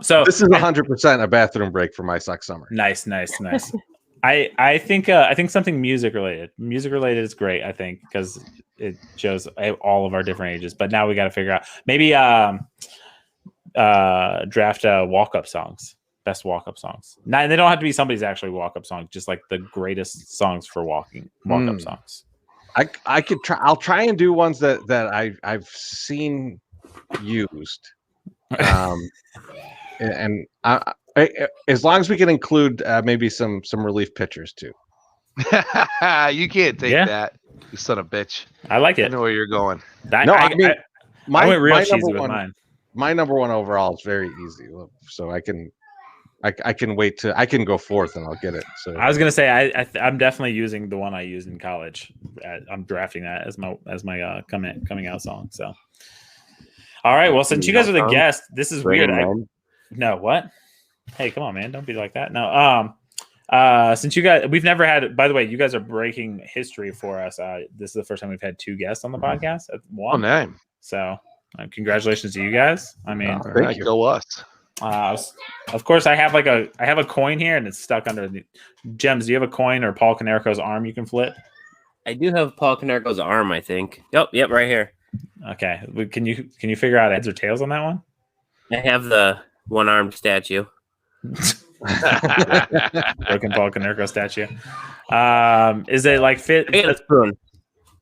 So this is 100% a bathroom break for MySoxSummer. Nice. I think something music related. Music related is great. I think because it shows all of our different ages. But now we got to figure out maybe draft walk-up songs. Best walk-up songs. Now they don't have to be somebody's actually walk-up song, just like the greatest songs for walk-up songs. I could try. I'll try and do ones that I've seen used, and as long as we can include maybe some relief pitchers too. You can't take that, you son of a bitch. I like it. I know where you're going. I went real cheesy with mine. My number one overall is very easy, so I can wait to I can go fourth and I'll get it. So I was gonna say I'm definitely using the one I used in college. I'm drafting that as my coming out song. So all right, well, since you guys are the guest, this is weird. No, what? Hey, come on, man, don't be like that. No, since you guys, we've never had. By the way, you guys are breaking history for us. This is the first time we've had two guests on the podcast. One name. So congratulations to you guys. I mean, thank you. Go us. Of course, I have a coin here, and it's stuck under the Gems. Do you have a coin or Paul Konerko's arm you can flip? I do have Paul Konerko's arm, I think. Yep, right here. Okay, can you figure out heads or tails on that one? I have the one-armed statue. Broken Paul Konerko statue. Is it like fit?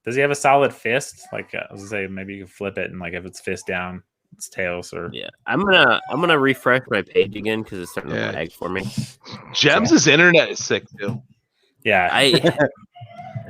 Does he have a solid fist? Like I was gonna say, maybe you can flip it, and like if it's fist down, it's tails. Or yeah, I'm gonna refresh my page again because it's starting to lag for me. Gems' internet is sick too. Yeah,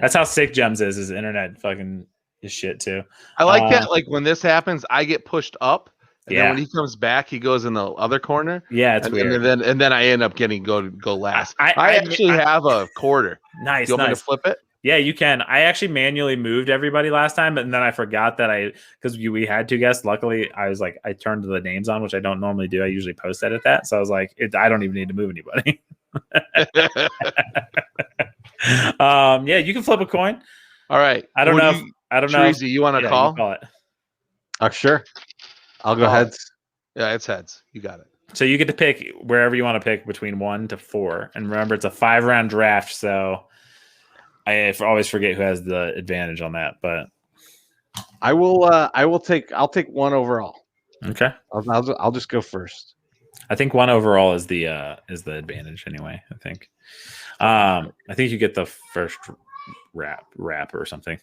that's how sick Gems is. His internet fucking is shit too. I like that. Like when this happens, I get pushed up. And yeah. then when he comes back, he goes in the other corner. Yeah, it's weird. And then I end up getting go last. I actually have a quarter. Nice. You want me to flip it? Yeah, you can. I actually manually moved everybody last time, but then I forgot that because we had two guests. Luckily, I was like, I turned the names on, which I don't normally do. I usually post edit that. So I was like, I don't even need to move anybody. Yeah, you can flip a coin. All right. I don't know. Chorizy, you want to call? You call it. Sure. I'll go heads. Yeah, it's heads. You got it. So you get to pick wherever you want to pick between 1 to 4, and remember it's a 5-round draft. So I always forget who has the advantage on that, but I'll take 1 overall. okay. I'll just go first. I think 1 overall is the advantage anyway. I think you get the first wrap or something.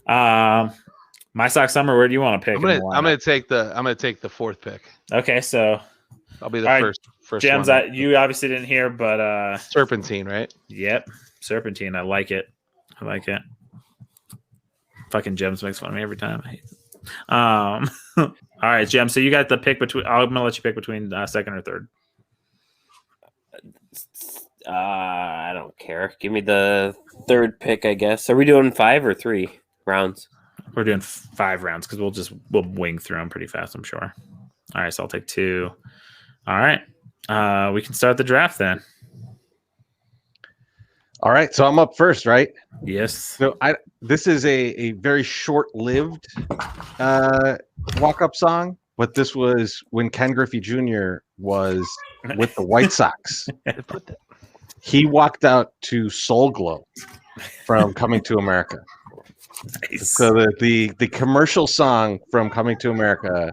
MySoxSummer, where do you want to pick? I'm gonna take the 4th pick. Okay, so I'll be the first Gems. one. You obviously didn't hear, but Serpentine, right? Yep, Serpentine. I like it. Fucking Gems makes fun of me every time. I hate it. All right, Gems. So you got the pick between. I'm gonna let you pick between 2nd or 3rd. I don't care. Give me the 3rd pick, I guess. Are we doing 5 or 3 rounds? We're doing 5 rounds because we'll wing through them pretty fast, I'm sure. All right, so I'll take 2. All right, we can start the draft then. All right, so I'm up first, right? Yes. So this is a very short-lived walk-up song, but this was when Ken Griffey Jr. was with the White Sox. He walked out to Soul Glow from Coming to America. Nice. So the commercial song from Coming to America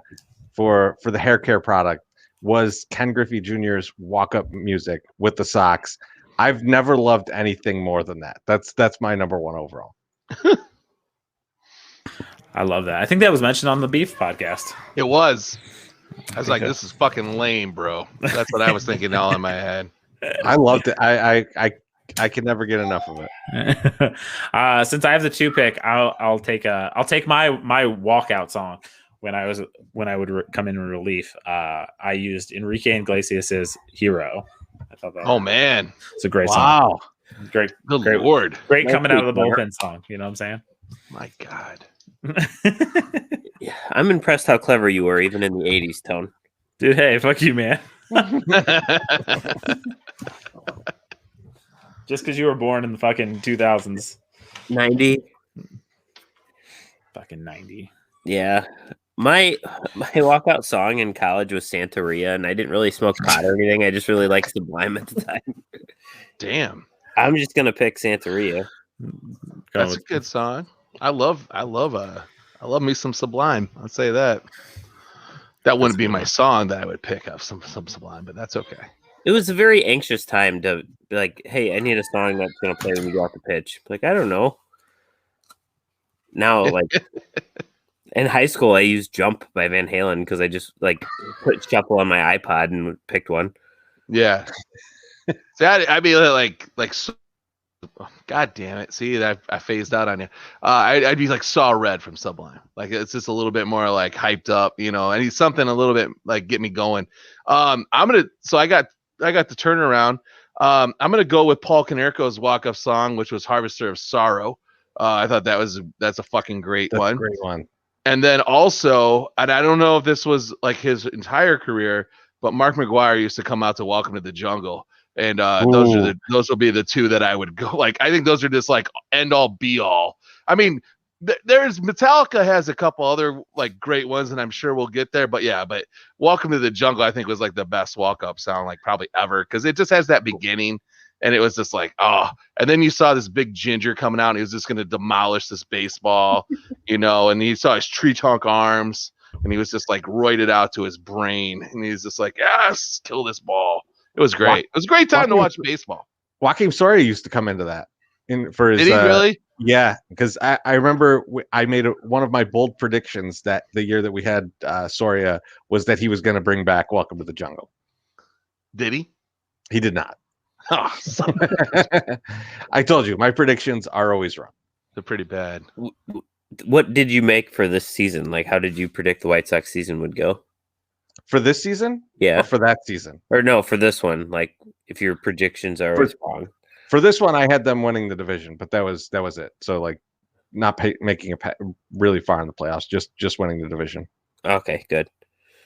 for the hair care product was Ken Griffey Jr.'s walk-up music with the Sox. I've never loved anything more than that. That's my number 1 overall. I love that. I think that was mentioned on the Beef podcast. It was. I was like, this is fucking lame, bro. That's what I was thinking all in my head. I loved it. I can never get enough of it. Since I have the 2 pick, I'll take my walkout song when I would come in relief. I used Enrique Iglesias' "Hero." I thought that. Oh man, it's a great song. Wow, great, good great, lord, great coming out of the bullpen song. You know what I'm saying? My God. Yeah, I'm impressed how clever you were, even in the 80s, Tone. Dude, hey, fuck you, man. Just because you were born in the fucking 2000s. 90. Fucking 90. Yeah. My walkout song in college was Santeria, and I didn't really smoke pot or anything. I just really liked Sublime at the time. Damn. I'm just gonna pick Santeria. That's a good song. I love me some Sublime. I'd say that. That wouldn't be my song that I would pick up some Sublime, but that's okay. It was a very anxious time to be like, hey, I need a song that's gonna play when you go off the pitch. Like, I don't know. Now, like in high school, I used "Jump" by Van Halen because I just like put shuffle on my iPod and picked one. Yeah. See, I mean, like, God damn it! See that I phased out on you. I'd be like Saw Red from Sublime. Like it's just a little bit more like hyped up, you know. I need something a little bit like get me going. I got the turnaround. I'm gonna go with Paul Konerko's walk-up song, which was "Harvester of Sorrow." I thought that's a fucking great one. Great one. And then also, and I don't know if this was like his entire career, but Mark McGuire used to come out to "Welcome to the Jungle." And those will be the 2 that I would go. Like I think those are just like end all be all. I mean, there's Metallica has a couple other like great ones, and I'm sure we'll get there. But yeah, but "Welcome to the Jungle" I think was like the best walk up sound like probably ever because it just has that beginning, and it was just like and then you saw this big ginger coming out, and he was just going to demolish this baseball, you know, and you saw his tree trunk arms, and he was just like roided out to his brain, and he's just like, yes, kill this ball. It was great. It was a great time to watch baseball. Joaquin Soria used to come into that. For his, did he really? Yeah, because I remember I made one of my bold predictions that the year that we had Soria was that he was going to bring back "Welcome to the Jungle." Did he? He did not. Oh, I told you my predictions are always wrong. They're pretty bad. What did you make for this season? Like, how did you predict the White Sox season would go? For this season? Yeah. Or for that season? Or no, for this one. Like, if your predictions are always wrong. For this one, I had them winning the division, but that was it. So, like, not making really far in the playoffs, just winning the division. Okay, good.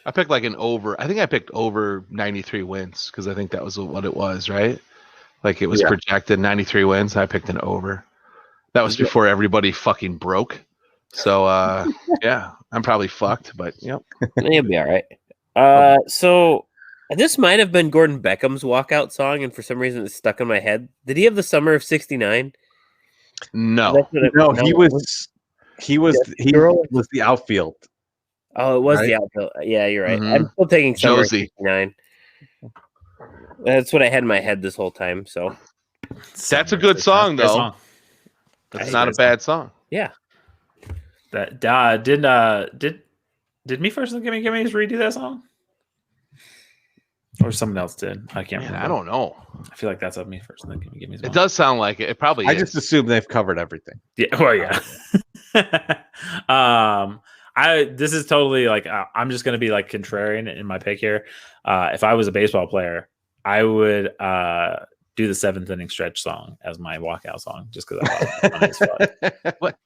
I picked like an over. I think I picked over 93 wins because I think that was what it was, right? Like, it was projected 93 wins. I picked an over. That was before everybody fucking broke. So, yeah, I'm probably fucked, but yep. You'll be all right. So this might have been Gordon Beckham's walkout song, and for some reason it's stuck in my head. Did he have the Summer of '69? No, he was the outfield. Oh, it was right? the outfield. Yeah, you're right. Mhm. I'm still taking Summer of Josie. '69. That's what I had in my head this whole time. So That's a good song, That's a though. great song. That's not a bad song. yeah, That did Me First and Gimme Gimme's redo that song? Or someone else did. I can't remember. I don't know. I feel like that's of Me First and then Gimme Gimme's. It does sound like it. It probably I is. just assume they've covered everything. Yeah. Well, yeah. This is totally like I'm just gonna be like contrarian in my pick here. If I was a baseball player, I would do the 7th inning stretch song as my walkout song, just because I thought it was funny as fuck. What?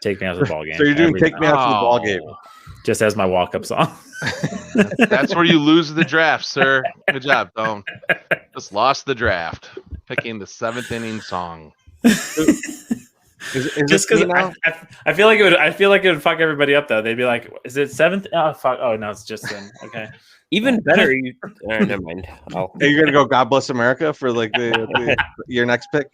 Take me out to the ball game. So you're doing every Take time. Me Out to the Ball Game. Just as my walk up song. That's where you lose the draft, sir. Good job, Tone. Just lost the draft. Picking the 7th inning song. Is Just because I feel like it would fuck everybody up though. They'd be like, "Is it 7th? Oh fuck! Oh no, it's just in." Okay. even better. Never mind. Are you gonna go God Bless America for like your next pick?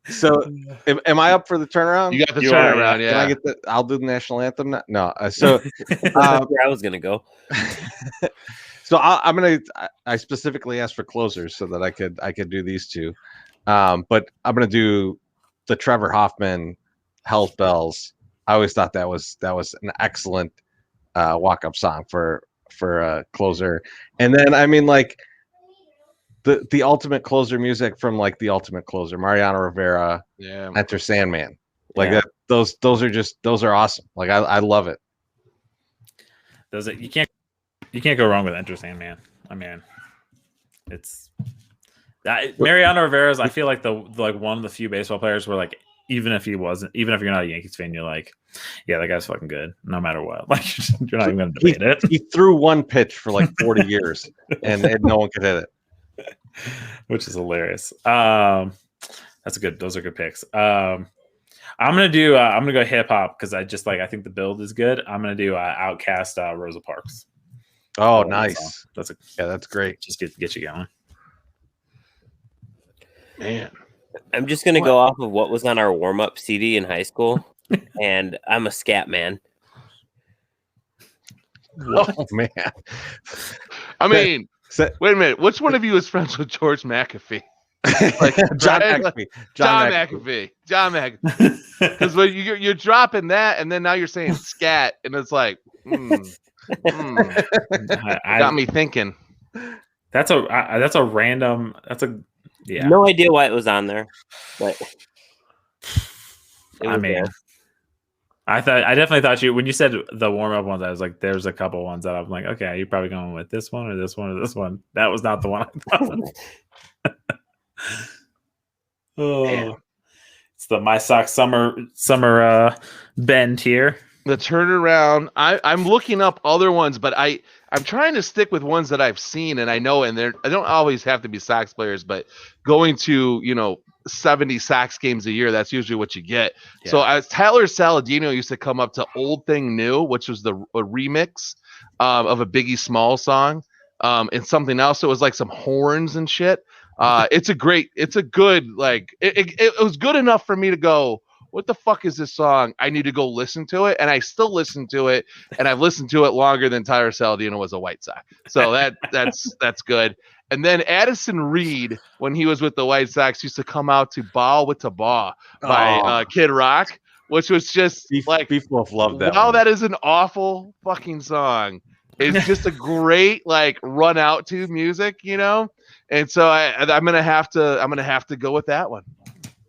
So, am I up for the turnaround? You got the turnaround, yeah. Can I get the? I'll do the national anthem. No. So, That's where I was gonna go. so I specifically asked for closers so that I could do these two, but I'm gonna do the Trevor Hoffman Hell's Bells. I always thought that was an excellent walk up song for a closer, and then I mean like. The ultimate closer music from like the ultimate closer, Mariano Rivera, Enter Sandman, like that. Those are awesome. Like I love it. You can't go wrong with Enter Sandman. I mean, it's that Mariano Rivera's. I feel like one of the few baseball players where like even if you're not a Yankees fan, you're like, yeah, that guy's fucking good no matter what. Like you're not even going to debate it. He threw one pitch for like 40 years, and no one could hit it. Which is hilarious. Those are good picks. I'm gonna go hip hop because I think the build is good. I'm gonna do Outkast Rosa Parks. Oh, nice. That's great. Just get you going. Man, I'm just gonna go off of what was on our warm up CD in high school, and I'm a scat man. Oh man. I mean. Wait a minute. Which one of you is friends with George McAfee? Like John McAfee. John McAfee. Because when you're dropping that, and then now you're saying scat, and it's like, got me thinking. That's a random. Yeah. No idea why it was on there, but I definitely thought when you said the warm up ones, I was like, there's a couple ones that I'm like, okay, you're probably going with this one or this one or this one. That was not the one I thought. It's the MySoxSummer bend here. The turnaround. I'm looking up other ones, but I'm trying to stick with ones that I've seen and I know, and I don't always have to be Sox players, but going to 70 Sox games a year, that's usually what you get. Yeah. So as Tyler Saladino used to come up to Old Thing New, which was a remix of a Biggie Smalls song, and something else. So it was like some horns and shit. It was good enough for me to go, what the fuck is this song? I need to go listen to it. And I still listen to it, and I've listened to it longer than Tyler Saladino was a White Sox. So that's good. And then Addison Reed, when he was with the White Sox, used to come out to Ball with the Ball by Kid Rock, which was just people have loved that. Wow, that is an awful fucking song. It's just a great like run out to music, And so I'm gonna have to go with that one.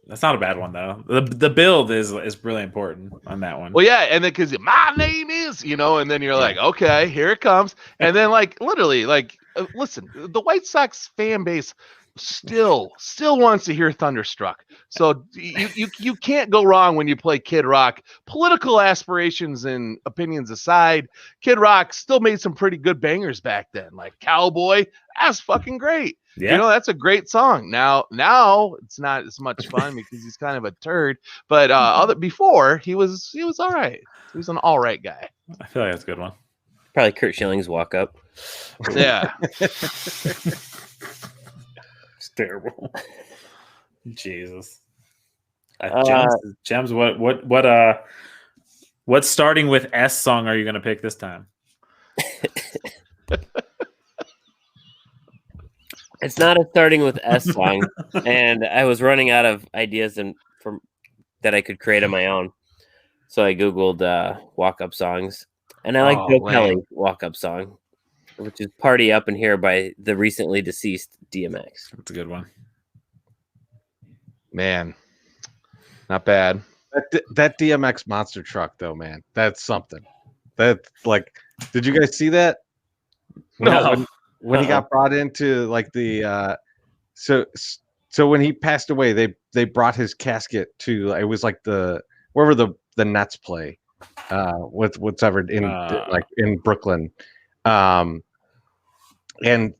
That's not a bad one though. The build is really important on that one. Well, yeah, and then because my name is, and then you're like, okay, here it comes, and then like literally like, listen, the White Sox fan base still wants to hear Thunderstruck. So you can't go wrong when you play Kid Rock. Political aspirations and opinions aside, Kid Rock still made some pretty good bangers back then. Like Cowboy, that's fucking great. Yeah. You know, that's a great song. Now it's not as much fun because he's kind of a turd. But before he was all right. He was an all right guy. I feel like that's a good one. Probably Kurt Schilling's Walk Up. Yeah. It's terrible. Jesus. Gems, what starting with S song are you going to pick this time? It's not a starting with S song, and I was running out of ideas that I could create on my own. So I Googled walk up songs, and I like Joe Kelly's walk up song, which is Party Up in Here by the recently deceased DMX. That's a good one. Man, not bad. That DMX monster truck, though, man, that's something. That's like, did you guys see that? No. When he got brought into like the so when he passed away, they brought his casket to, it was like wherever the Nets play, with whatever in Brooklyn, and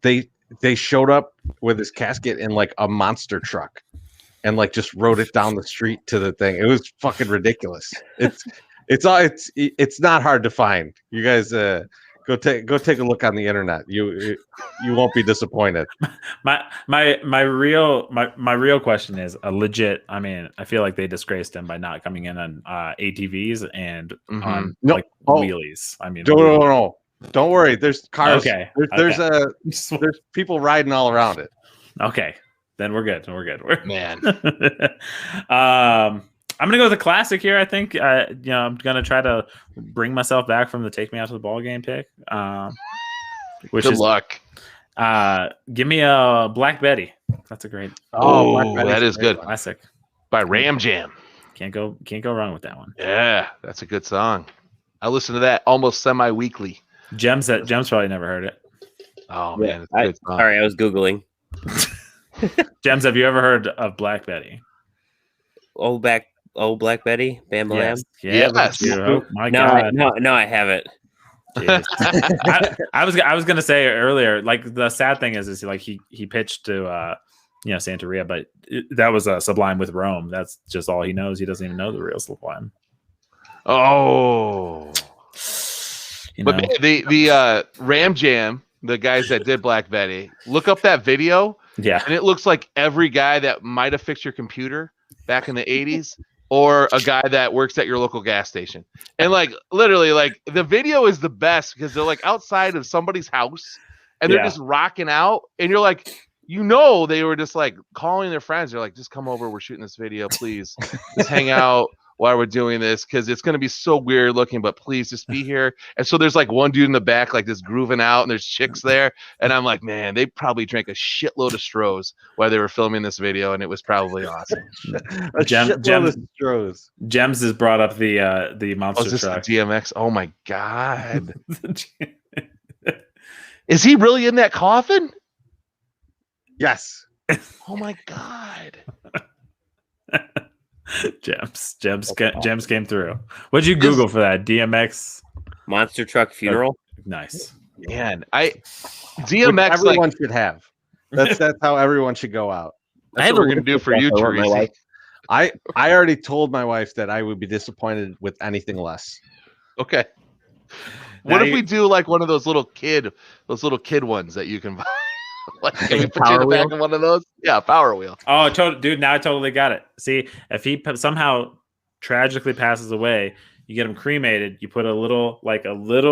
they showed up with his casket in like a monster truck, and like just rode it down the street to the thing. It was fucking ridiculous. It's not hard to find. You guys go take a look on the internet. You won't be disappointed. My real question is a legit. I mean, I feel like they disgraced him by not coming in on ATVs and on wheelies. I mean, no. Don't worry. There's cars. Okay. There's people riding all around it. Okay, then we're good. Man. I'm gonna go with a classic here. I think I'm gonna try to bring myself back from the take me out to the ball game pick. Which Good luck. Give me a Black Betty. That's a great. That is good. Classic By Ram Jam. Can't go wrong with that one. Yeah, that's a good song. I listen to that almost semi-weekly. Gems probably never heard it. Oh man, it's a good song. Sorry, I was Googling. Gems, have you ever heard of Black Betty? Black Betty, Bam Bam. Yes. Oh my God. No, I haven't. I was gonna say earlier, like the sad thing is like he pitched to Santeria, but that was Sublime with Rome. That's just all he knows. He doesn't even know the real Sublime. Oh, but man, the Ram Jam, the guys that did Black Betty, look up that video. Yeah, and it looks like every guy that might have fixed your computer back in the 80s. Or a guy that works at your local gas station. And like literally, like the video is the best because they're like outside of somebody's house and they're just rocking out. And you're like, they were just like calling their friends. They're like, just come over. We're shooting this video. Please just hang out while we're doing this because it's going to be so weird looking, but please just be here. And so there's like one dude in the back, like this grooving out, and there's chicks there. And I'm like, man, they probably drank a shitload of Strohs while they were filming this video, and it was probably awesome. Gems has brought up the monster is this truck. The DMX? Oh my God. Is he really in that coffin? Yes. Oh my God. Gems came through. What'd you Google for that? DMX monster truck funeral. Nice. Man, DMX everyone should have. That's how everyone should go out. That's what we're gonna do for you, Chorizy. I already told my wife that I would be disappointed with anything less. Okay. What if we do like one of those little kid ones that you can buy? Like, can we put you in the back of one of those? Yeah, Power Wheel. Oh, dude! Now I totally got it. See, if he somehow tragically passes away, you get him cremated. You put a little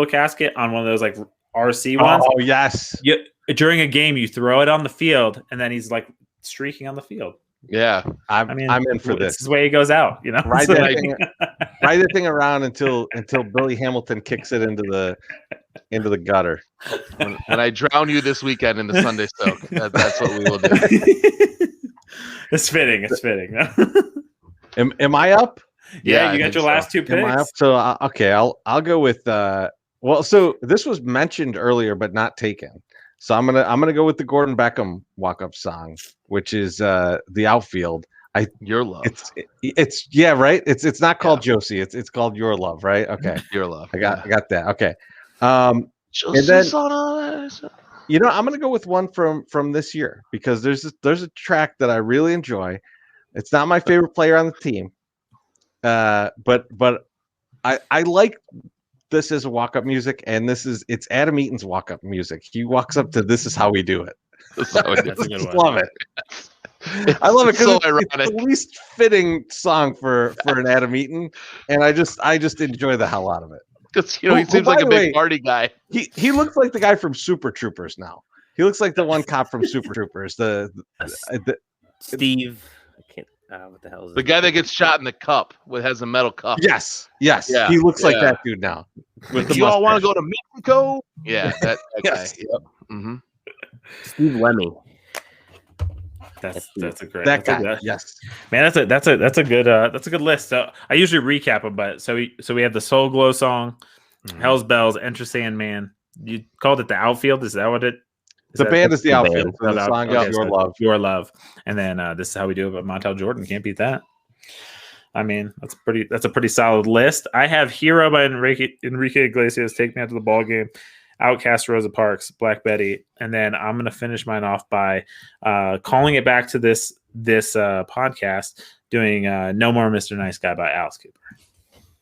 casket on one of those like RC ones. Oh yes. During a game, you throw it on the field, and then he's like streaking on the field. Yeah, I'm in for this. This is the way he goes out. Ride the thing around until Billy Hamilton kicks it into the gutter. When I drown you this weekend in the Sunday soak, that's what we will do. It's fitting. Am I up? Yeah, you got your last two picks. Am I up? So okay, I'll go with. So this was mentioned earlier, but not taken. So I'm gonna go with the Gordon Beckham walk-up song, which is the Outfield. Your Love. It's yeah, right. It's not called Josie. It's called Your Love, right? Okay. Your Love. I got that. Okay. Josie, and then son I'm gonna go with one from this year because there's a track that I really enjoy. It's not my favorite player on the team, but I like this as a walk-up music, and it's Adam Eaton's walk-up music. He walks up to "This Is How We Do It." That's a good one. Love it. I love it because so it's ironic. the least fitting song for an Adam Eaton, and I just enjoy the hell out of it. Because he seems like a big party guy. He looks like the guy from Super Troopers now. He looks like the one cop from Super Troopers. Steve. I can't. What the hell is The guy that gets shot in the cup has a metal cup. Yes. Yeah, He looks like that dude now. If you all want to go to Mexico? Yeah, that Yes. guy. Yep. Mm-hmm. Steve Lemmy. That's a great guy. Yes, man. That's a good list. So I usually recap them, but so we have the Soul Glow song, Hell's Bells, Enter Sandman. You called it the Outfield. Is that what it? The band is the Outfield. So the song is Your Love. And then This Is How We Do It by Montel Jordan. Can't beat that. I mean, that's a pretty solid list. I have Hero by Enrique Iglesias, Take Me Out to the Ball Game, Outcast, Rosa Parks, Black Betty, and then I'm going to finish mine off by calling it back to this podcast, doing No More Mr. Nice Guy by Alice Cooper.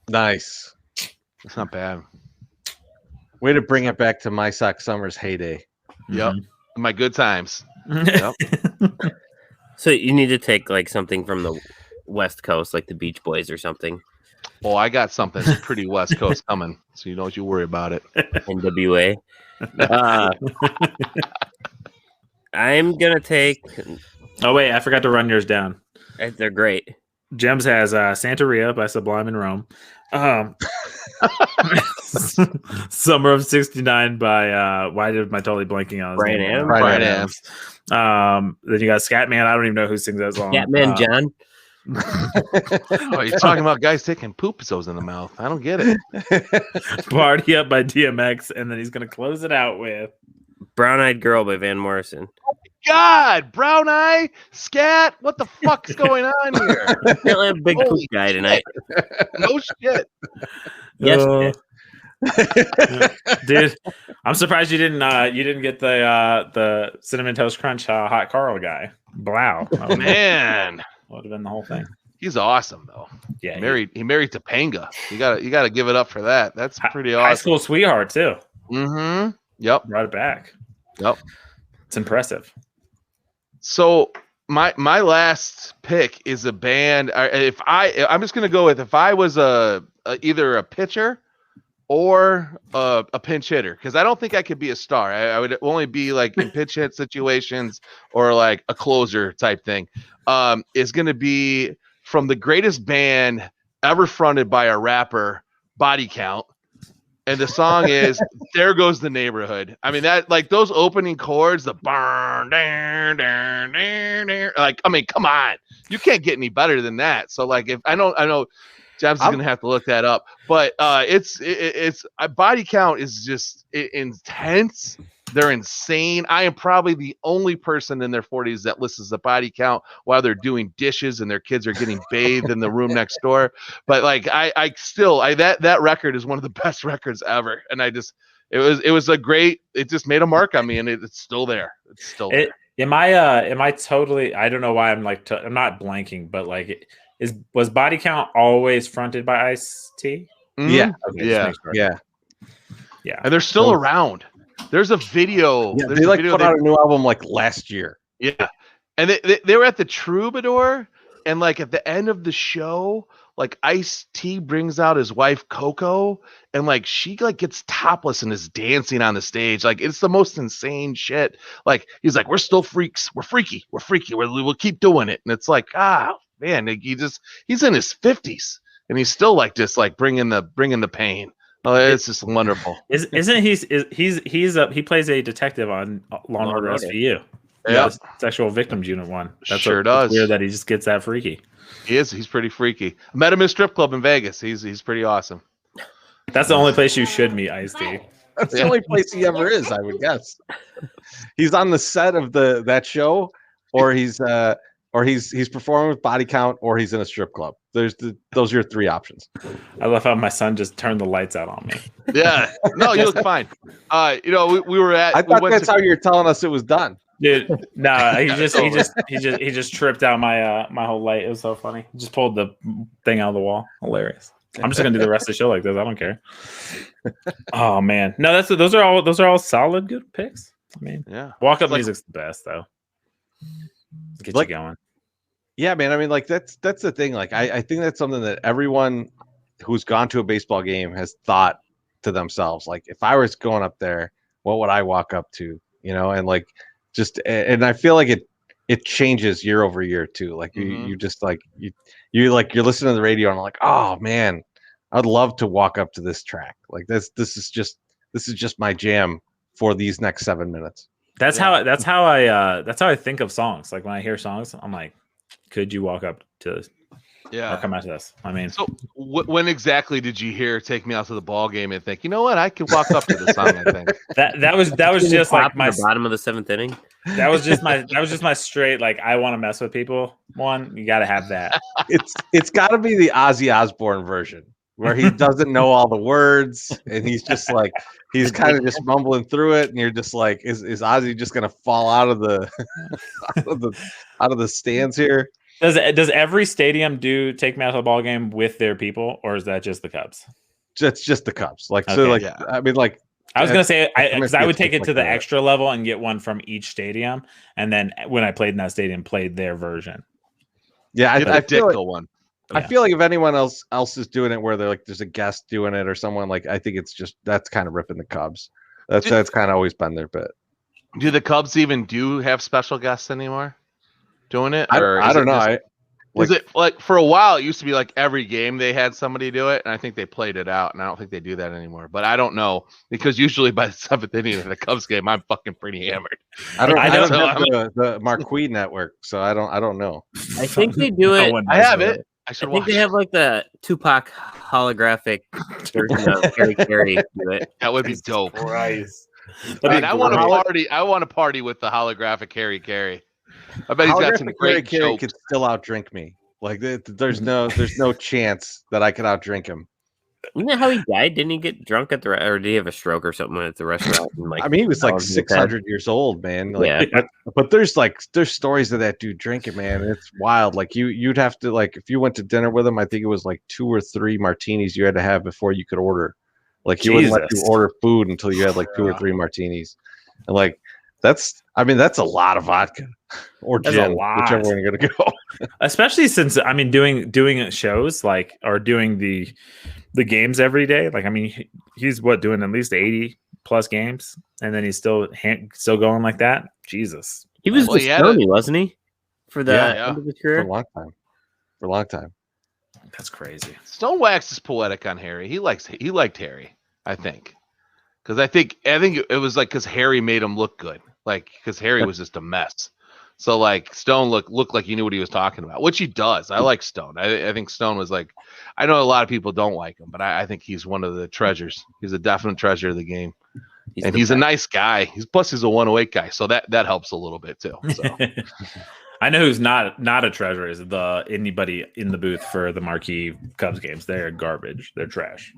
Nice. It's not bad. Way to bring it back to MySoxSummer's heyday. Yep. My good times. Yep. So you need to take like something from the West Coast, like the Beach Boys or something. Oh, I got something pretty West Coast coming, so you don't you worry about it. NWA. I'm gonna take. Oh wait, I forgot to run yours down. They're great. Gems has Santeria by Sublime in Rome. Summer of '69 by why am I totally blanking on his Brian name? Adams. Brian Adams. Then you got Scatman. I don't even know who sings that song. Catman John. Oh, you're talking about guys taking poopisos in the mouth. I don't get it. Party Up by DMX, and then he's gonna close it out with Brown Eyed Girl by Van Morrison. God, Brown Eye, Scat, what the fuck's going on here? We'll have a big poop guy tonight. No shit. Yes, dude. I'm surprised you didn't get the Cinnamon Toast Crunch hot Carl guy. Wow, Man, would have been the whole thing. he's awesome though. Yeah, He married Topanga. You gotta give it up for that. That's pretty awesome. High school sweetheart too. Mm-hmm. Yep. Brought it back. Yep. It's impressive. So my last pick is a band. I'm just gonna go with if I was either a pitcher or a pinch hitter, because I don't think I could be a star. I would only be like in pinch hit situations or like a closer type thing. Is gonna be from the greatest band ever fronted by a rapper, Body Count. And the song is "There Goes the Neighborhood." I mean, that like those opening chords, the burn, like, I mean, come on, you can't get any better than that. So like, if I know, Jabs is gonna have to look that up, but it's Body Count is just intense. They're insane. I am probably the only person in their 40s that listens to Body Count while they're doing dishes and their kids are getting bathed in the room next door. But like, I still that record is one of the best records ever. And it was a great, it just made a mark on me, and it's still there. It's still there. Am I totally, I don't know why I'm like, I'm not blanking, but like, was Body Count always fronted by Ice-T? Mm-hmm. Yeah. Okay, Yeah. And they're still around. There's a video. Yeah, they like put out a new album like last year. Yeah. And they were at the Troubadour, and like at the end of the show, like Ice-T brings out his wife Coco, and like she like gets topless and is dancing on the stage. Like, it's the most insane shit. Like, he's like, "We're still freaks. We're freaky. We'll keep doing it." And it's like, man, like, he's in his 50s and he's still like just like bringing the pain. Oh, it's just wonderful. Isn't he plays a detective on Law and Order SVU? Yeah, Sexual Victims Unit 1. That's sure does. It's weird that he just gets that freaky. He's pretty freaky. I met him in a strip club in Vegas. He's pretty awesome. That's the only place you should meet Ice-T. That's the only place he ever is, I would guess. He's on the set of that show, or he's performing with Body Count, or he's in a strip club. Those are your three options. I love how my son just turned the lights out on me. Yeah, no, you look fine. We were at. I thought that's how you're telling us it was done. Dude, no, he just tripped out my my whole light. It was so funny. He just pulled the thing out of the wall. Hilarious. I'm just gonna do the rest of the show like this. I don't care. Oh man, no, those are all solid good picks. I mean, yeah, walk up music's the best though. Get you going. Yeah, man. I mean, like that's the thing. Like I think that's something that everyone who's gone to a baseball game has thought to themselves. Like, if I was going up there, what would I walk up to? And like and I feel like it changes year over year too. Like you just like you're listening to the radio and I'm like, oh man, I'd love to walk up to this track. Like this is just my jam for these next 7 minutes. That's how I think of songs. Like when I hear songs, I'm like, could you walk up to this? Yeah, or come out to this? I mean, so when exactly did you hear "Take Me Out to the Ball Game" and think, you know what, I could walk up to this song? I think that was just like my bottom of the seventh inning. That was just my straight like I want to mess with people. One, you got to have that. It's got to be the Ozzy Osbourne version where he doesn't know all the words and he's just like he's kind of just mumbling through it, and you're just like, is Ozzy just gonna fall out of the out of the stands here? Does every stadium do "Take Me Out to the Ball Game" with their people, or is that just the Cubs? It's just the Cubs. Like, okay, so, like, yeah. I mean, like, I was gonna say, because I would take it to the extra level and get one from each stadium, and then when I played in that stadium, played their version. Yeah, I feel like, one. I feel like if anyone else is doing it, where they're like, there's a guest doing it or someone, like, I think it's just that's kind of ripping the Cubs. That's kind of always been their bit. Do the Cubs even have special guests anymore doing it? Or I don't know. Is it like for a while? It used to be like every game they had somebody do it, and I think they played it out, and I don't think they do that anymore. But I don't know, because usually by the seventh inning of the Cubs game, I'm fucking pretty hammered. I don't have the Marquee network, so I don't know. I think they do it. I have it. I think they have like the Tupac holographic version of Carey do it. That would be dope. Christ. I want to party. I want to party with the holographic Carey. I bet he's got some great Carey could still outdrink me. Like there's no chance that I could outdrink him. Isn't that how he died? Didn't he get drunk at or did he have a stroke or something at the restaurant? And, like, I mean, he was like 600 years old, man. Like, yeah. But there's stories of that dude drinking, man. It's wild. Like you'd have to, like, if you went to dinner with him, I think it was like 2 or 3 martinis you had to have before you could order. Like he wouldn't let you order food until you had like 2 or 3 martinis. And like that's a lot of vodka or gin, whichever one you're gonna go. Especially since doing shows like or doing the games every day. Like, I mean, he's doing at least 80 plus games, and then he's still going like that. Jesus, he was Stoney, wasn't he? For the end of his career, for a long time. That's crazy. Stone waxes poetic on Harry. He liked Harry, I think, because I think it was like because Harry made him look good, like because Harry was just a mess. So like Stone looked like he knew what he was talking about, which he does. I like Stone. I think Stone was like, I know a lot of people don't like him, but I think he's one of the treasures. He's a definite treasure of the game. He's a nice guy. He's a 108 guy, so that helps a little bit too. So. I know who's not a treasure is anybody in the booth for the marquee Cubs games. They're garbage. They're trash.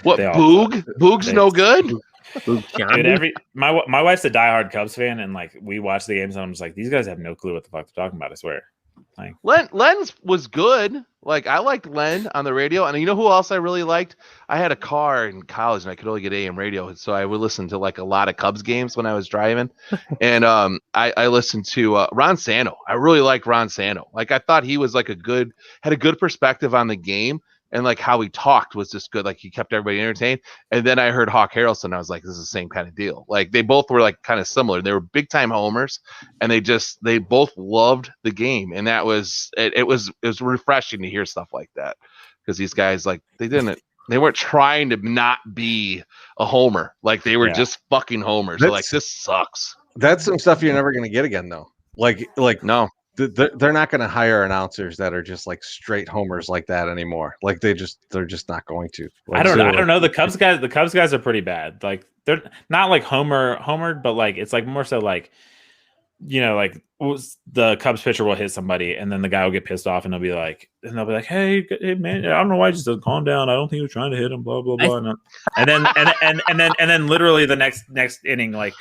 What, Boog? Boog's no good? Dude, my wife's a diehard Cubs fan, and like we watch the games, and I'm just like, these guys have no clue what the fuck they're talking about. I swear. Like, Len was good. Like, I liked Len on the radio, and you know who else I really liked? I had a car in college, and I could only get AM radio, so I would listen to like a lot of Cubs games when I was driving. And I listened to Ron Santo. I really like Ron Santo. Like, I thought he was like had a good perspective on the game. And like how he talked was just good. Like he kept everybody entertained. And then I heard Hawk Harrelson. I was like, this is the same kind of deal. Like they both were like kind of similar. They were big time homers, and they both loved the game. And that was it was refreshing to hear stuff like that, because these guys, like, they weren't trying to not be a homer. Like they were just fucking homers. They're like, this sucks. That's some stuff you're never gonna get again though. Like no. they're not going to hire announcers that are just like straight homers like that anymore. Like they're just not going to. Like, I don't know. The Cubs guys are pretty bad. Like they're not like homered, but like it's like more so like, like the Cubs pitcher will hit somebody and then the guy will get pissed off and they'll be like, hey man, I don't know why he just doesn't calm down. I don't think he was trying to hit him, blah blah blah. And then literally the next inning, like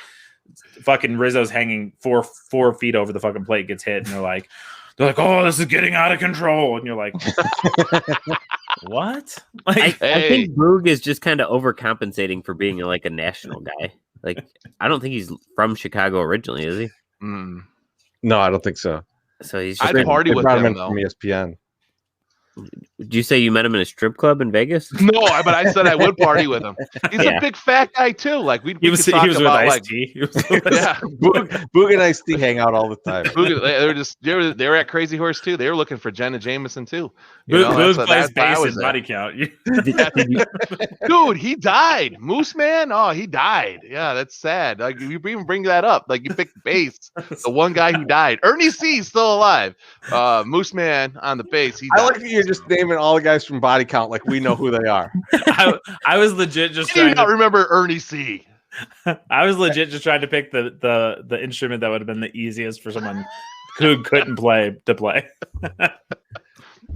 fucking Rizzo's hanging four feet over the fucking plate, gets hit, and they're like, oh, this is getting out of control, and you're like, what? Like, I think Boog is just kind of overcompensating for being like a national guy. Like, I don't think he's from Chicago originally, is he? No, I don't think so. So he's. I'd party with him though. From ESPN. Did you say you met him in a strip club in Vegas? No, but I said I would party with him. He's a big fat guy too. Like he was with Ice-T. Yeah, Boog and Ice-T hang out all the time. They were at Crazy Horse too. They were looking for Jenna Jameson too. Boog plays bass in body count. Dude, he died. Moose Man. Oh, he died. Yeah, that's sad. Like you even bring that up. Like you picked bass. The one guy who died. Ernie C is still alive. Moose Man on the bass. He died. I like that you're just naming all the guys from Body Count like we know who they are. I was legit just trying to remember Ernie C. I was legit just trying to pick the instrument that would have been the easiest for someone who couldn't play to play.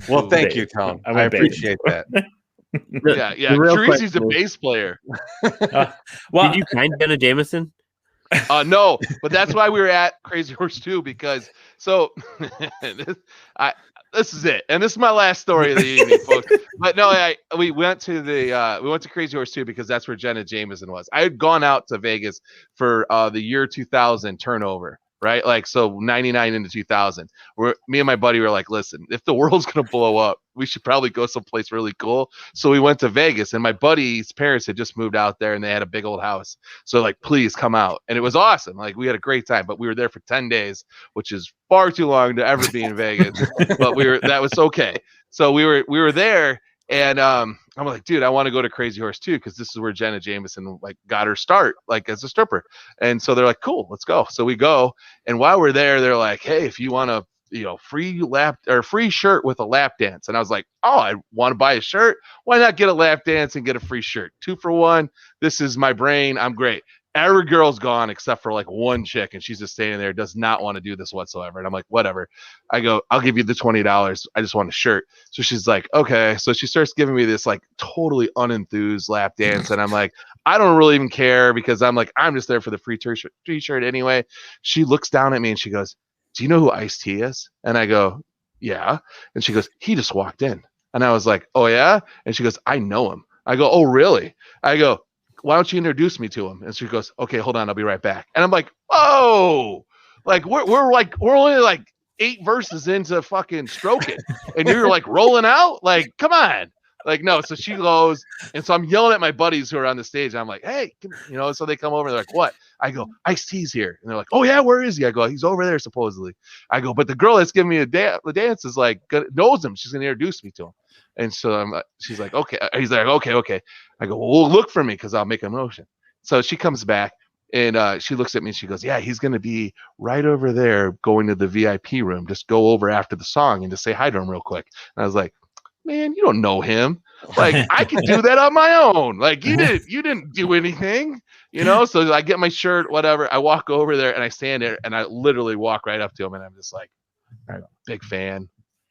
Well, thank you, Tom. I appreciate that. Yeah. Chorizy-E's a bass player. Did you find Jenna Jameson? No, but that's why we were at Crazy Horse 2 because this is it, and this is my last story of the evening, folks. But no, we went to Crazy Horse 2 because that's where Jenna Jameson was. I had gone out to Vegas for the year 2000 turnover, right? Like so, 99 into 2000. Where me and my buddy were like, listen, if the world's gonna blow up, we should probably go someplace really cool. So we went to Vegas, and my buddy's parents had just moved out there, and they had a big old house. So like, please come out, and it was awesome. Like we had a great time, but we were there for 10 days, which is far too long to ever be in Vegas. But that was okay. So we were there, and I'm like, dude, I want to go to Crazy Horse 2 because this is where Jenna Jameson like got her start, like as a stripper. And so they're like, cool, let's go. So we go, and while we're there, they're like, hey, if you want to, free shirt with a lap dance. And I was like, oh, I want to buy a shirt. Why not get a lap dance and get a free shirt? 2 for 1. This is my brain. I'm great. Every girl's gone except for like one chick, and she's just standing there, does not want to do this whatsoever. And I'm like, whatever. I go, I'll give you the $20. I just want a shirt. So she's like, okay. So she starts giving me this like totally unenthused lap dance, and I'm like, I don't really even care because I'm like, I'm just there for the free t-shirt anyway. She looks down at me and she goes, do you know who Ice-T is? And I go, yeah. And she goes, he just walked in. And I was like, oh yeah? And she goes, I know him. I go, oh really? I go, why don't you introduce me to him? And she goes, okay, hold on, I'll be right back. And I'm like, oh, like we're only like 8 verses into fucking Stroking, and you're like rolling out, like, come on. Like, no. So she goes, and so I'm yelling at my buddies who are on the stage. And I'm like, hey, so they come over and they're like, what? I go, Ice-T's here. And they're like, oh yeah, where is he? I go, he's over there supposedly. I go, but the girl that's giving me the dance is like, knows him. She's going to introduce me to him. And so she's like, okay. He's like, okay. I go, well, look for me because I'll make a motion. So she comes back and she looks at me and she goes, yeah, he's going to be right over there going to the VIP room. Just go over after the song and just say hi to him real quick. And I was like, man, you don't know him. Like, I could do that on my own. Like, you didn't do anything, So I get my shirt, whatever. I walk over there and I stand there and I literally walk right up to him and I'm just like, big fan.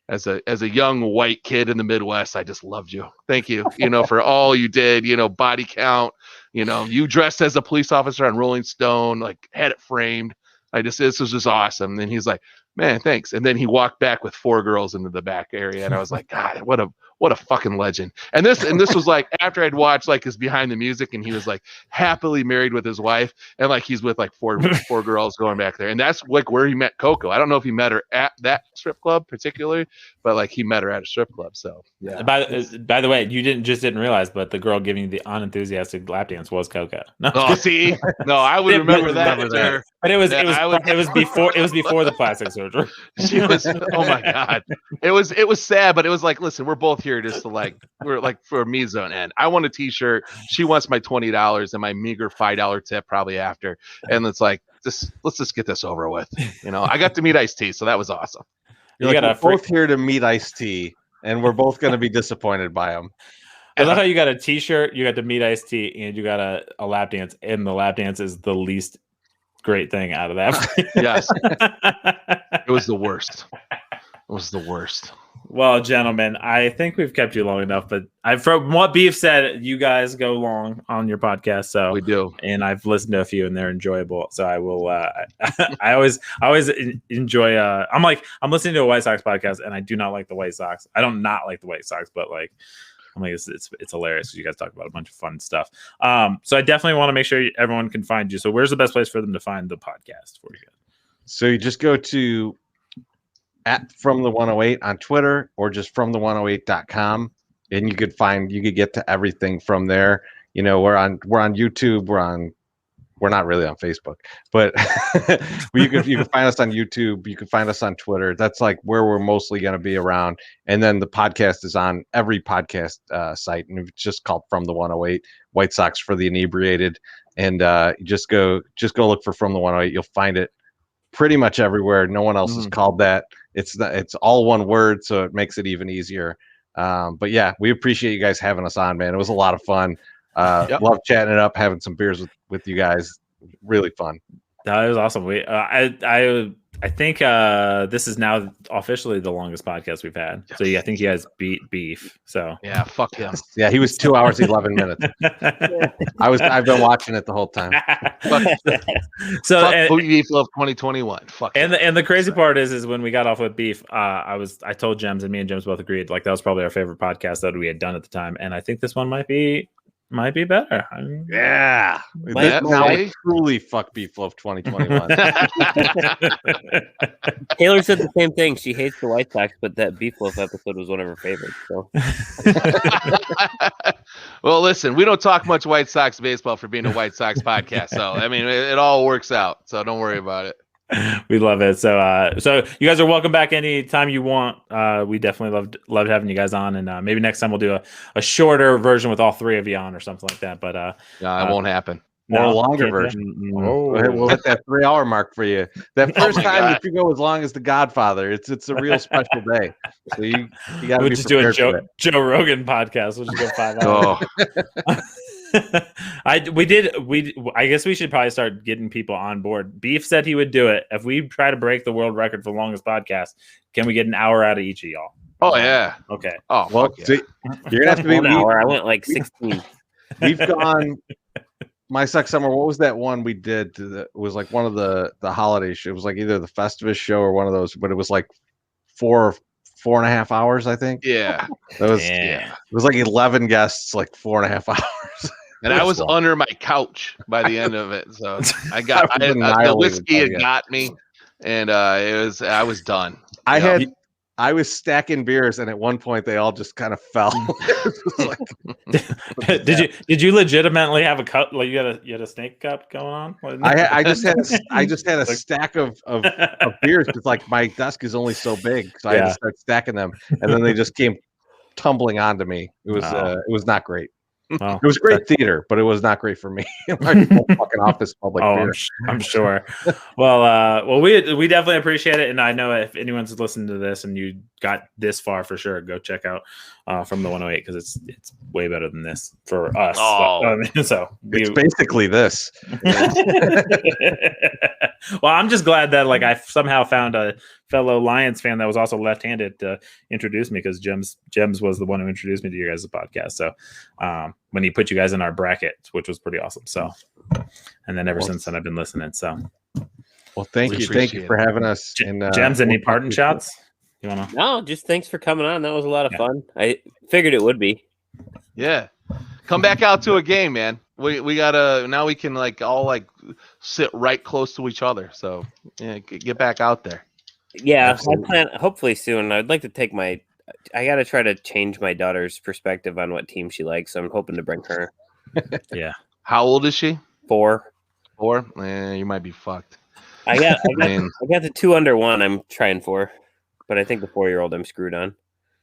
As a young white kid in the Midwest, I just loved you. Thank you, for all you did. Body count. You dressed as a police officer on Rolling Stone, like had it framed. This was just awesome. And he's like, man, thanks. And then he walked back with 4 girls into the back area, and I was like, God, what a fucking legend. And this was like after I'd watched like his Behind the Music, and he was like happily married with his wife, and like he's with like four girls going back there, and that's like where he met Coco. I don't know if he met her at that strip club particularly, but like he met her at a strip club. So yeah. By the way, you didn't realize, but the girl giving you the unenthusiastic lap dance was Coco. No, see, no, I would remember that. But it was before the plastic surgery. She was, oh my God, it was sad, but it was like, listen, we're both here just to we're like for me zone end. I want a t-shirt. She wants my $20 and my meager $5 tip probably after, and it's like, let's just get this over with. I got to meet Ice-T, so that was awesome. We're both here to meet Ice-T, and we're both going to be disappointed by him. I love how you got a T-shirt, you got to meet Ice-T, and you got a lap dance, and the lap dance is the least great thing out of that. Yes, it was the worst. It was the worst. Well, gentlemen, I think we've kept you long enough, but from what Beef said, you guys go long on your podcast, so we do, and I've listened to a few, and they're enjoyable. So I will. I always enjoy. I'm listening to a White Sox podcast, and I do not like the White Sox. I don't not like the White Sox, but it's hilarious because you guys talk about a bunch of fun stuff. So I definitely want to make sure everyone can find you. So where's the best place for them to find the podcast for you guys? So you just go to @FromThe108 on Twitter, or just FromThe108.com, and you could get to everything from there. We're on YouTube. We're not really on Facebook, but you can find us on YouTube. You can find us on Twitter. That's like where we're mostly going to be around. And then the podcast is on every podcast site, and it's just called From the 108, White Sox for the Inebriated. And just go look for From the 108. You'll find it pretty much everywhere. No one else has called that. It's all one word, so it makes it even easier. But yeah, we appreciate you guys having us on, man. It was a lot of fun. Love chatting it up, having some beers with you guys. Really fun. That was awesome. I think this is now officially the longest podcast we've had. Yes. So I think you guys beat Beef. So yeah, fuck him. Yeah, he was 2 hours 11 minutes. I've been watching it the whole time. So fuck Beef of 2021. Fuck. And the crazy part is when we got off with Beef, I told Jems, and me and Jems both agreed that was probably our favorite podcast that we had done at the time, and I think this one might be better. Yeah. Now we truly fuck Beef Love 2021. Taylor said the same thing. She hates the White Sox, but that Beef Loaf episode was one of her favorites. So. Well, listen, we don't talk much White Sox baseball for being a White Sox podcast. So, I mean, it all works out. So don't worry about it. We love it. So you guys are welcome back anytime you want. We definitely loved having you guys on, and maybe next time we'll do a shorter version with all three of you on or something like that. But it won't happen. More longer version. We'll hit that 3 hour mark for you. That first time, if you go as long as The Godfather, it's a real special day. So you got to be just do a Joe Rogan podcast. We'll just go 5 hours. I guess we should probably start getting people on board. Beef said he would do it. If we try to break the world record for longest podcast, can we get an hour out of each of y'all? Oh yeah. Okay. Oh well, yeah. You're gonna have to be 1 hour. I went like 16. We've gone. MySoxSummer. What was that one we did? It was like one of the holiday shows. It was like either the Festivus show or one of those, but it was like 4.5 hours, I think. Yeah. That was. Yeah. It was like 11 guests, like 4.5 hours. And I was under my couch by the end of it, so the whiskey had got me, and I was done. I was stacking beers, and at one point they all just kind of fell. Did you legitimately have a cup? Like you had a snake cup going on? I just had a stack of beers because like my desk is only so big, so I had to start stacking them, and then they just came tumbling onto me. It was not great. It was great theater, but it was not great for me. Fucking office public beer. I'm sure. Well, we definitely appreciate it, and I know if anyone's listening to this and you got this far, for sure, go check out From the 108 because it's way better than this for us. It's basically this. Well, I'm just glad that I somehow found a fellow Lions fan that was also left-handed to introduce me because Jems was the one who introduced me to you guys' podcast. So when he put you guys in our bracket, which was pretty awesome. So, and then ever since then I've been listening. So, well, thank you for having us. Jems, any parting shots? You wanna? No, just thanks for coming on. That was a lot of fun. I figured it would be. Yeah, come back out to a game, man. We gotta now. We can all sit right close to each other. So yeah, get back out there. Yeah, absolutely. I plan hopefully soon. I'd like to take I got to try to change my daughter's perspective on what team she likes. So I'm hoping to bring her. Yeah. How old is she? 4. 4? You might be fucked. I got the 2 under 1 I'm trying for, but I think the 4-year-old I'm screwed on.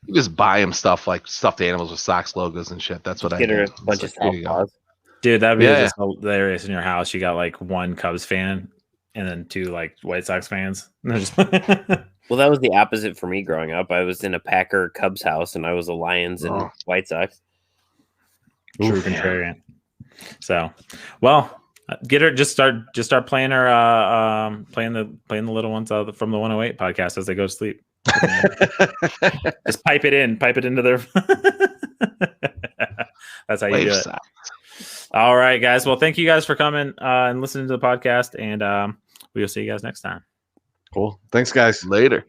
You just buy him stuff like stuffed animals with Sox logos and shit. That's what I get her a bunch of Southpaws. Dude, that'd be just hilarious in your house. You got 1 Cubs fan and then 2 like White Sox fans. Well, that was the opposite for me growing up. I was in a Packer Cubs house, and I was a Lions and White Sox. True contrarian. So, well, get her. Just start playing her. Playing the little ones from the 108 podcast as they go to sleep. Just pipe it into their. That's how you do it. All right, guys. Well, thank you guys for coming and listening to the podcast, and we will see you guys next time. Cool. Thanks, guys. Later.